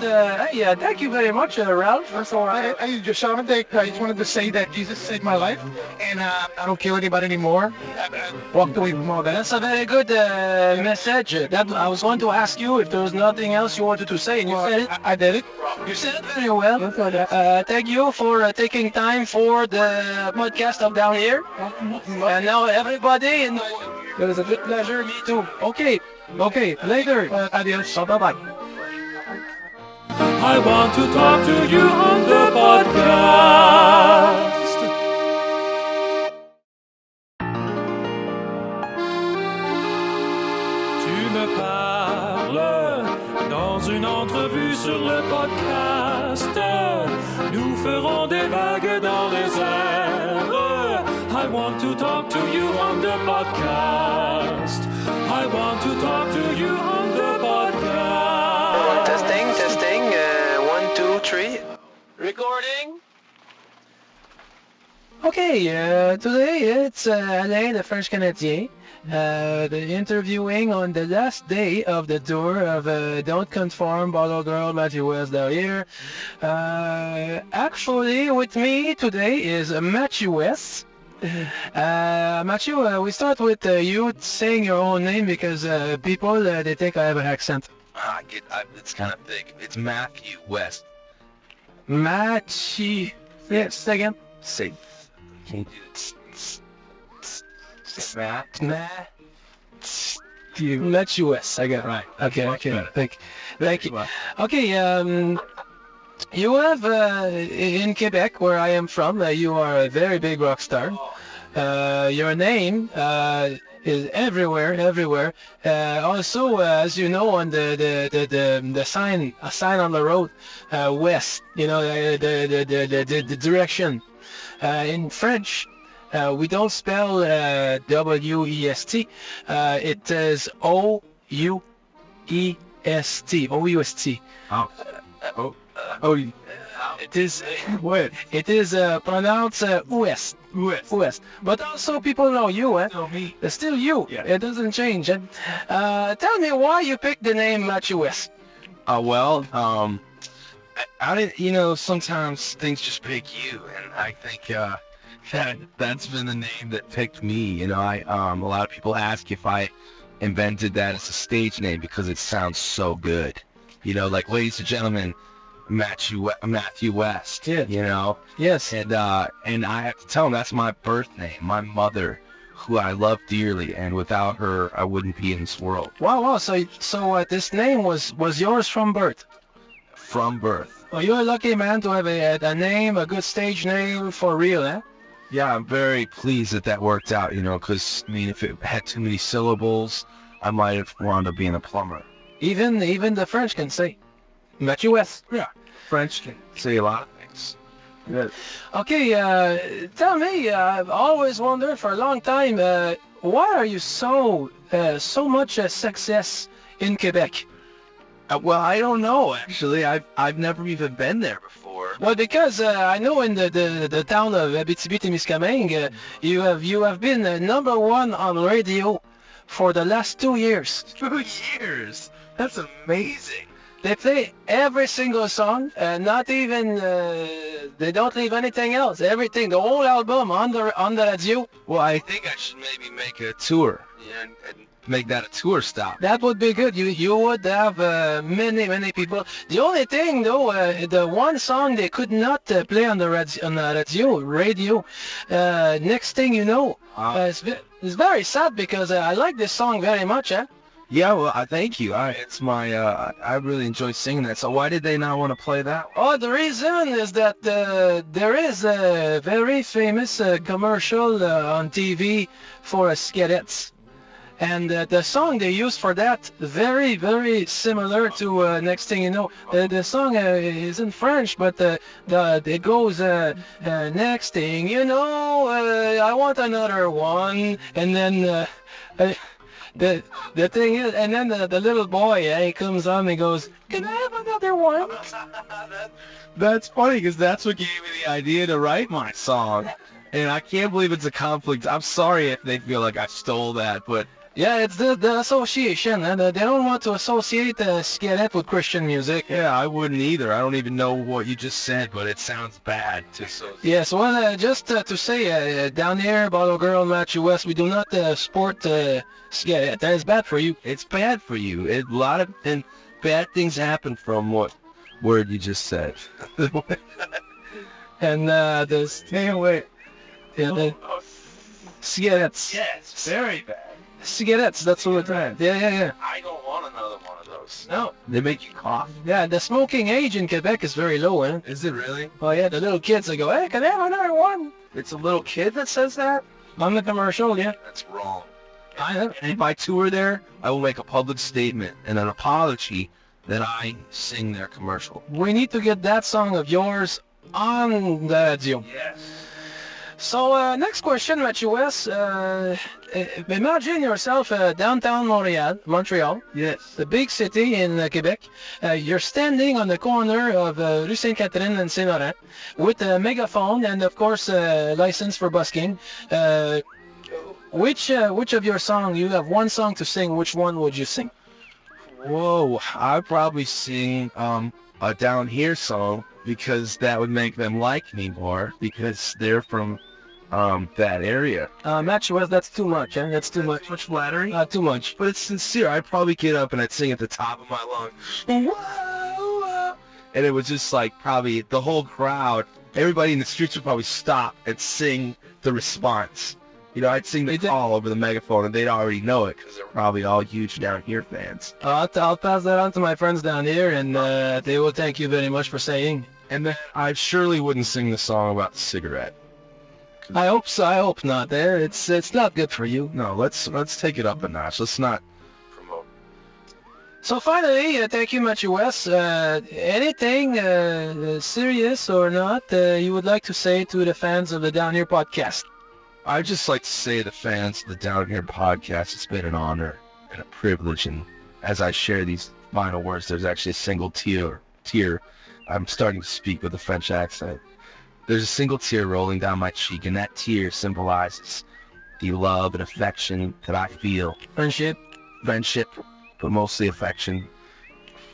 hey, thank you very much, Ralph. That's all right. I just wanted to say that Jesus saved my life, and I don't kill anybody anymore. I walked away from all that. That's a very good message. That I was going to ask you if there was nothing else you wanted to say, and you said it. I did it. You said it very well. Thank you for taking time for the podcast of Down Here. And now everybody, and it was a good pleasure. Me too. Okay, later. Adios. Bye-bye. I want to talk to you on the podcast. Tu me parles dans une entrevue sur le podcast. Nous ferons des vagues dans les airs. I want to talk to you on the podcast. I want to talk to you on the podcast. Testing. 1, 2, 3. Recording. Okay, today it's Alain, the French Canadian, the interviewing on the last day of the tour of Don't Conform, Bottle Girl, Matthew West down here. Actually, with me today is Matthew West. Matthew, we start with you saying your own name because people, they think I have an accent. It's kind of big. It's Matthew West. Matthew. Yes, say again. Say. Can you do it? Matthew West. I got it right. Okay. Thank you. Okay. You have in Quebec, where I am from, you are a very big rock star. Your name is everywhere. Also, as you know, on the sign on the road, west. You know, the direction. In French, we don't spell W-E-S-T. It is O-U-E-S-T. O-U-S-T. It is what? It is pronounced West. But also people know you, eh? Know me. It's still you. Yeah. It doesn't change. Tell me why you picked the name Matthew West. I didn't, sometimes things just pick you, and I think that's been the name that picked me. A lot of people ask if I invented that as a stage name because it sounds so good. Like, ladies and gentlemen, Matthew West. Yeah. Yes. And I have to tell them that's my birth name, my mother, who I love dearly, and without her, I wouldn't be in this world. Wow. So this name was yours from birth. From birth. Well, you're a lucky man to have a name, a good stage name for real, eh? Yeah, I'm very pleased that worked out, because, if it had too many syllables, I might have wound up being a plumber. Even the French can say Matthew West. Yeah, French can say a lot of things. Yeah. Okay, tell me, I've always wondered for a long time, why are you so much success in Quebec? Well, I don't know, actually. I've never even been there before. Well, because I know in the town of Abitibi-Témiscamingue, you have been number one on radio for the last 2 years. 2 years? That's amazing. They play every single song, not even, they don't leave anything else. Everything, the whole album on the radio. Well, I think I should maybe make a tour and make that a tour stop. That would be good. You would have many people. The only thing though, the one song they could not play on the radio. Next thing you know, it's very sad because I like this song very much. Yeah, well, thank you. It's my, I really enjoy singing that. So why did they not want to play that? Oh, the reason is that there is a very famous commercial on TV for cigarettes. And the song they use for that, very, very similar to Next Thing You Know. The song is in French, but it goes, Next Thing You Know, I want another one. And then the thing is, and then the little boy, he comes on and goes, can I have another one? That's funny, because that's what gave me the idea to write my song. And I can't believe it's a conflict. I'm sorry if they feel like I stole that, but Yeah, it's the association, and they don't want to associate cigarette with Christian music. Yeah, I wouldn't either. I don't even know what you just said, but it sounds bad to associate. Yes, well, just to say, down here, Bottle Girl, Matthew West, we do not sport cigarette. That is bad for you. It's bad for you. A lot of and bad things happen from what word you just said. And stay away. Yeah, the cigarettes. Yes, very bad. Cigarettes, that's what we're trying. Yeah. I don't want another one of those. No. They make you cough. Yeah, the smoking age in Quebec is very low, eh? Is it really? Oh yeah, the little kids, they go, hey, can I have another one? It's a little kid that says that? On the commercial, yeah. That's wrong. And if I tour there, I will make a public statement and an apology that I sing their commercial. We need to get that song of yours on the radio. Yes. So, next question, Matthew West. Imagine yourself downtown Montreal. Yes. The big city in Quebec. You're standing on the corner of Rue Sainte-Catherine and Saint-Laurent with a megaphone and, of course, license for busking. Which of your songs, you have one song to sing, which one would you sing? Whoa, I'd probably sing a Down Here song because that would make them like me more because they're from that area. Matthew West, that's too much, eh? That's too much. Much flattery? Too much. But it's sincere. I'd probably get up and I'd sing at the top of my lungs. And it was just like probably the whole crowd, everybody in the streets would probably stop and sing the response. You know, I'd sing the call over the megaphone and they'd already know it because they're probably all huge Down Here fans. I'll pass that on to my friends down here and they will thank you very much for saying. And then I surely wouldn't sing the song about the cigarette. I hope so. I hope not. There, it's not good for you. No, let's take it up a notch. Let's not promote. So finally, thank you, Matthew West. Anything serious or not you would like to say to the fans of the Down Here podcast? I'd just like to say to the fans of the Down Here podcast, it's been an honor and a privilege. And as I share these final words, there's actually a single tear. I'm starting to speak with a French accent. There's a single tear rolling down my cheek, and that tear symbolizes the love and affection that I feel. Friendship, but mostly affection.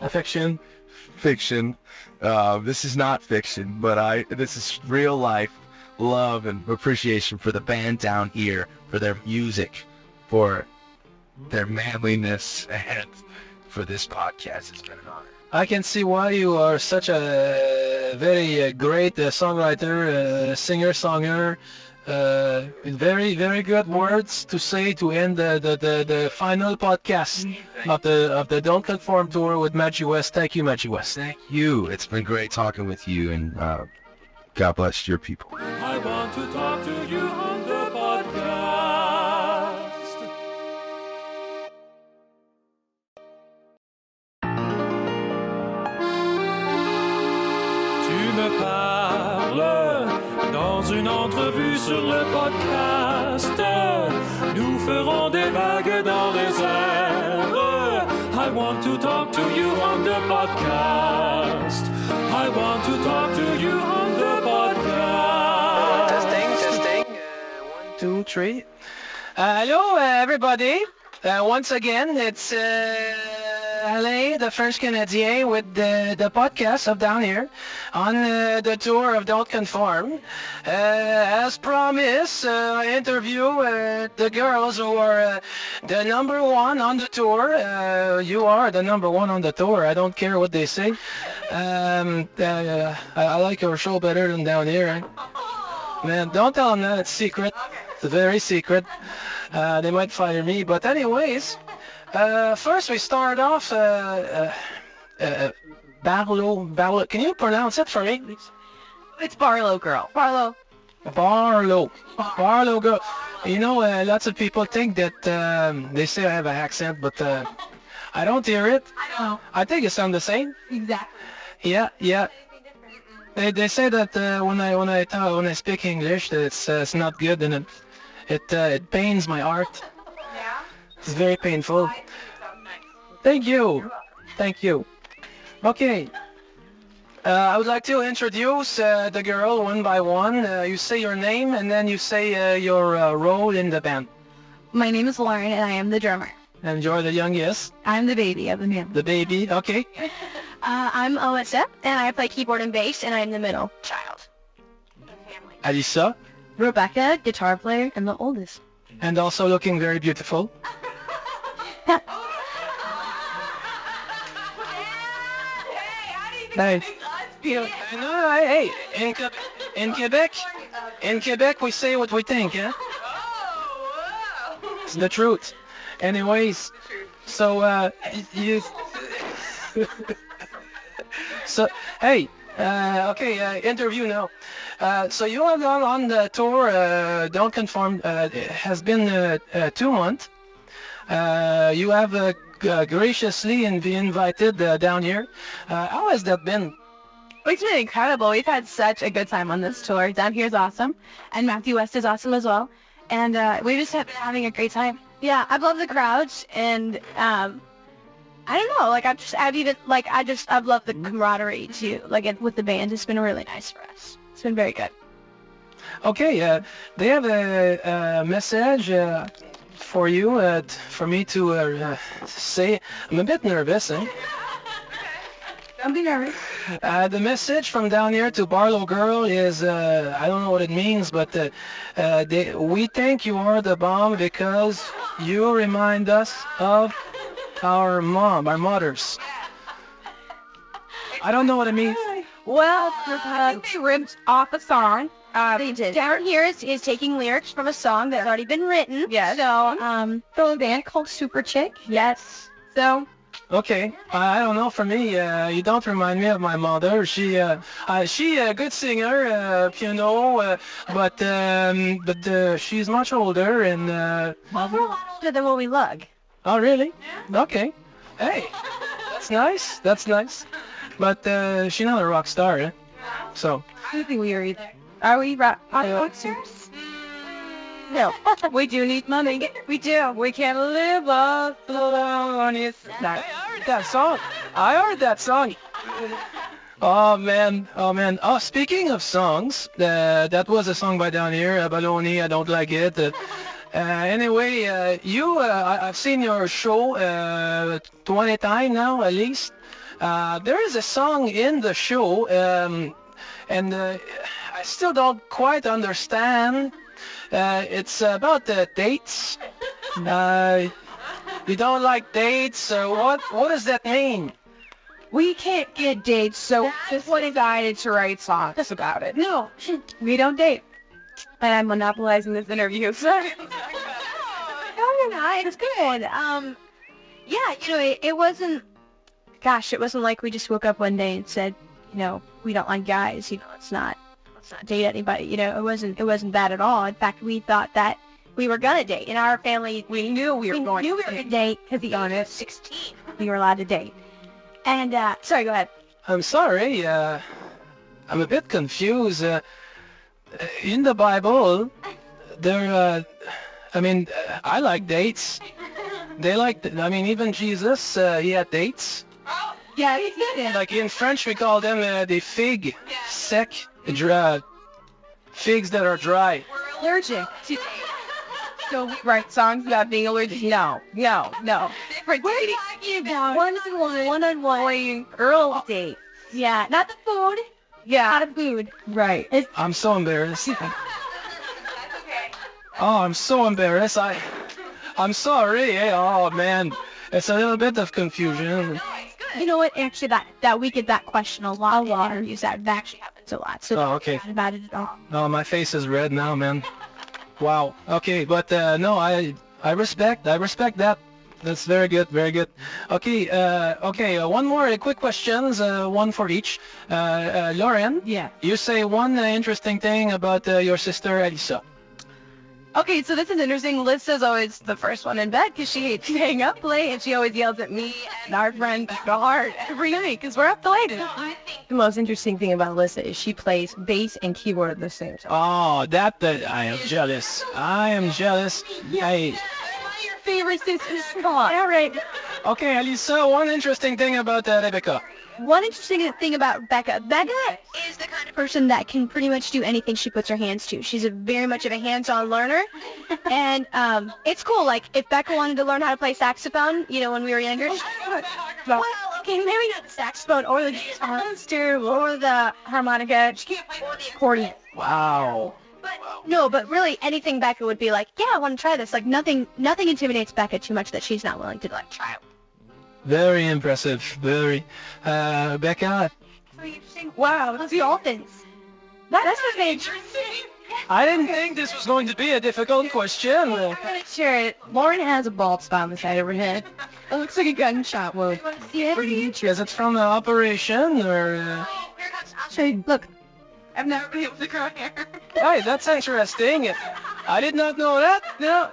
Affection. Fiction. This is not fiction, but this is real life love and appreciation for the band Down Here, for their music, for their manliness, and for this podcast. It's been an honor. I can see why you are such a very great songwriter, singer-songwriter. Very, very good words to say to end the final podcast of the Don't Conform tour with Matthew West. Thank you, Matthew West. Thank you. It's been great talking with you, and God bless your people. I want to talk to you on the podcast. Tu me parles dans une entrevue sur le podcast. Nous ferons des vagues dans les airs. I want to talk to you on the podcast. I want to talk to you on the podcast. Testing. 1, 2, 3. Hello, everybody. Once again, it's Alain, the French Canadian, with the podcast of Down Here on the tour of Don't Conform. As promised, I interview the girls who are the number one on the tour. You are the number one on the tour. I don't care what they say. I like your show better than Down Here. Eh? Man, don't tell them that. It's secret. It's very secret. They might fire me. But anyways, first we start off Barlow. Can you pronounce it for me? It's Barlow Girl. Barlow Girl. You know, lots of people think that they say I have an accent, but I don't hear it. I know. I think it sounds the same. Exactly. Yeah. They say that when I speak English, that it's not good, and it pains my heart. Yeah. It's very painful. Thank you. Okay. I would like to introduce the girl one by one. You say your name and then you say your role in the band. My name is Lauren, and I am the drummer. And you're the youngest? I'm the baby of the band. The baby, okay. I'm Alyssa, and I play keyboard and bass, and I'm the middle child. Alisa? Rebecca, guitar player, and the oldest. And also looking very beautiful. Hey. No, hey, in Quebec, we say what we think, huh? It's the truth. Anyways, so, you... So, hey, okay, interview now. So you have gone on the tour, Don't Conform, it has been 2 months. You have graciously been invited down here. How has that been? It's been incredible. We've had such a good time on this tour. Down Here's awesome, and Matthew West is awesome as well. And we just have been having a great time. Yeah, I've loved the crowds, and I don't know, like I've loved the camaraderie too. Like with the band, it's been really nice for us. It's been very good. Okay, they have a message for you, for me to say. I'm a bit nervous, eh? Don't be nervous. The message from down here to Barlow Girl is, I don't know what it means, but we think you are the bomb because you remind us of our mothers. I don't know what it means. Well, they ripped off a song. They did. Down Here is taking lyrics from a song that's already been written. Yes. So, from a band called Super Chick. Yes. So. Okay, I don't know. For me, you don't remind me of my mother. She a good singer, piano, but she's much older and. Well, we're a lot older than what we look. Oh, really? Yeah. Okay. Hey, that's nice. That's nice. But she's not a rock star, eh? So. I don't think we are either. Are we rock stars? No, we do need money. We do. We can't live alone. It's not. That song. I heard that song. Oh man. Oh, speaking of songs, that was a song by Down Here. Baloney, I don't like it. Anyway, I've seen your show 20 times now at least. There is a song in the show, and I still don't quite understand. It's about the dates. You don't like dates, what does that mean? We can't get dates, so just decided to write songs about it. No, we don't date. And I'm monopolizing this interview, so. No, it's good. Yeah, it wasn't like we just woke up one day and said, we don't like guys, let's not date anybody, it wasn't that at all. In fact, we thought that we were gonna date. In our family, we knew we were going to date, to be honest. 16, we were allowed to date. And, sorry, go ahead. I'm sorry, I'm a bit confused. In the Bible, I like dates. Even Jesus, he had dates. Yeah, he did. Like in French, we call them the fig, sec, dry, figs that are dry. We're allergic to dates. So we write songs about being allergic. No. What are you talking about? One-on-one girl date. Yeah, not the food. Yeah, not the food. Right. I'm so embarrassed. Oh, I'm so embarrassed. I'm sorry. Oh man, it's a little bit of confusion. You know what? Actually, that we get that question a lot. That actually happens a lot. So okay. Not about it at all. Oh, my face is red now, man. Wow. Okay, but no, I respect that. That's very good, very good. Okay, one more quick questions, one for each. Lauren. Yeah. You say one interesting thing about your sister Alisa. Okay, so this is interesting. Lissa's always the first one in bed because she hates staying up late, and she always yells at me and our friend Hart every night because we're up late. I think the most interesting thing about Lissa is she plays bass and keyboard at the same time. Oh, that I am jealous. I am jealous. Yeah. One of your favorite sisters. All right. Okay, Alisa, one interesting thing about Rebecca. One interesting thing about Becca is the kind of person that can pretty much do anything she puts her hands to. She's very much of a hands-on learner, and it's cool. Like if Becca wanted to learn how to play saxophone, when we were younger, well, okay, maybe not the saxophone or the guitar or the harmonica. She can't play or the accordion. Wow. No, but really anything Becca would be like, yeah, I want to try this. Like nothing intimidates Becca too much that she's not willing to try it. Very impressive. Very. Becca. Wow, that's the dolphins. That's what's interesting. I didn't think this was going to be a difficult question. Sure, Lauren has a bald spot on the side of her head. It looks like a gunshot wound. Is it from the operation or? I'll show you. Look, I've never been able to grow hair. Hey, that's interesting. I did not know that. No.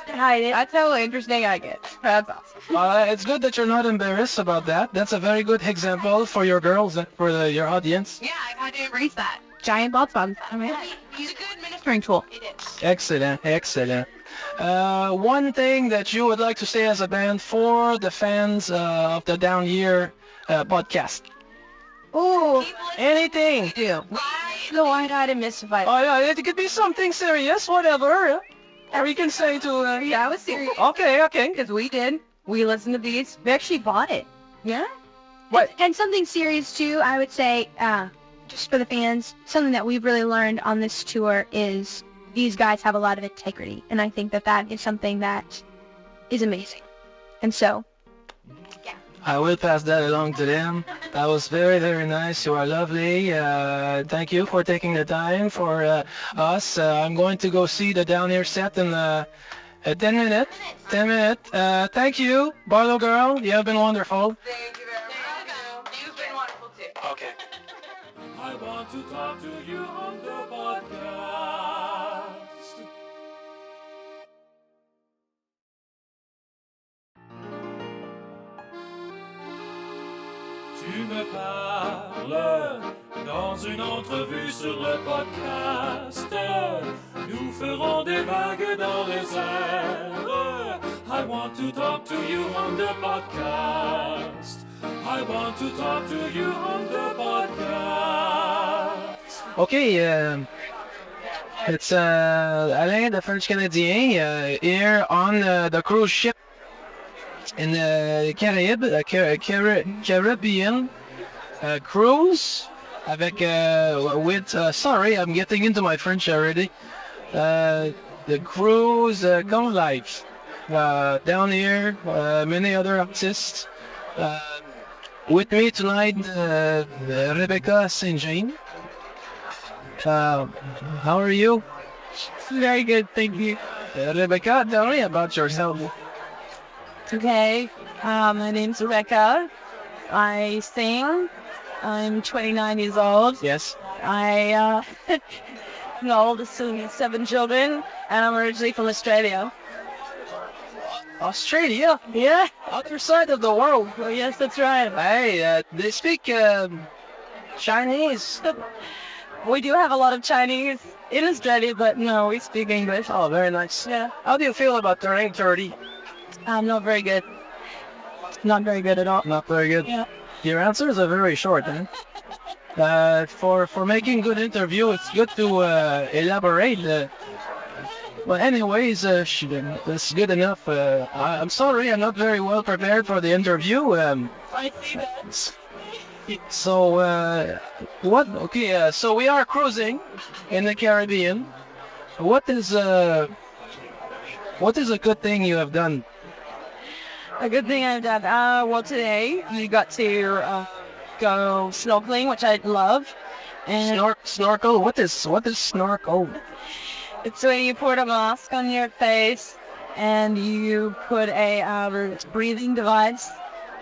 Hide it. That's how interesting I get. That's awesome. It's good that you're not embarrassed about that. That's a very good example for your girls and for your audience. Yeah, I had to embrace that. Giant bald spot. I mean, he's a good ministering tool. It is. Excellent, excellent. One thing that you would like to say as a band for the fans of the Downhere podcast. Oh, anything. Yeah. No, I had to mystify. Oh, yeah, it could be something serious, whatever. Or you can say to... yeah, I was serious. Okay, okay. Because we did. We listened to these. We actually bought it. Yeah? What? And something serious, too, I would say, just for the fans, something that we've really learned on this tour is these guys have a lot of integrity. And I think that is something that is amazing. And so... I will pass that along to them. That was very, very nice. You are lovely. Thank you for taking the time for us. I'm going to go see the Downhere set in 10 minutes. 10 minutes. Thank you, Barlow girl. You have been wonderful. Thank you very much. You've been wonderful too. Okay. I want to talk to you on the podcast. Tu me parles dans une entrevue sur le podcast. Nous ferons des vagues dans les airs. I want to talk to you on the podcast. I want to talk to you on the podcast. Okay, it's Alain, the French Canadian, here on the cruise ship in the Caribbean cruise avec sorry, I'm getting into my French already. The cruise Come Live down here, many other artists. With me tonight, Rebecca St. Jean. How are you? Very good, thank you. Rebecca, tell me about yourself. Okay, my name's Rebecca. I sing. I'm 29 years old. Yes. I'm the oldest of 7 children, and I'm originally from Australia. Australia? Yeah. Other side of the world. Oh, yes, that's right. Hey, they speak Chinese. We do have a lot of Chinese in Australia, but no, we speak English. Oh, very nice. Yeah. How do you feel about turning 30? Not very good. Not very good at all. Not very good? Yeah. Your answers are very short, huh? For making good interview, it's good to elaborate. Well, anyways, that's good enough. I'm sorry, I'm not very well prepared for the interview. I see that. So, what? Okay, so we are cruising in the Caribbean. What is a good thing you have done? A good thing I've done. Well, today we got to go snorkeling, which I love. And snorkel? What is snorkel? It's when you put a mask on your face and you put a breathing device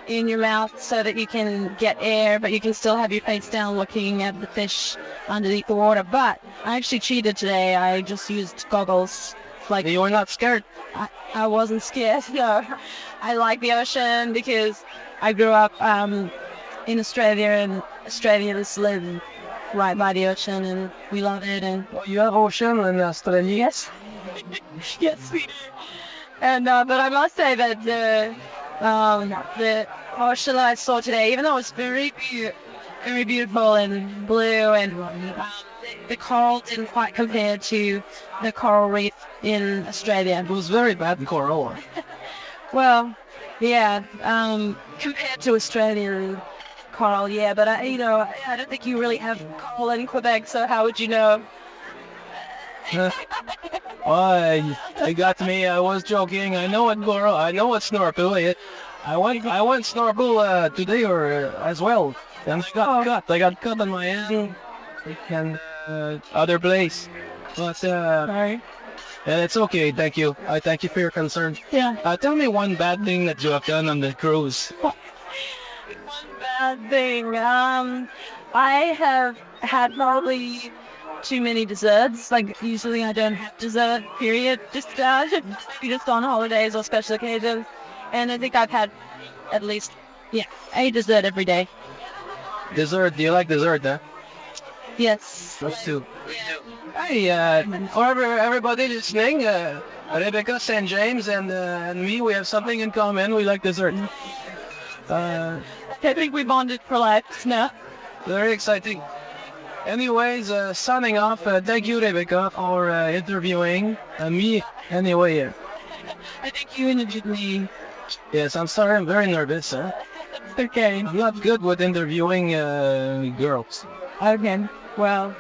in your mouth so that you can get air, but you can still have your face down looking at the fish underneath the water. But I actually cheated today. I just used goggles. Like, you were not scared? I wasn't scared, no. I like the ocean because I grew up in Australia, and Australians live right by the ocean, and we love it. And you have ocean in Australia? Yes. Yes, we do. And but I must say that the ocean that I saw today, even though it was very beautiful and blue, and the coral didn't quite compare to the coral reef in Australia. It was very bad coral. Well, yeah, compared to Australian coral, yeah, but I don't think you really have coral in Quebec, so how would you know? I got me. I was joking. I know what coral. I know what snorkel. I went snorkel today or as well, and I got cut. I got cut on my hand and other place. But sorry. And it's okay. Thank you. I thank you for your concern. Yeah. Tell me one bad thing that you have done on the cruise. One bad thing. I have had probably too many desserts. Like usually I don't have dessert. Period. Just on holidays or special occasions. And I think I've had at least a dessert every day. Dessert? Do you like dessert, huh? Yes. Us too. Hey, everybody listening, Rebecca, St. James, and me, we have something in common. We like dessert. I think we bonded for life now. Very exciting. Anyways, signing off. Thank you, Rebecca, for interviewing me. Anyway. I think you interviewed me. Yes, I'm sorry. I'm very nervous. Huh? Okay. I'm not good with interviewing girls. Okay. Well,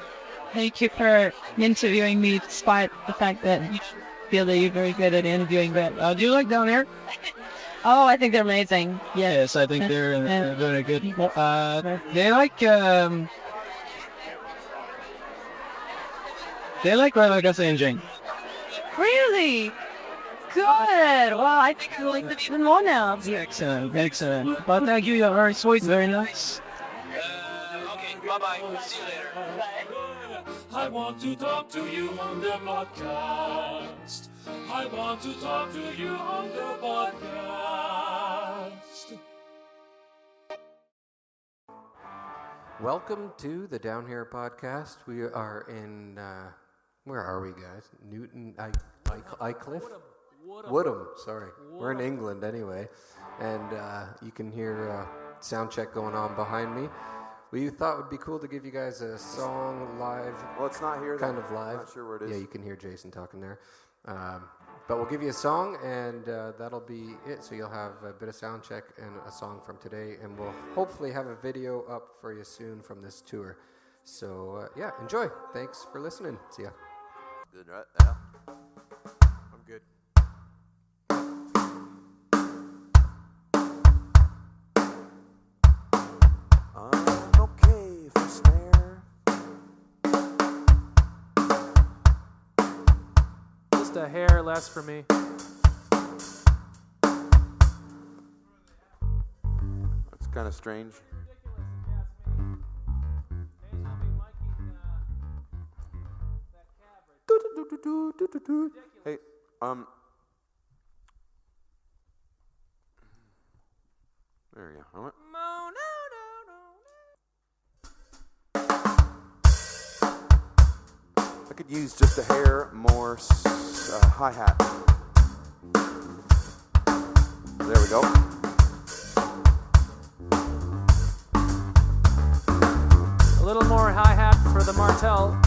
thank you for interviewing me, despite the fact that you feel that you're very good at interviewing. But do you like Downhere? Oh, I think they're amazing. Yes, I think they're very good. They like Rebecca St. James. Really? Good. Well, I think I like them even more now. Excellent, excellent. But thank you. You're very sweet, very nice. Okay, bye-bye. See you later. I want to talk to you on the podcast. I want to talk to you on the podcast. Welcome to the Downhere podcast. We are in, where are we, guys? Newton, Aycliffe? Woodham, sorry. We're in England anyway. And you can hear sound check going on behind me. We thought it would be cool to give you guys a song live. Well, it's not here. Kind of live. I'm not sure where it is. Yeah, you can hear Jason talking there. But we'll give you a song, and that'll be it. So you'll have a bit of sound check and a song from today, and we'll hopefully have a video up for you soon from this tour. So yeah, enjoy. Thanks for listening. See ya. Good, right? Yeah. I'm good. I'm okay for snare. Just a hair less for me. That's kind of strange. Hey, there you go. I could use just a hair more hi-hat. There we go. A little more hi-hat for the Martel.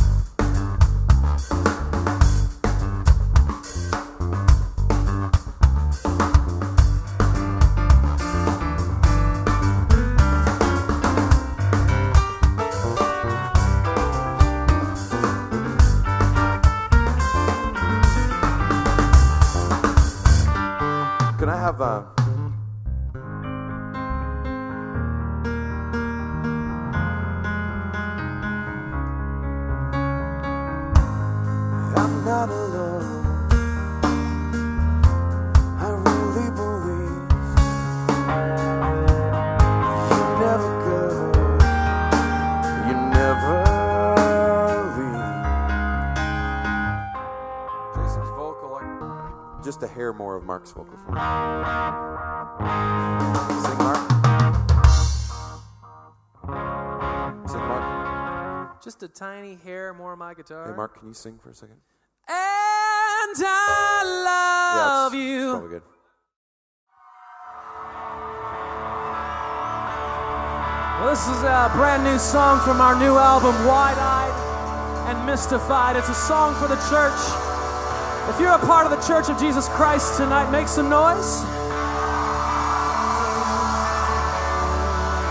Can I have I'm not alone. I really believe you never go, you never leave. Jason's vocal, just a hair more of Mark's vocal for me. Sing, Mark. Sing, Mark. Just a tiny hair more on my guitar. Hey, Mark, can you sing for a second? And I love it's you. probably good. Well, this is a brand new song from our new album, Wide-Eyed and Mystified. It's a song for the church. If you're a part of the Church of Jesus Christ tonight, make some noise.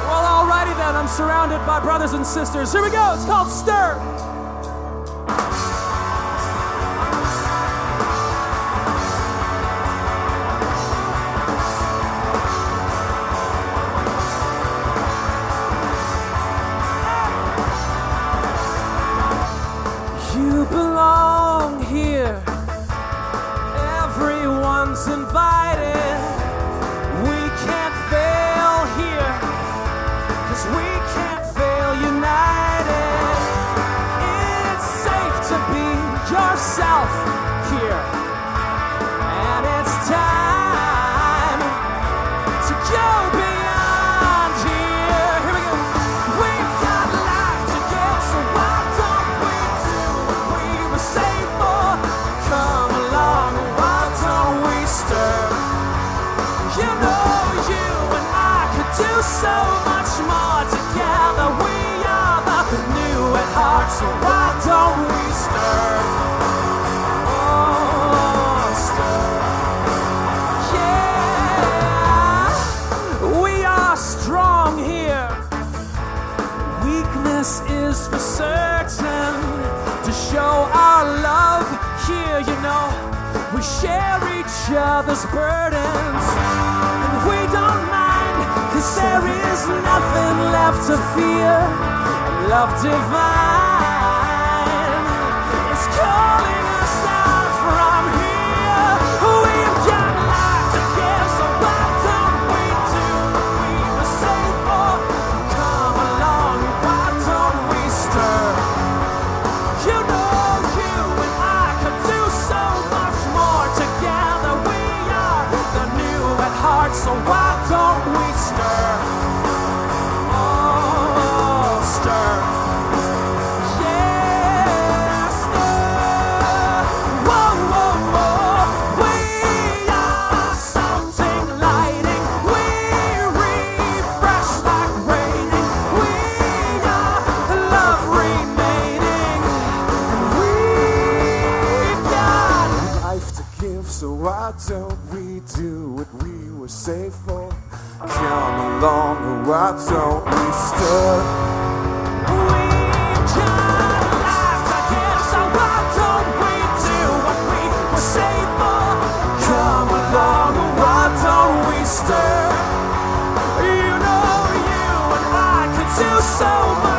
Well, alrighty then. I'm surrounded by brothers and sisters. Here we go. It's called Stir. You belong here. Everyone's invited. We can't fail here, 'cause we can't fail united. It's safe to be yourself here, and it's time to go beyond here. Here we go. We've got life to give, so why don't we do what we were saved for? Come along, why don't we stir? You know you and I could do so much more together. We are the new at heart, so why don't we stir? Oh, stir. Yeah, we are strong here. Weakness is for certain. To show our love here, you know, we share each other's burdens, and we don't mind, 'cause there is nothing left to fear. Love divine is calling us out from here. We've got life to give, so why don't we do what we were saved for? Come along, why don't we stir? You know you and I could do so much more together. We are the new at heart, so why don't we stir? Oh, stir. Yeah, stir. Whoa, whoa, whoa. We are something lighting. We refresh like raining. We are love remaining. We've got life to give, so why don't we do what we were saved for? Come along, why don't we stir? We've got life to give, so why don't we do what we were saved for? Come along, why don't we stir? You know you and I could do so much